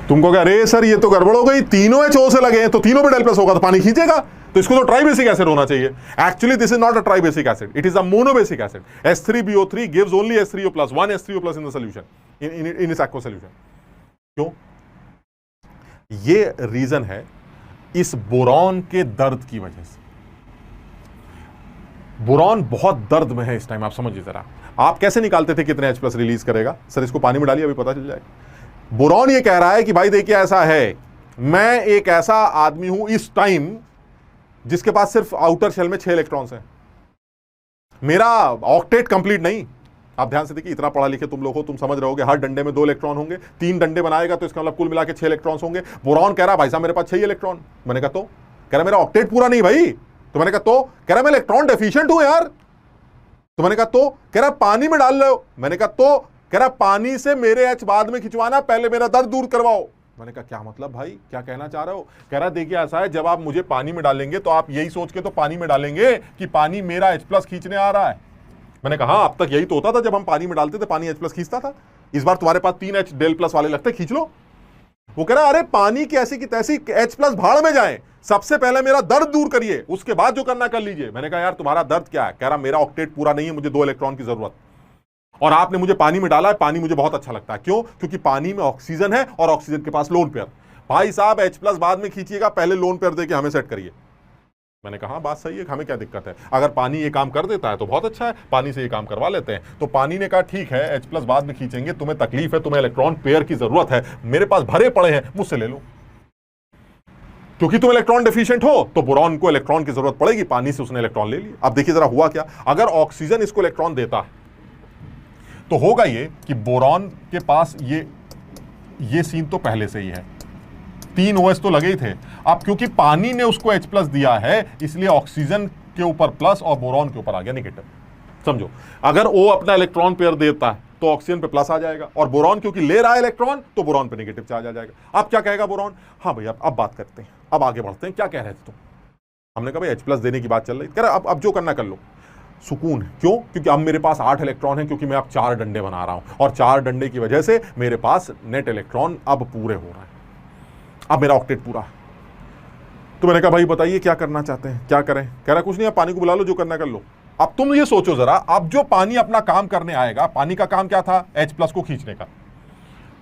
तुमको क्या, अरे सर ये तो गड़बड़ हो गई, तीनों H O से लगे हैं तो तीनों पे del+ होगा तो पानी खींचेगा, तो इसको तो ट्राइबेसिक एसिड होना चाहिए। Actually this is not a tribasic acid, it is a monobasic acid. H3BO3 gives only H3O+, 1 H3O+ in the solution, in its aqueous solution। क्यों? ये रीजन है इस बोरॉन के दर्द की वजह से। बोरॉन बहुत दर्द में है इस टाइम। आप समझिए जरा, आप कैसे निकालते थे कितने H+ रिलीज करेगा? सर इसको पानी में डालिए, अभी पता चल जाएगा। बोरॉन ये कह रहा है कि भाई देखिए ऐसा है, मैं एक ऐसा आदमी हूं इस टाइम जिसके पास सिर्फ आउटर शेल में 6 इलेक्ट्रॉन्स हैं। मेरा ऑक्टेट कंप्लीट नहीं, आप ध्यान से देखिए, इतना पढ़ा लिखे तुम लोग हो, तुम समझ रहे होगे हर डंडे में 2 इलेक्ट्रॉन होंगे, 3 डंडे बनाएगा तो इसका मतलब कुल मिला के 6 इलेक्ट्रॉन्स होंगे। बोरॉन कह रहा भाई साहब मेरे पास 6 इलेक्ट्रॉन। मैंने कहा तो कह रहा मेरा ऑक्टेट पूरा नहीं भाई। तो मैंने कहा तो कह रहा मैं इलेक्ट्रॉन डेफिशिएंट हूं यार। तो मैंने कहा तो कह रहा पानी में डाल रहे हो। मैंने कहा तो कह रहा पानी से मेरे एच बाद में खिंचवाना, पहले मेरा दर्द दूर करवाओ। मैंने कहा क्या मतलब भाई, क्या कहना चाह रहे हो? कह रहा देखिए ऐसा है, जब आप मुझे पानी में डालेंगे तो आप यही सोच के तो पानी में डालेंगे कि पानी मेरा H+ खींचने आ रहा है। मैंने कहा हाँ, अब तक यही तो होता था, जब हम पानी में डालते थे पानी H+ खींचता था। इस बार तुम्हारे पास 3 H+ वाले लगते, खींच लो। वो कह रहा अरे पानी की ऐसी की तैसी H+ भाड़ में जाए, सबसे पहले मेरा दर्द दूर करिए, उसके बाद जो करना कर लीजिए। मैंने कहा यार तुम्हारा दर्द क्या है? कह रहा मेरा ऑक्टेट पूरा नहीं है, मुझे 2 इलेक्ट्रॉन की जरूरत, और आपने मुझे पानी में डाला है, पानी मुझे बहुत अच्छा लगता है। क्यों? क्योंकि पानी में ऑक्सीजन है और ऑक्सीजन के पास लोन पेयर। भाई साहब H+ बाद में खींचिएगा, पहले लोन पेयर देके हमें सेट करिए। मैंने कहा बात सही है, हमें क्या दिक्कत है, अगर पानी ये काम कर देता है तो बहुत अच्छा है, पानी से ये काम करवा लेते हैं। तो पानी ने कहा ठीक है H+ बाद में खींचेंगे, तुम्हें तकलीफ है, तुम्हें इलेक्ट्रॉन पेयर की जरूरत है, मेरे पास भरे पड़े हैं, मुझसे ले लो। क्योंकि तुम इलेक्ट्रॉन डेफिशिएंट हो तो बोरॉन को इलेक्ट्रॉन की जरूरत पड़ेगी, पानी से उसने इलेक्ट्रॉन ले लिया। अब देखिए जरा हुआ क्या, अगर ऑक्सीजन इसको इलेक्ट्रॉन देता है तो होगा ये कि बोरॉन के पास ये सीन तो पहले से ही है, 3 OH तो लगे ही थे। अब क्योंकि पानी ने उसको H+ दिया है, इसलिए ऑक्सीजन के ऊपर प्लस और बोरॉन के ऊपर आ गया नेगेटिव। समझो, अगर O अपना इलेक्ट्रॉन पेयर देता है तो ऑक्सीजन पे प्लस आ जाएगा, और बोरॉन क्योंकि ले रहा है इलेक्ट्रॉन तो बोरॉन पे नेगेटिव चार्ज आ जाएगा। अब क्या कहेगा बोरॉन? हाँ भैया अब बात करते हैं, अब आगे बढ़ते हैं, क्या कह रहे थे तुम? हमने कहा भाई H+ देने की बात चल रही, कह रहा अब जो करना कर लो। सुकून है, क्यों? क्योंकि अब मेरे पास 8 इलेक्ट्रॉन है, क्योंकि मैं अब 4 डंडे बना रहा हूं, और 4 डंडे की वजह से मेरे पास नेट इलेक्ट्रॉन अब पूरे हो रहा है, अब मेरा ऑक्टेट पूरा है। तो मैंने कहा भाई बताइए क्या करना चाहते हैं, क्या करें? कह रहा कुछ नहीं, आप पानी को बुला लो, जो करना कर लो। अब तुम ये सोचो जरा, अब जो पानी अपना काम करने आएगा, पानी का काम क्या था? H+ को खींचने का।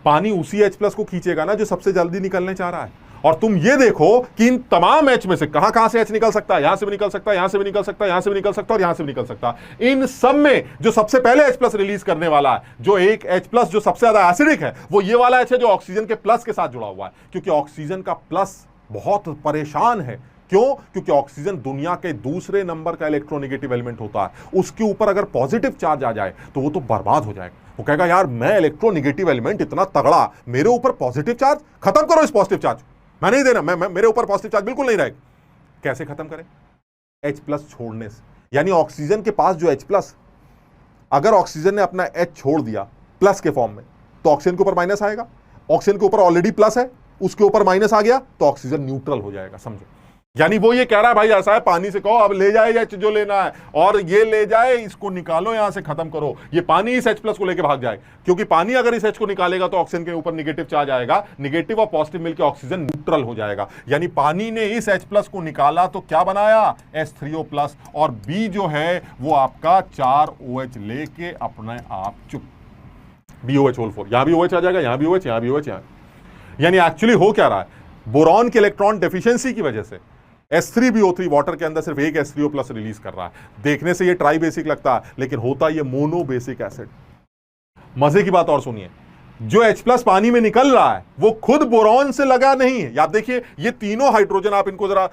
पानी उसी H+ को खींचेगा ना जो सबसे जल्दी निकलने चाह रहा है। और तुम ये देखो कि इन तमाम H में से कहां से H निकल सकता है, यहां से भी निकल सकता है, यहां से भी निकल सकता है, यहां से भी निकल सकता है, और यहां से भी निकल सकता है। इन सब में जो सबसे पहले H+ रिलीज करने वाला है, जो एक H+ जो सबसे ज्यादा एसिडिक है, वो ये वाला H है जो ऑक्सीजन के प्लस के साथ जुड़ा हुआ है। क्योंकि ऑक्सीजन का प्लस बहुत परेशान है। क्यों? क्योंकि ऑक्सीजन दुनिया के दूसरे नंबर का इलेक्ट्रोनेगेटिव एलिमेंट होता है, उसके ऊपर अगर पॉजिटिव चार्ज आ जाए तो वो तो बर्बाद हो जाएगा। वो कहेगा यार मैं इलेक्ट्रोनेगेटिव एलिमेंट इतना तगड़ा, मेरे ऊपर पॉजिटिव चार्ज, खत्म करो इस पॉजिटिव चार्ज, मैं नहीं देना, मैं मेरे ऊपर पॉजिटिव चार्ज बिल्कुल नहीं रहेगा। कैसे खत्म करें? H+ छोड़ने से। यानी ऑक्सीजन के पास जो H+, अगर ऑक्सीजन ने अपना H छोड़ दिया प्लस के फॉर्म में तो ऑक्सीजन के ऊपर माइनस आएगा, ऑक्सीजन के ऊपर ऑलरेडी प्लस है, उसके ऊपर माइनस आ गया तो ऑक्सीजन न्यूट्रल हो जाएगा। समझो, यानी वो ये कह रहा है भाई ऐसा है, पानी से कहो अब ले जाए H जो लेना है, और ये ले जाए, इसको निकालो यहां से, खत्म करो। ये पानी इस H+ को लेके भाग जाए, क्योंकि पानी अगर इस H को निकालेगा तो ऑक्सीजन के ऊपर नेगेटिव चार्ज आएगा, नेगेटिव और पॉजिटिव मिलकर ऑक्सीजन न्यूट्रल हो जाएगा। यानी पानी ने इस H+ को निकाला तो क्या बनाया? H3O+, और B जो है वो आपका 4 OH लेके अपने आप चुप, BOH4। यहां भी OH आ जाएगा, यहां भी OH, यहां भी OH, यहां। यानी एक्चुअली हो क्या रहा है? बोरॉन के इलेक्ट्रॉन डेफिशिएंसी की वजह से H3BO3 वाटर के अंदर सिर्फ एक H3O+ रिलीज कर रहा है। देखने से ये ट्राई बेसिक लगता है, लेकिन होता ये मोनो बेसिक एसिड। मजे की बात और सुनिए, जो H+ पानी में निकल रहा है वो खुद बोरॉन से लगा नहीं है। आप देखिए ये तीनों हाइड्रोजन, आप इनको जरा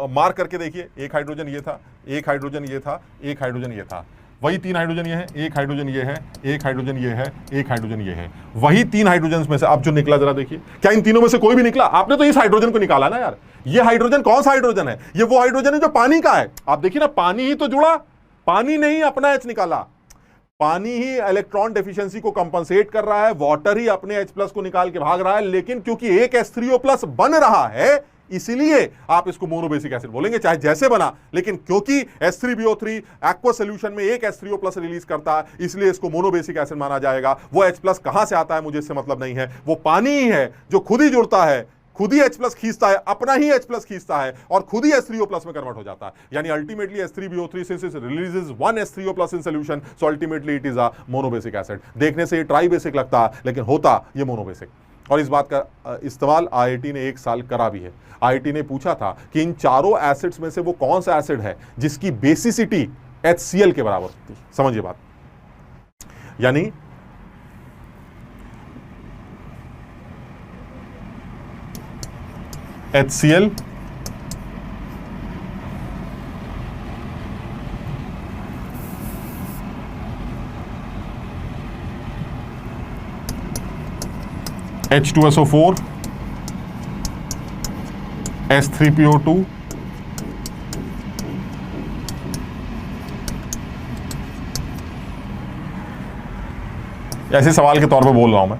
मार्क करके देखिए, एक हाइड्रोजन ये था, एक हाइड्रोजन ये था, एक हाइड्रोजन ये था, वही 3 हाइड्रोजन ये है, एक हाइड्रोजन ये है, एक हाइड्रोजन ये है, एक हाइड्रोजन ये है, वही 3 हाइड्रोजन में से अब जो निकला जरा देखिए, क्या इन तीनों में से कोई भी निकला? आपने तो इस हाइड्रोजन को निकाला ना यार। ये हाइड्रोजन कौन सा हाइड्रोजन है? ये वो हाइड्रोजन है जो पानी का है। आप देखिए ना, पानी ही तो जुड़ा, पानी ने ही अपना H निकाला, पानी ही इलेक्ट्रॉन डेफिशिएंसी को कंपनसेट कर रहा है, वाटर ही अपने H+ को निकाल के भाग रहा है। लेकिन क्योंकि एक H3O+ बन रहा है, इसीलिए आप इसको मोनोबेसिक एसिड बोलेंगे, चाहे जैसे बना। लेकिन क्योंकि H3BO3 एक्वा सॉल्यूशन में एक H3O+ रिलीज करता है, इसलिए इसको मोनोबेसिक एसिड माना जाएगा। वो H+ कहां से आता है मुझे इससे मतलब नहीं है, वो पानी ही है जो खुद ही जुड़ता है, खुद ही H+ खींचता है, अपना ही H+ खींचता है, और खुद ही H3O+ में कन्वर्ट हो जाता है। यानी ultimately H3BO3 since it releases 1 H3O+ in solution, so ultimately it is a monobasic acid. देखने से ये ट्राई बेसिक लगता है, लेकिन होता ये मोनोबेसिक। और इस बात का इस्तेमाल IIT ने 1 साल करा भी है। IIT ने पूछा था कि इन चारों एसिड्स में से वो कौन सा एसिड है जिसकी बेसिसिटी HCl के बराबर होती है। समझिए बात, यानी HCl H2SO4, S3PO2, ऐसे सवाल के तौर पे बोल रहा हूं मैं।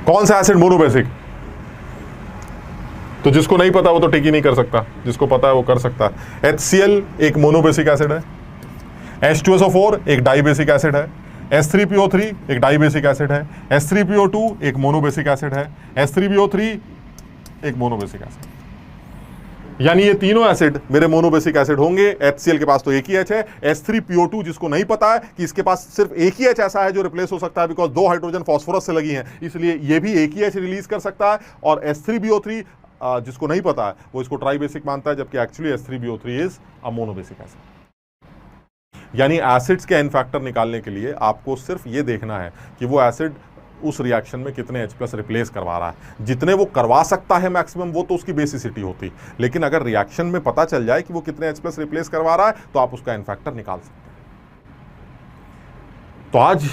कौन सा एसिड मोनोबेसिक? तो जिसको नहीं पता वो तो टिक ही नहीं कर सकता, जिसको पता है वो कर सकता है। HCl एक मोनोबेसिक एसिड है, H2SO4 एक डाइबेसिक एसिड है, S3PO3 एक डाइबेसिक एसिड है, S3PO2 एक मोनोबेसिक एसिड है, S3PO3 एक मोनोबेसिक एसिड। यानी ये तीनों एसिड मेरे मोनोबेसिक एसिड होंगे। HCl के पास तो एक ही H है। S3PO2 जिसको नहीं पता है कि इसके पास सिर्फ एक ही H ऐसा है जो रिप्लेस हो सकता है, बिकॉज 2 हाइड्रोजन फास्फोरस से लगी हैं, इसलिए ये भी एक ही H रिलीज कर सकता है। और S3PO3 जिसको नहीं पता है वो इसको ट्राइबेसिक मानता है, जबकि actually S3PO3 is a monobasic acid. यानी एसिड्स के एन फैक्टर निकालने के लिए आपको सिर्फ ये देखना है कि वो एसिड उस रिएक्शन में कितने H+ रिप्लेस करवा रहा है। जितने वो करवा सकता है मैक्सिमम, वो तो उसकी बेसिसिटी होती। लेकिन अगर रिएक्शन में पता चल जाए कि वो कितने H+ रिप्लेस करवा रहा है, तो आप उसका एन फैक्टर निकाल सकते हैं। तो आज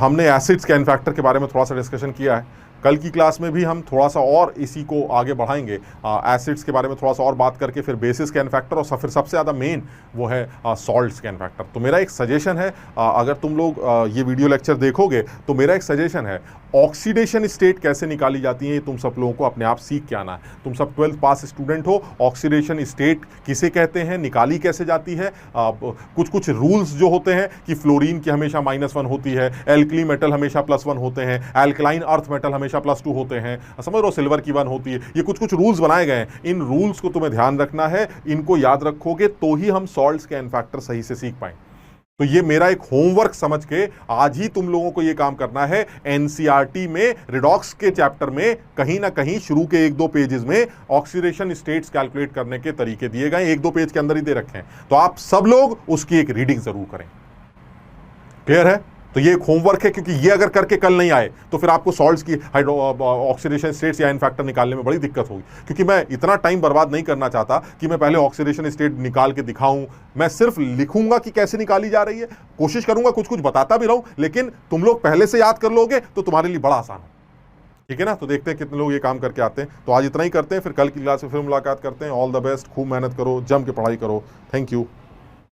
हमने एसिड्स के एन फैक्टर के बारे में थोड़ा सा डिस्कशन किया है। कल की क्लास में भी हम थोड़ा सा और इसी को आगे बढ़ाएंगे, एसिड्स के बारे में थोड़ा सा और बात करके, फिर बेसिस के एन फैक्टर, और फिर सबसे ज़्यादा मेन वो है सॉल्ट्स के एन फैक्टर। तो मेरा एक सजेशन है, अगर तुम लोग ये वीडियो लेक्चर देखोगे तो मेरा एक सजेशन है, ऑक्सीडेशन स्टेट कैसे निकाली जाती है तुम सब लोगों को अपने आप सीख के आना है। तुम सब 12th पास स्टूडेंट हो, ऑक्सीडेशन स्टेट किसे कहते हैं, निकाली कैसे जाती है, कुछ रूल्स जो होते हैं कि फ्लोरीन की हमेशा -1 होती है, एल्कली मेटल हमेशा +1 होते हैं, एल्कलाइन अर्थ मेटल हमेशा +2 होते हैं, समझ लो, सिल्वर की 1 होती है। ये कुछ रूल्स बनाए गए हैं। इन रूल्स को तुम्हें ध्यान रखना है, इनको याद रखोगे तो ही हम सॉल्ट्स के एन फैक्टर सही से सीख पाएंगे। तो ये मेरा एक होमवर्क समझ के आज ही तुम लोगों को ये काम करना है। एनसीईआरटी में रिडॉक्स के चैप्टर में कहीं ना कहीं शुरू के 1-2 पेजेस में ऑक्सीडेशन स्टेट्स कैलकुलेट करने के तरीके दिए गए, 1-2 पेज के अंदर ही दे रखे हैं। तो आप सब लोग उसकी एक रीडिंग जरूर करें। क्लियर है? तो ये एक होमवर्क है, क्योंकि ये अगर करके कल नहीं आए तो फिर आपको सॉल्ट्स की ऑक्सीडेशन स्टेट्स या एन फैक्टर निकालने में बड़ी दिक्कत होगी। क्योंकि मैं इतना टाइम बर्बाद नहीं करना चाहता कि मैं पहले ऑक्सीडेशन स्टेट निकाल के दिखाऊं। मैं सिर्फ लिखूंगा कि कैसे निकाली जा रही है, कोशिश करूंगा कुछ बताता भी रहूं, लेकिन तुम लोग पहले से याद कर लोगे तो तुम्हारे लिए बड़ा आसान हो। ठीक है ना? तो देखते हैं कितने लोग ये काम करके आते हैं। तो आज इतना ही करते हैं, फिर कल की क्लास में फिर मुलाकात करते हैं। ऑल द बेस्ट, खूब मेहनत करो, जम के पढ़ाई करो। Thank you.